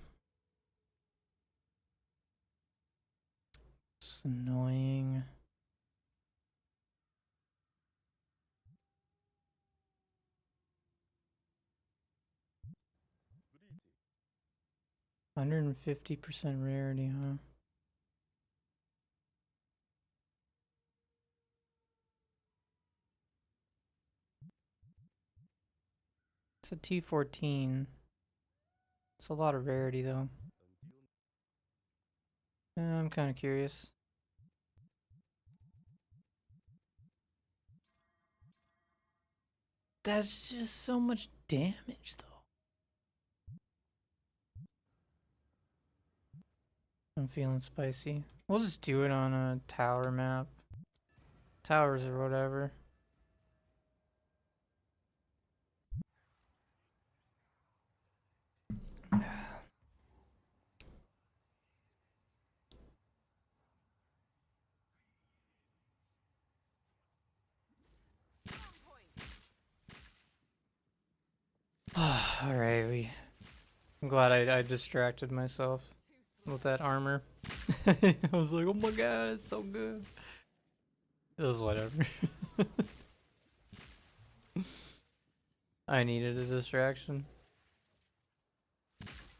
A: It's annoying. %150 rarity, huh? It's a T14. It's a lot of rarity though. I'm kind of curious. That's just so much damage though. I'm feeling spicy. We'll just do it on a tower map. Towers or whatever. Alright, I'm glad I distracted myself with that armor. I was like, oh my god, it's so good. It was whatever. I needed a distraction.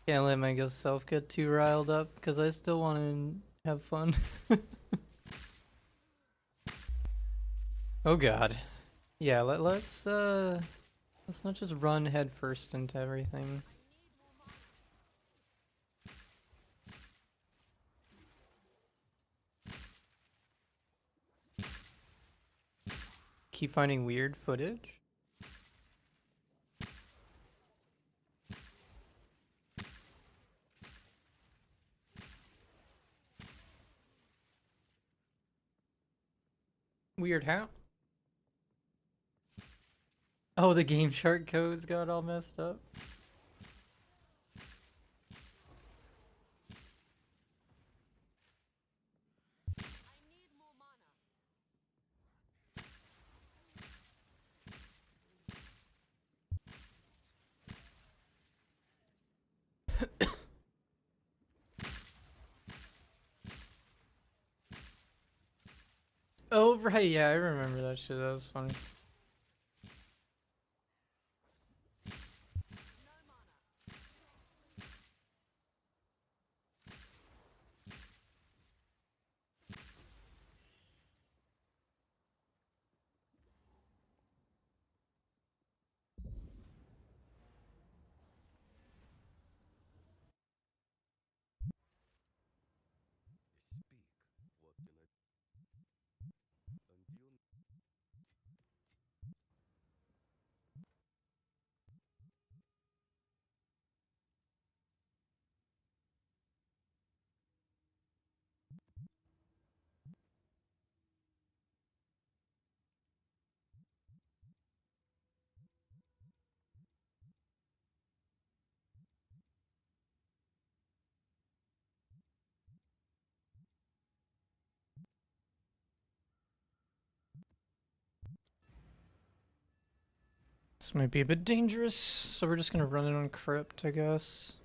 A: Can't let myself get too riled up because I still want to have fun. Oh god. Yeah, let's not just run headfirst into everything. Keep finding weird footage. Weird how? Oh, the game chart codes got all messed up. Oh, right, yeah, I remember that shit. That was funny. This might be a bit dangerous, so we're just gonna run it on crypt, I guess.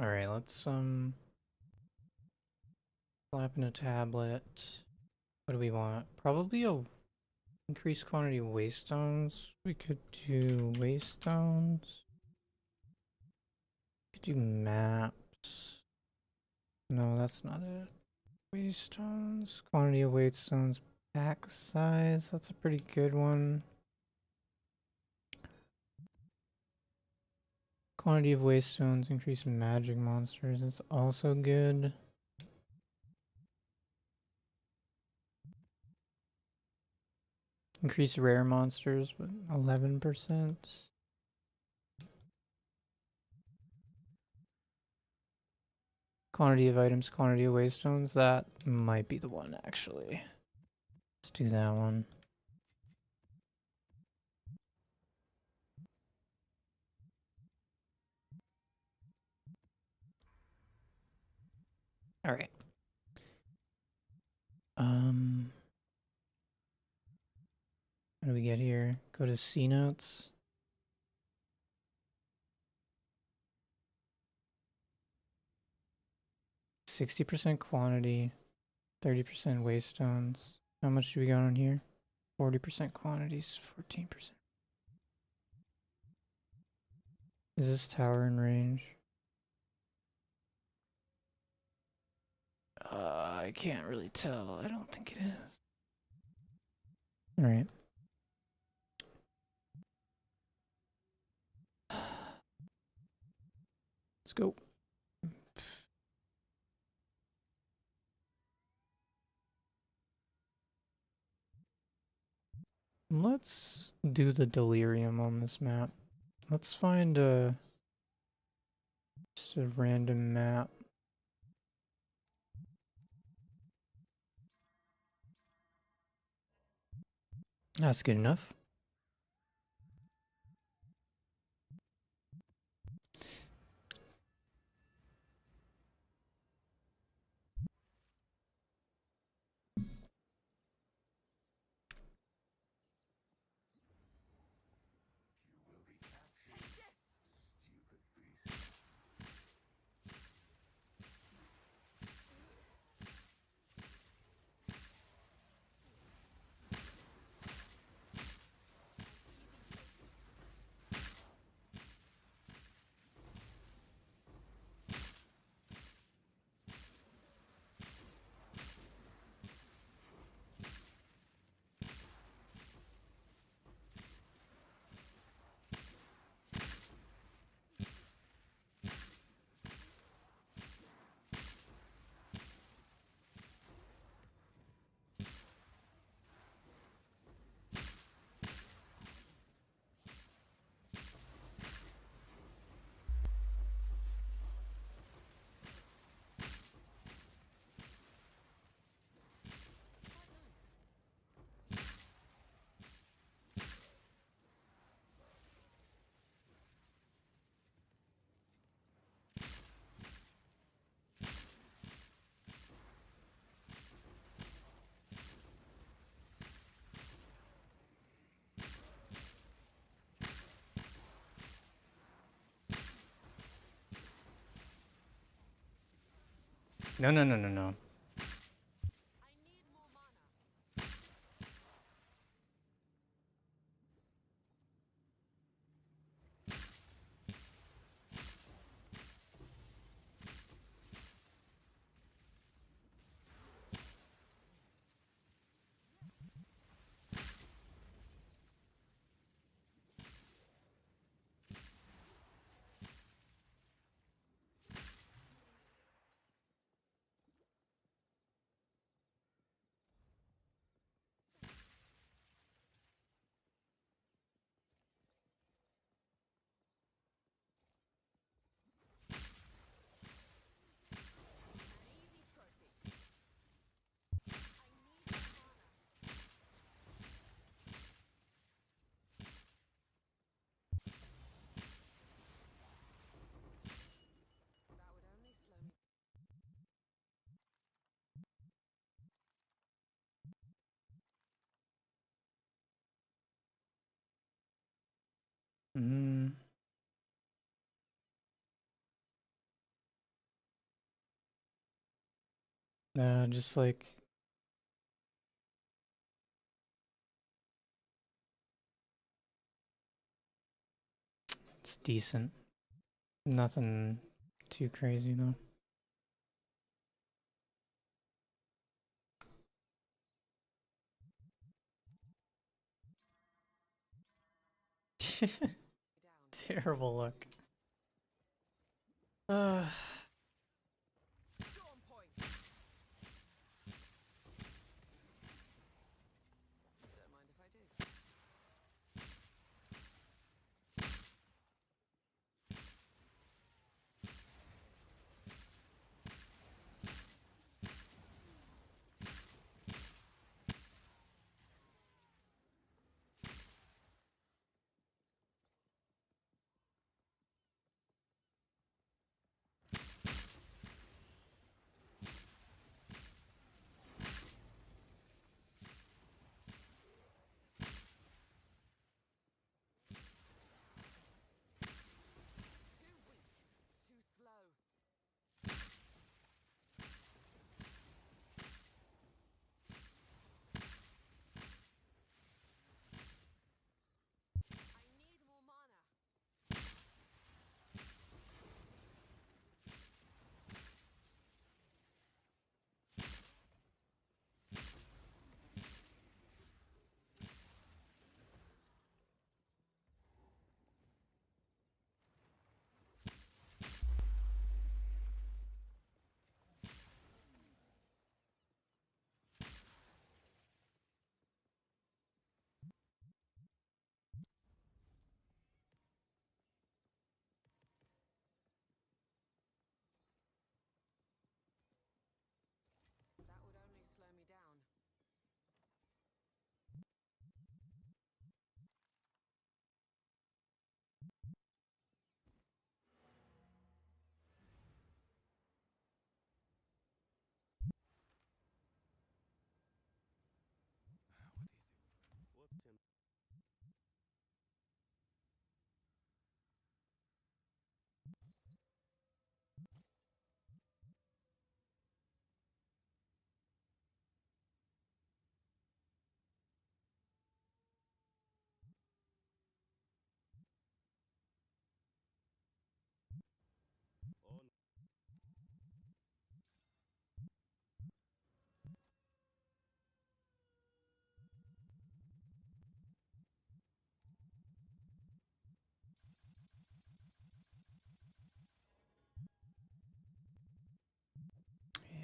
A: Alright, let's slap in a tablet. What do we want? Probably a increased quantity of waste stones. We could do waste stones. We could do maps. No, that's not it. Waste stones. Quantity of weight stones. Pack size. That's a pretty good one. Quantity of waste stones. Increase magic monsters. That's also good. Increase rare monsters, but 11%. Quantity of items, quantity of waste stones. That might be the one, actually. Let's do that one. All right. How do we get here? Go to C notes. 60% quantity, 30% waste stones. How much do we got on here? 40% quantities, 14%. Is this tower in range? I can't really tell. I don't think it is. All right. Let's go. Let's do the delirium on this map. Let's find just a random map. That's good enough. No, no, no, no, no. Mm. Just like it's decent. Nothing too crazy though. Terrible luck. Uh,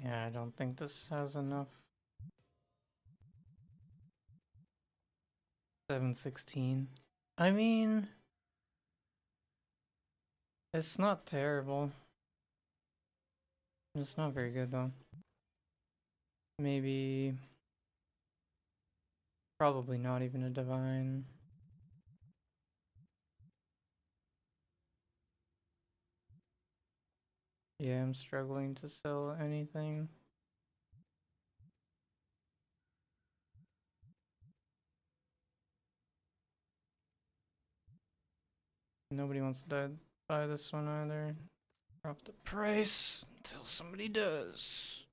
A: yeah, I don't think this has enough. 716. I mean, it's not terrible. It's not very good though. Maybe, probably not even a divine. Yeah, I'm struggling to sell anything. Nobody wants to buy this one either. Drop the price until somebody does.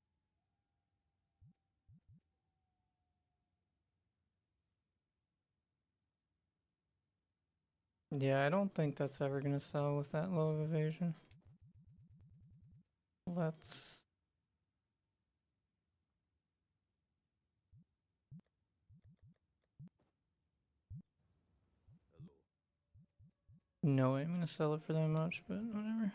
A: Yeah, I don't think that's ever gonna sell with that low of evasion. Let's... No way I'm gonna sell it for that much, but whatever.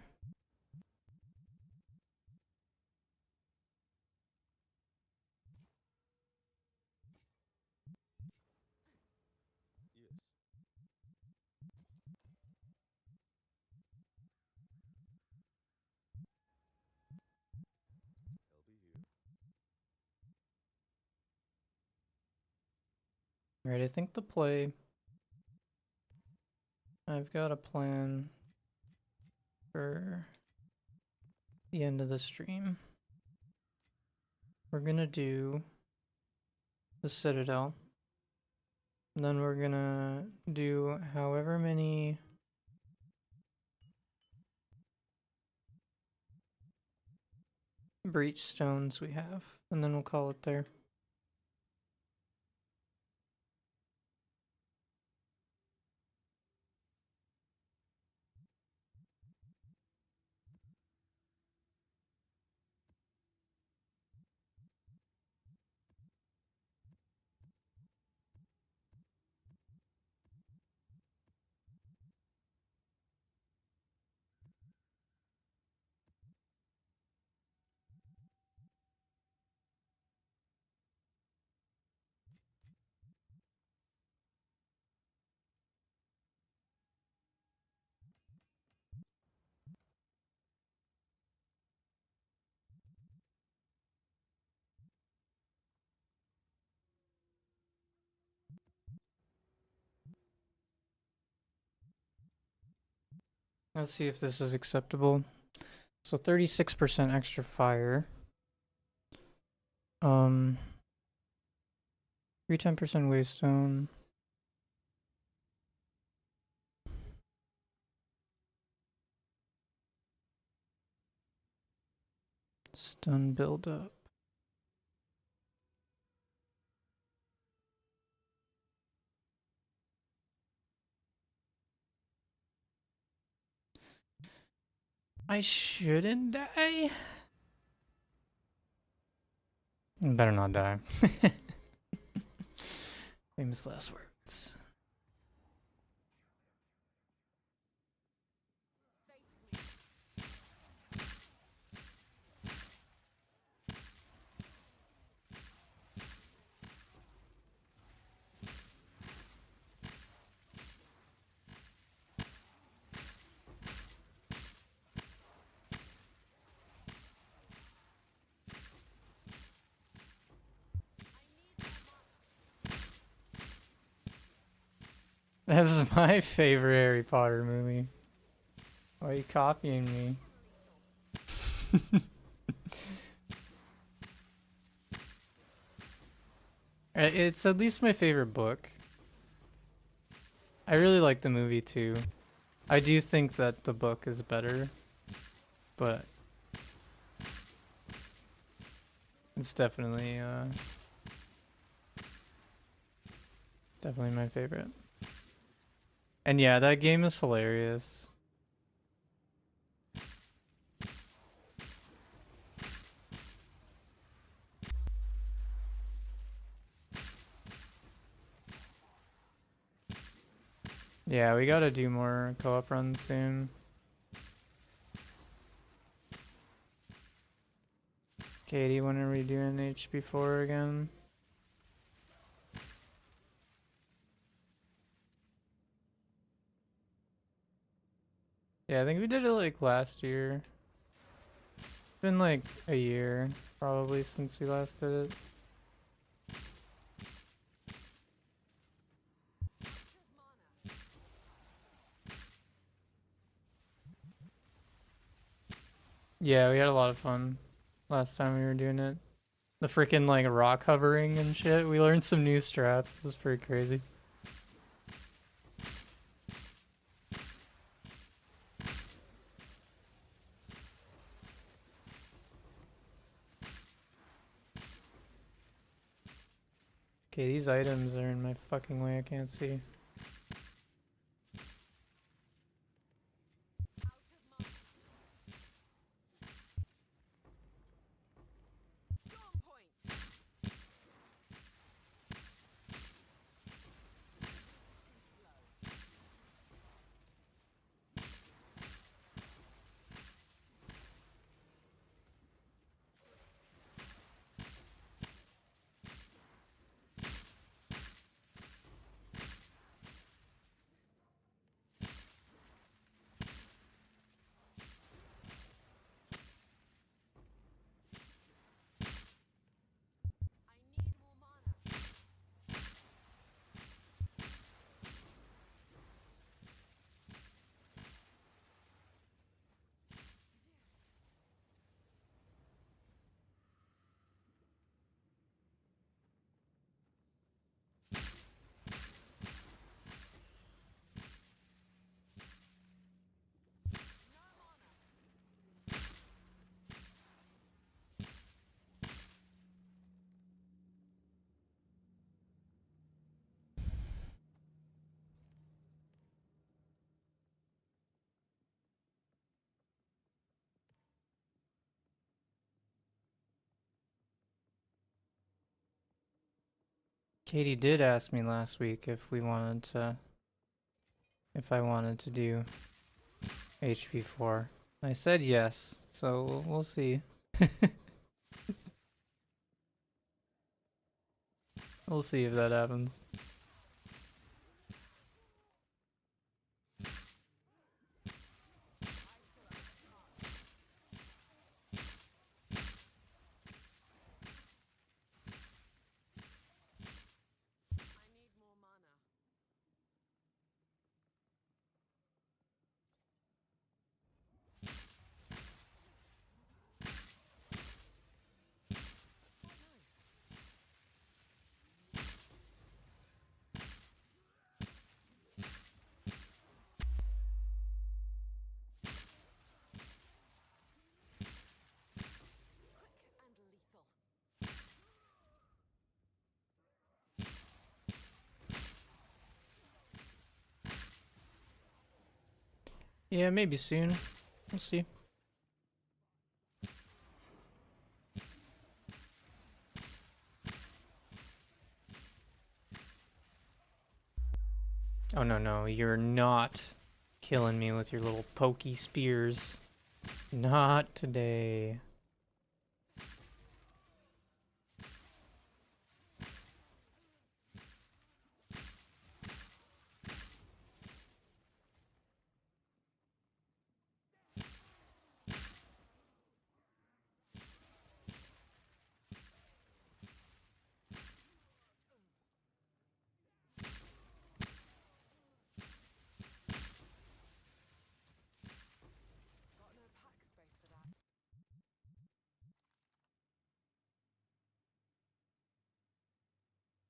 A: Alright, I think the play... I've got a plan for the end of the stream. We're gonna do the Citadel. And then we're gonna do however many breach stones we have, and then we'll call it there. Let's see if this is acceptable. So 36% extra fire. Um, 10% waystone. Stun buildup. I shouldn't die. Better not die. Famous last words. This is my favorite Harry Potter movie. Why are you copying me? It's at least my favorite book. I really like the movie too. I do think that the book is better, but it's definitely definitely my favorite. And yeah, that game is hilarious. Yeah, we gotta do more co-op runs soon. Katie, when are we doing HB4 again? Yeah, I think we did it like last year. It's been like a year probably since we last did it. Yeah, we had a lot of fun last time we were doing it. The freaking like rock hovering and shit. We learned some new strats. This is pretty crazy. Okay, these items are in my fucking way. I can't see. Katie did ask me last week if we wanted to, if I wanted to do HP4. I said yes, so we'll see. We'll see if that happens. Yeah, maybe soon. We'll see. Oh no, no, you're not killing me with your little pokey spears. Not today.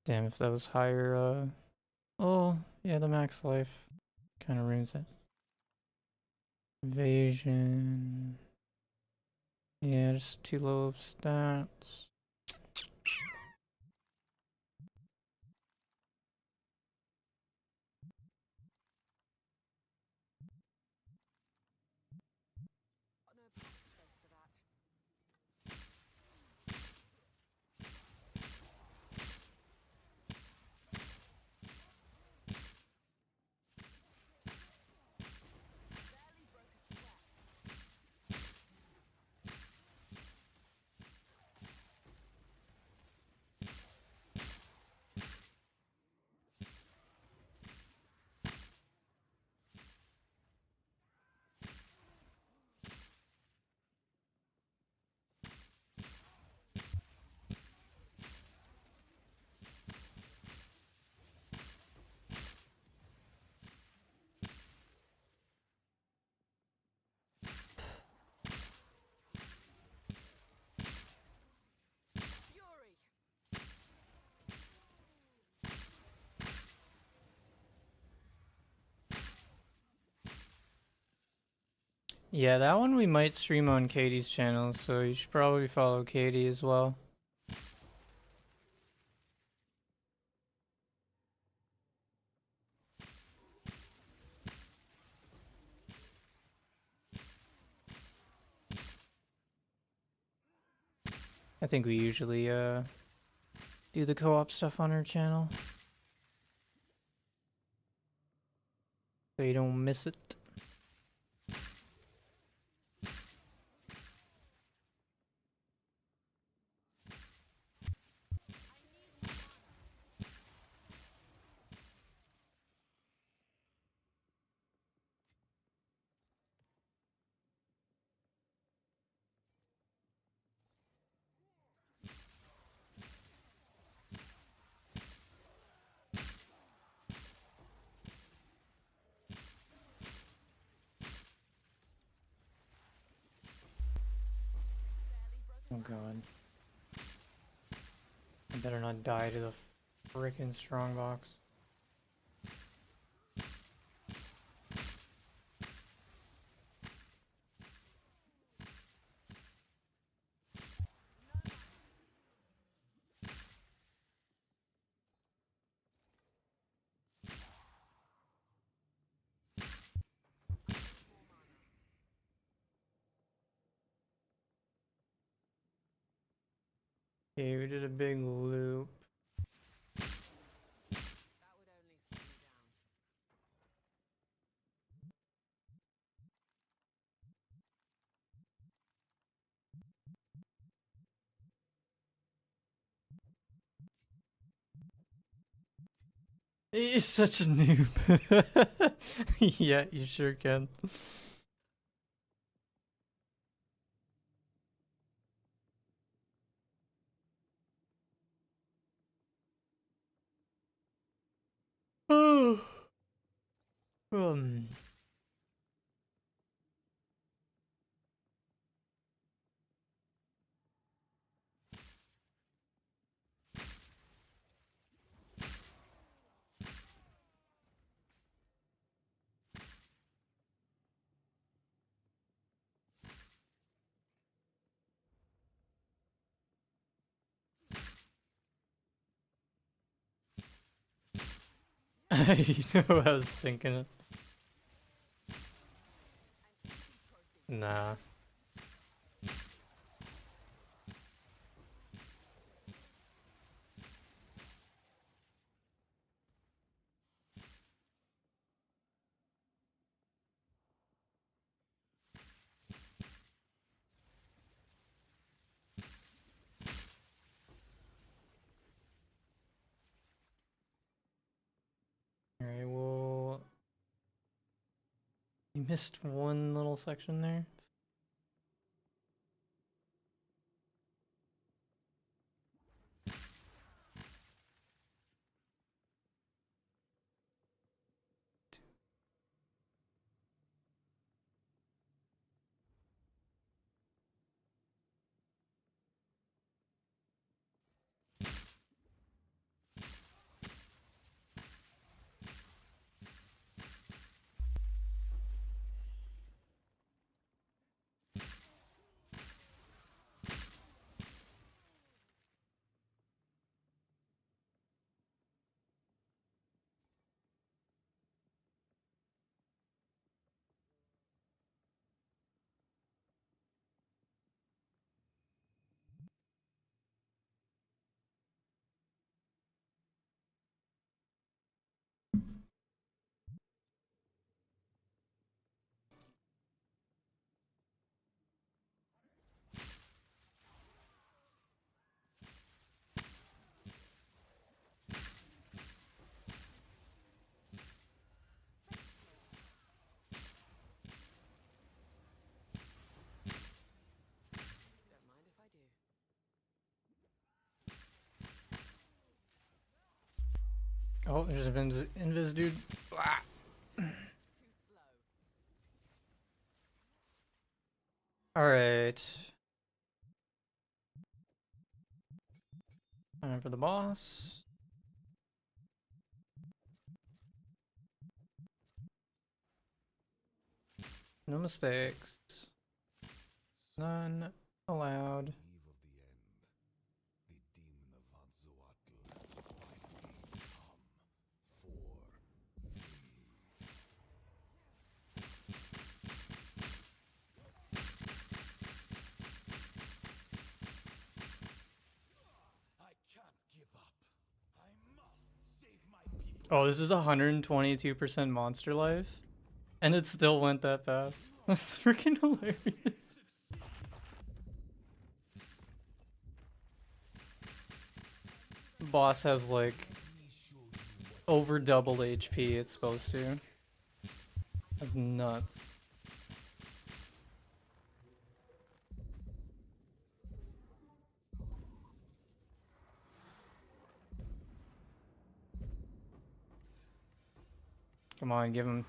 A: Damn, if that was higher, oh, yeah, the max life kind of ruins it. Evasion. Yeah, just too low of stats. Yeah, that one we might stream on Katie's channel, so you should probably follow Katie as well. I think we usually do the co-op stuff on her channel, so you don't miss it. Oh god. I better not die to the frickin' strongbox. Okay, we did a big loop. He's such a noob. Yeah, you sure can. Oh. Um. I know, I was thinking it. Nah. Alright, well... You missed one little section there. Oh, there's an invis dude. Ah. Alright. Time for the boss. No mistakes. None allowed. Oh, this is 122% monster life? And it still went that fast. That's freaking hilarious. Boss has like over double HP it's supposed to. That's nuts. Come on, give him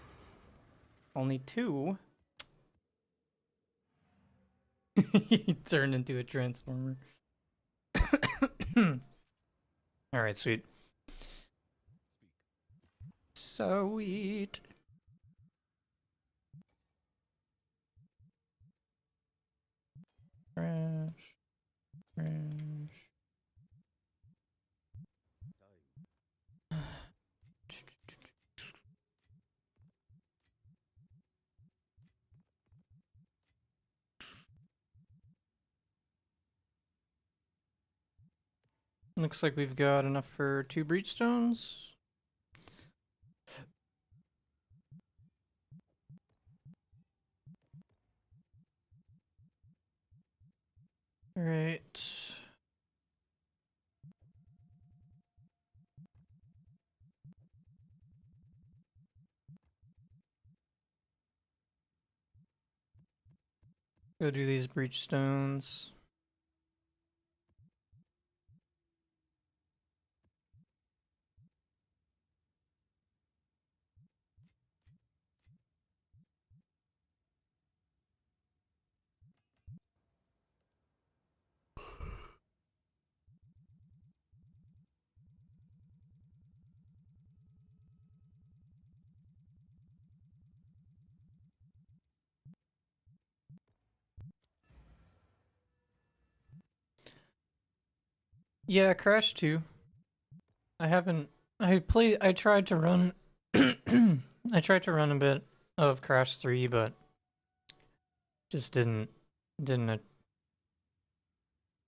A: only 2. He turned into a transformer. Alright, sweet. Sweet. Crash. Crash. Looks like we've got enough for 2 breach stones. Alright. Go do these breach stones. Yeah, Crash 2. I tried to run I tried to run a bit of Crash 3, but Just didn't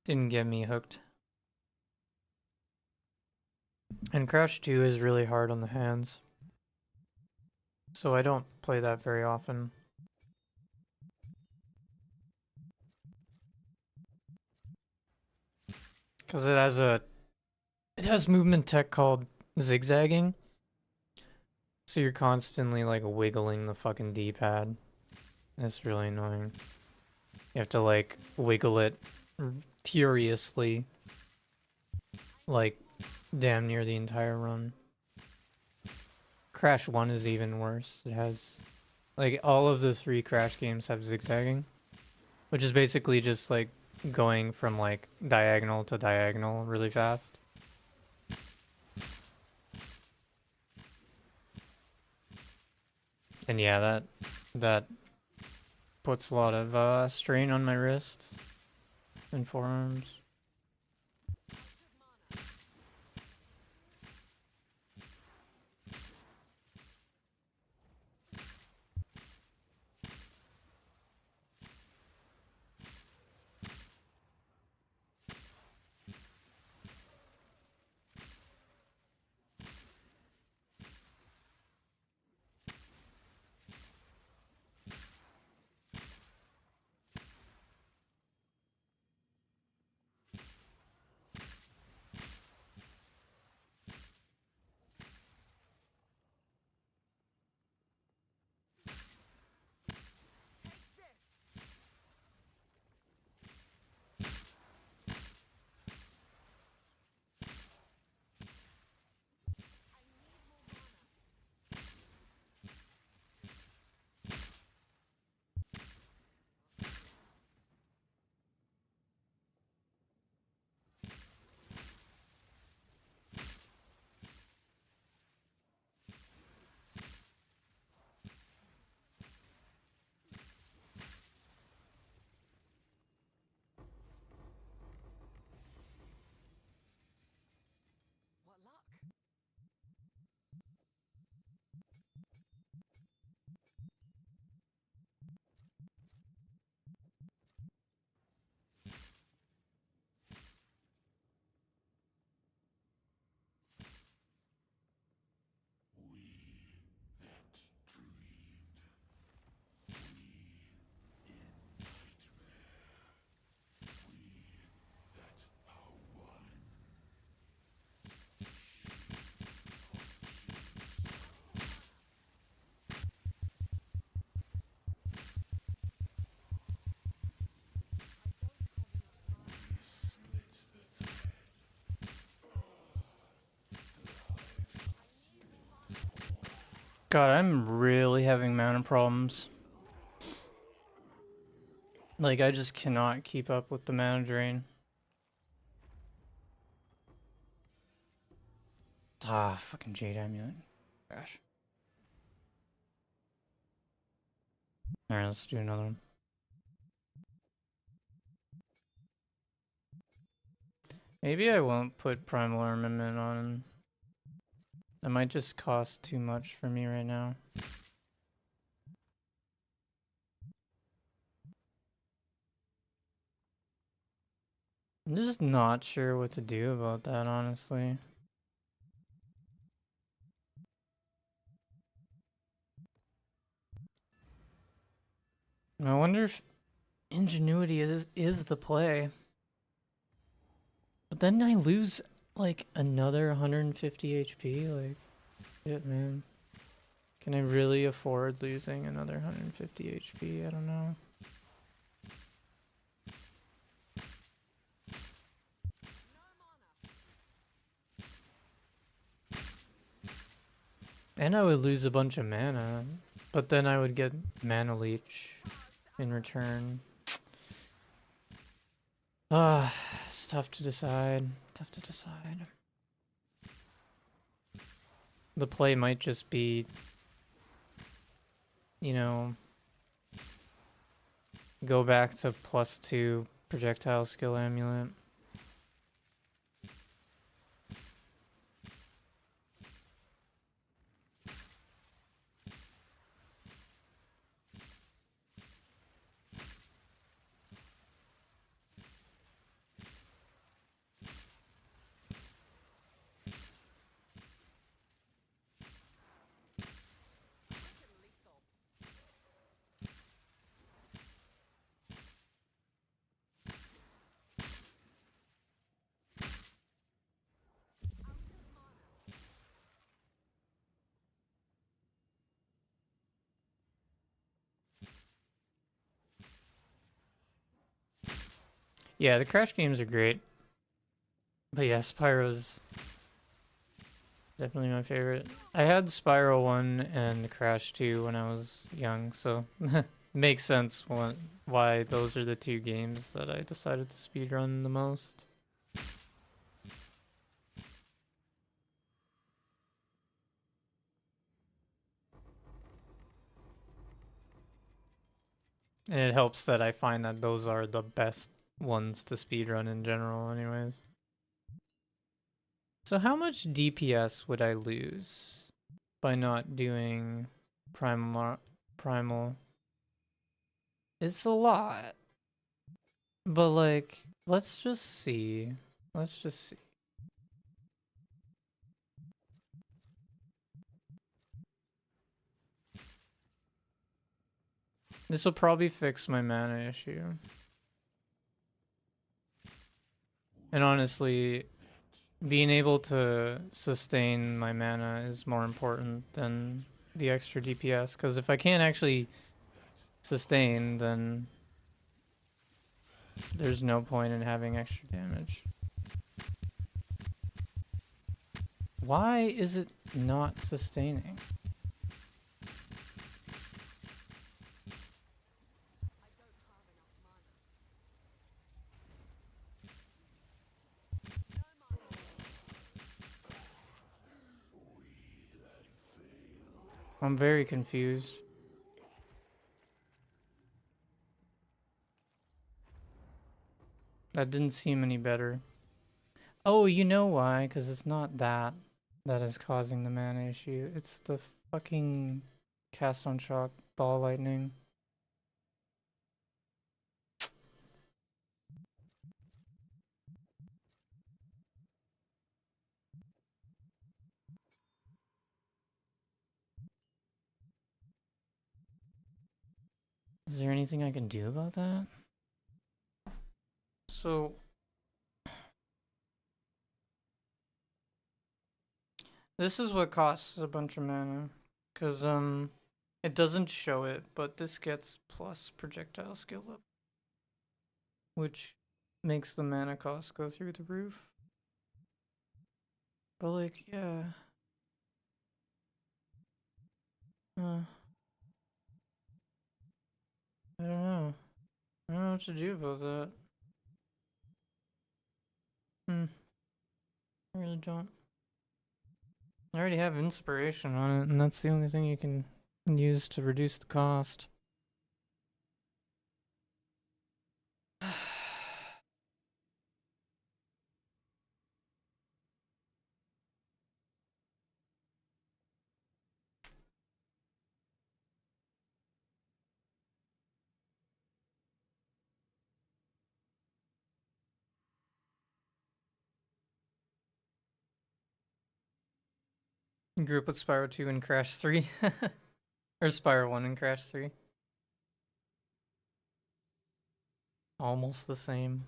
A: get me hooked. And Crash 2 is really hard on the hands, so I don't play that very often. Because it has movement tech called zigzagging, so you're constantly like wiggling the fucking D-pad. It's really annoying. You have to like wiggle it furiously, like damn near the entire run. Crash 1 is even worse. It has, like, all of the 3 Crash games have zigzagging, which is basically just like going from like diagonal to diagonal really fast. And yeah, that puts a lot of strain on my wrists and forearms. God, I'm really having mana problems. Like, I just cannot keep up with the mana drain. Ah, fucking Jade Amulet. Gosh. Alright, let's do another one. Maybe I won't put Primal Armament on. That might just cost too much for me right now. I'm just not sure what to do about that, honestly. I wonder if Ingenuity is the play. But then I lose, like, another 150 HP? Like, shit, man. Can I really afford losing another 150 HP? I don't know. And I would lose a bunch of mana. But then I would get Mana Leech in return. Ah, it's tough to decide. Tough to decide. The play might just be, you know, go back to +2 projectile skill amulet. Yeah, the Crash games are great. But yeah, Spyro's definitely my favorite. I had Spyro 1 and Crash 2 when I was young, so makes sense why those are the two games that I decided to speedrun the most. And it helps that I find that those are the best ones to speedrun in general anyways. So how much DPS would I lose by not doing primal? It's a lot. But like, let's just see. Let's just see. This will probably fix my mana issue. And honestly, being able to sustain my mana is more important than the extra DPS. Because if I can't actually sustain, then there's no point in having extra damage. Why is it not sustaining? I'm very confused. That didn't seem any better. Oh, you know why? Because it's not that is causing the mana issue. It's the fucking cast on shock ball lightning. Is there anything I can do about that? So this is what costs a bunch of mana. Cause it doesn't show it, but this gets plus projectile skill up. Which makes the mana cost go through the roof. But like, yeah. I don't know. I don't know what to do about that. I really don't. I already have inspiration on it, and that's the only thing you can use to reduce the cost. Grew up with Spyro 2 and Crash 3. Or Spyro 1 and Crash 3. Almost the same.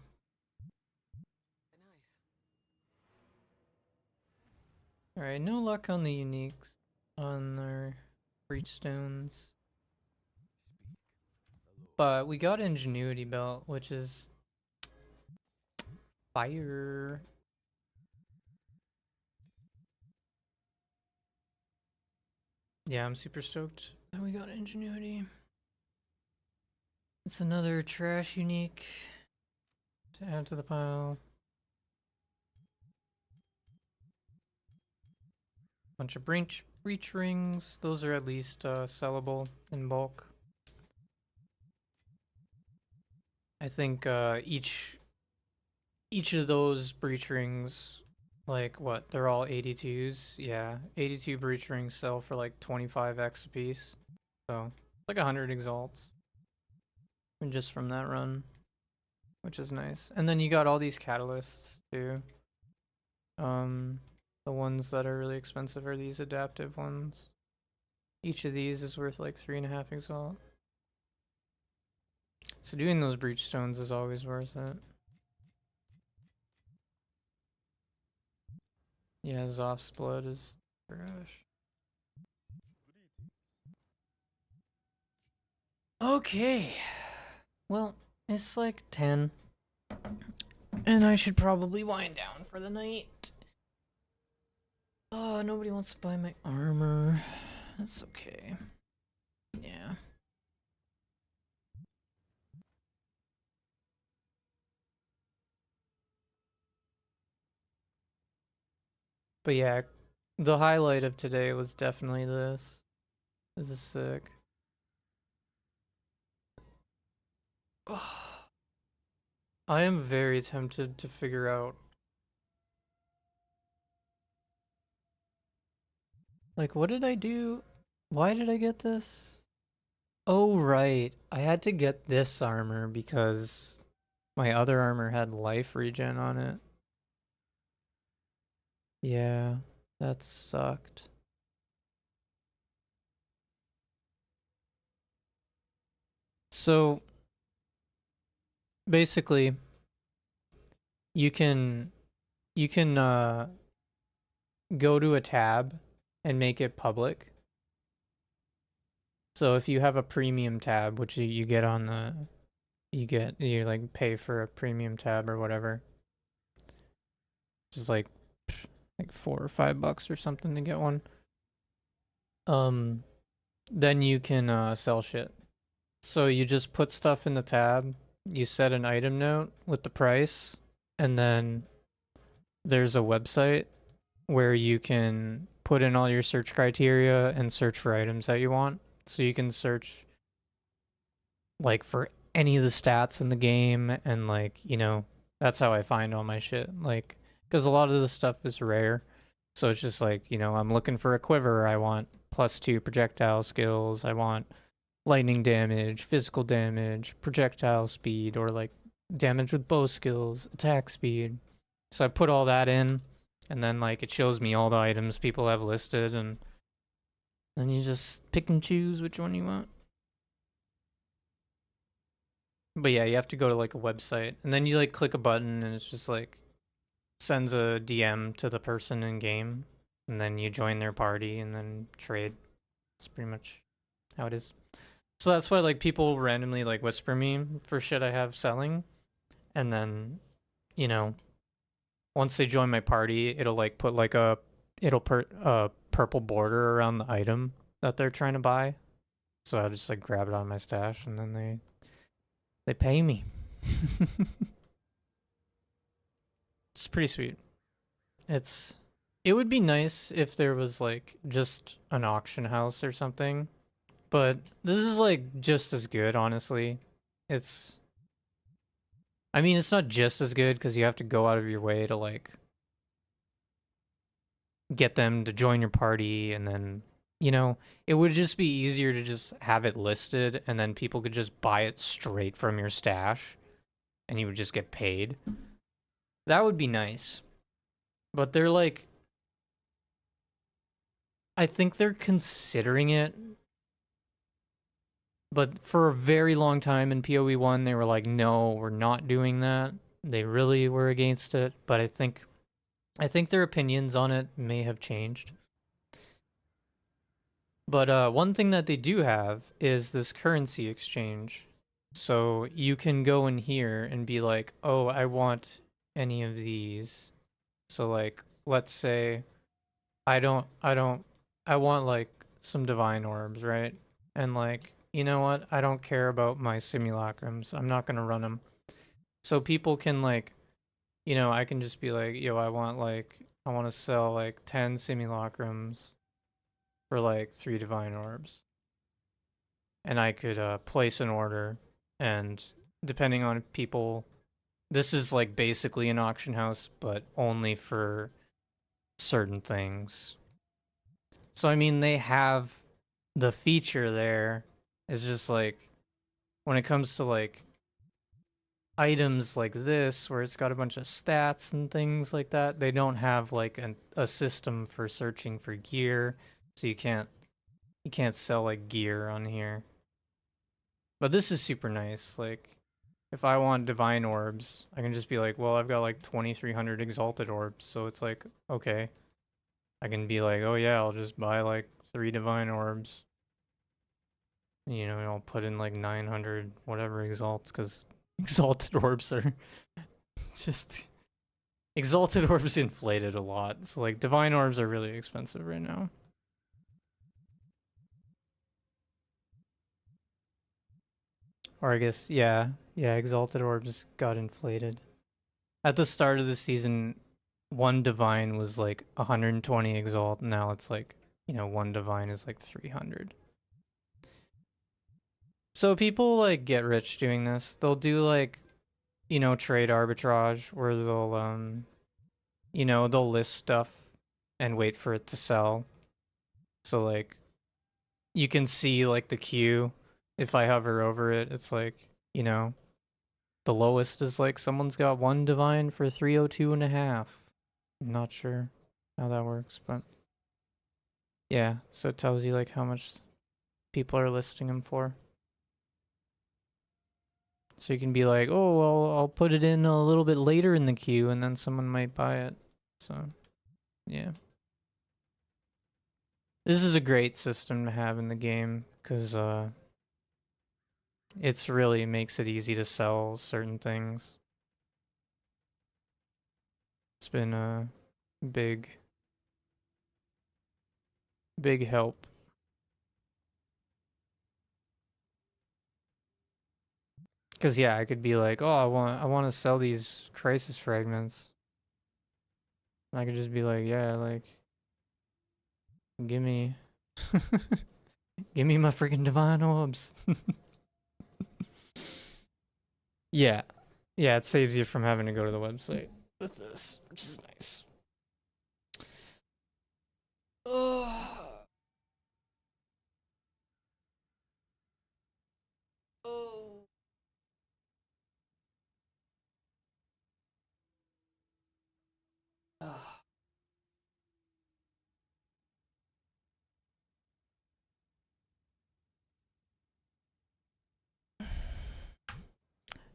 A: Alright, no luck on the uniques. On our breachstones. But we got Ingenuity Belt, which is fire. Yeah, I'm super stoked that we got Ingenuity. It's another trash unique to add to the pile. Bunch of breach rings. Those are at least sellable in bulk. I think each of those breach rings, like what, they're all 82s. Yeah, 82 breach rings sell for like 25x a piece. So like 100 exalts. And just from that run, which is nice. And then you got all these catalysts too. The ones that are really expensive are these adaptive ones. Each of these is worth like 3.5 exalt. So doing those breach stones is always worth it. Yeah, Zoph's blood is trash. Okay. Well, it's like 10. And I should probably wind down for the night. Oh, nobody wants to buy my armor. That's okay. Yeah. But yeah, the highlight of today was definitely this. This is sick. I am very tempted to figure out, like, what did I do? Why did I get this? Oh, right. I had to get this armor because my other armor had life regen on it. Yeah, that sucked. So basically, you can you can go to a tab and make it public. So if you have a premium tab, which you get on the you like pay for a premium tab or whatever, which is like $4 or $5 or something to get one. Um, then you can sell shit. So you just put stuff in the tab. You set an item note with the price, and then there's a website where you can put in all your search criteria and search for items that you want. So you can search like for any of the stats in the game, and like, that's how I find all my shit. Like, because a lot of the stuff is rare. So it's just like, I'm looking for a quiver. I want +2 projectile skills. I want lightning damage, physical damage, projectile speed, or like damage with bow skills, attack speed. So I put all that in, and then like it shows me all the items people have listed, and then you just pick and choose which one you want. But yeah, you have to go to like a website, and then you like click a button, and it's just like sends a DM to the person in game, and then you join their party and then trade. That's pretty much how it is. So that's why like people randomly like whisper me for shit I have selling, and then you know once they join my party, it'll like put like a purple border around the item that they're trying to buy. So I just like grab it out of my stash, and then they pay me. It's pretty sweet. It's it would be nice if there was like just an auction house or something, but this is like just as good, honestly. It's I mean, it's not just as good because you have to go out of your way to like get them to join your party, and then it would just be easier to just have it listed, and then people could just buy it straight from your stash, and you would just get paid. That would be nice. But they're like, I think they're considering it, but for a very long time in PoE1, they were like, no, we're not doing that. They really were against it, but I think their opinions on it may have changed. But one thing that they do have is this currency exchange. So you can go in here and be like, oh, I want any of these. So like, let's say I want like some divine orbs, right? And like, you know what? I don't care about my simulacrums. I'm not gonna run them. So people can like, I can just be like, yo, I want to sell like 10 simulacrums for like 3 divine orbs. And I could place an order, and depending on people, this is like basically an auction house, but only for certain things. So I mean, they have the feature there. It's just like when it comes to like items like this, where it's got a bunch of stats and things like that, they don't have like a system for searching for gear, so you can't sell like gear on here. But this is super nice. Like, if I want divine orbs, I can just be like, well, I've got like 2,300 exalted orbs, so it's like, okay. I can be like, oh yeah, I'll just buy like 3 divine orbs. I'll put in like 900 whatever exalts, because Exalted orbs are just exalted orbs inflated a lot. So like divine orbs are really expensive right now. Or I guess yeah, exalted orbs got inflated. At the start of the season, one divine was like 120 exalt. Now it's like, one divine is like 300. So people like get rich doing this. They'll do like, trade arbitrage where they'll list stuff and wait for it to sell. So like you can see like the queue. If I hover over it, it's like, the lowest is like someone's got one divine for 302 and a half. I'm not sure how that works, but yeah, so it tells you like how much people are listing them for. So you can be like, oh, well, I'll put it in a little bit later in the queue and then someone might buy it. So, yeah. This is a great system to have in the game because it's really makes it easy to sell certain things. It's been a big, big help. Cause yeah, I could be like, oh, I want to sell these crisis fragments. And I could just be like, yeah, like, give me, give me my freaking divine orbs. Yeah, yeah, it saves you from having to go to the website with this, which is nice. Oh. Oh.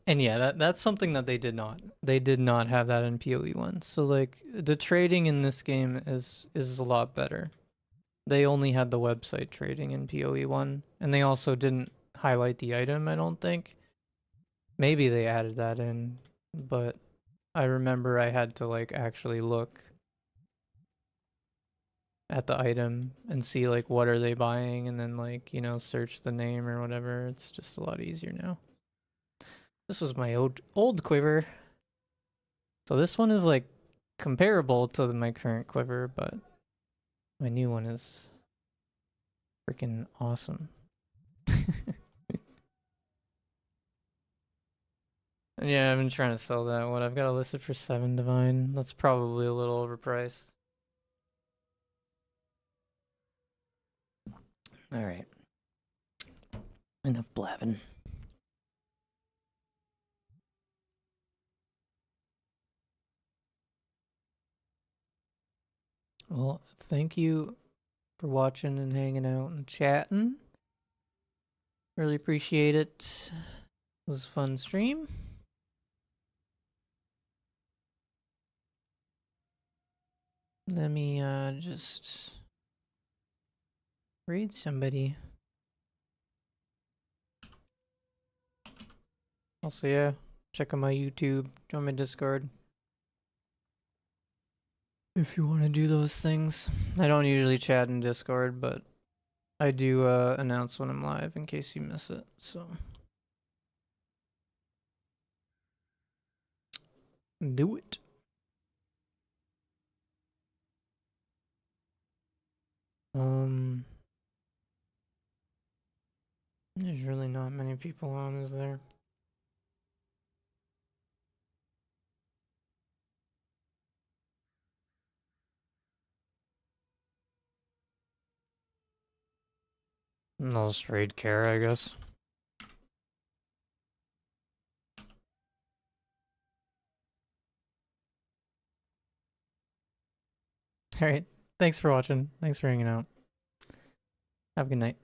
A: And yeah, that's something that they did not. They did not have that in PoE 1. So like the trading in this game is a lot better. They only had the website trading in PoE 1 and they also didn't highlight the item, I don't think. Maybe they added that in, but I remember I had to like actually look at the item and see like what are they buying and then like, search the name or whatever. It's just a lot easier now. This was my old quiver. So this one is like comparable to my current quiver, but my new one is freaking awesome. Yeah, I've been trying to sell that one. I've got to list it for 7 divine. That's probably a little overpriced. Alright. Enough blabbing. Well, thank you for watching and hanging out and chatting. Really appreciate it. It was a fun stream. Let me just read somebody. Also, yeah, check out my YouTube, join my Discord. If you want to do those things. I don't usually chat in Discord, but I do announce when I'm live in case you miss it, so. Do it. There's really not many people on, is there? I'll just raid Kara, I guess. Alright, thanks for watching. Thanks for hanging out. Have a good night.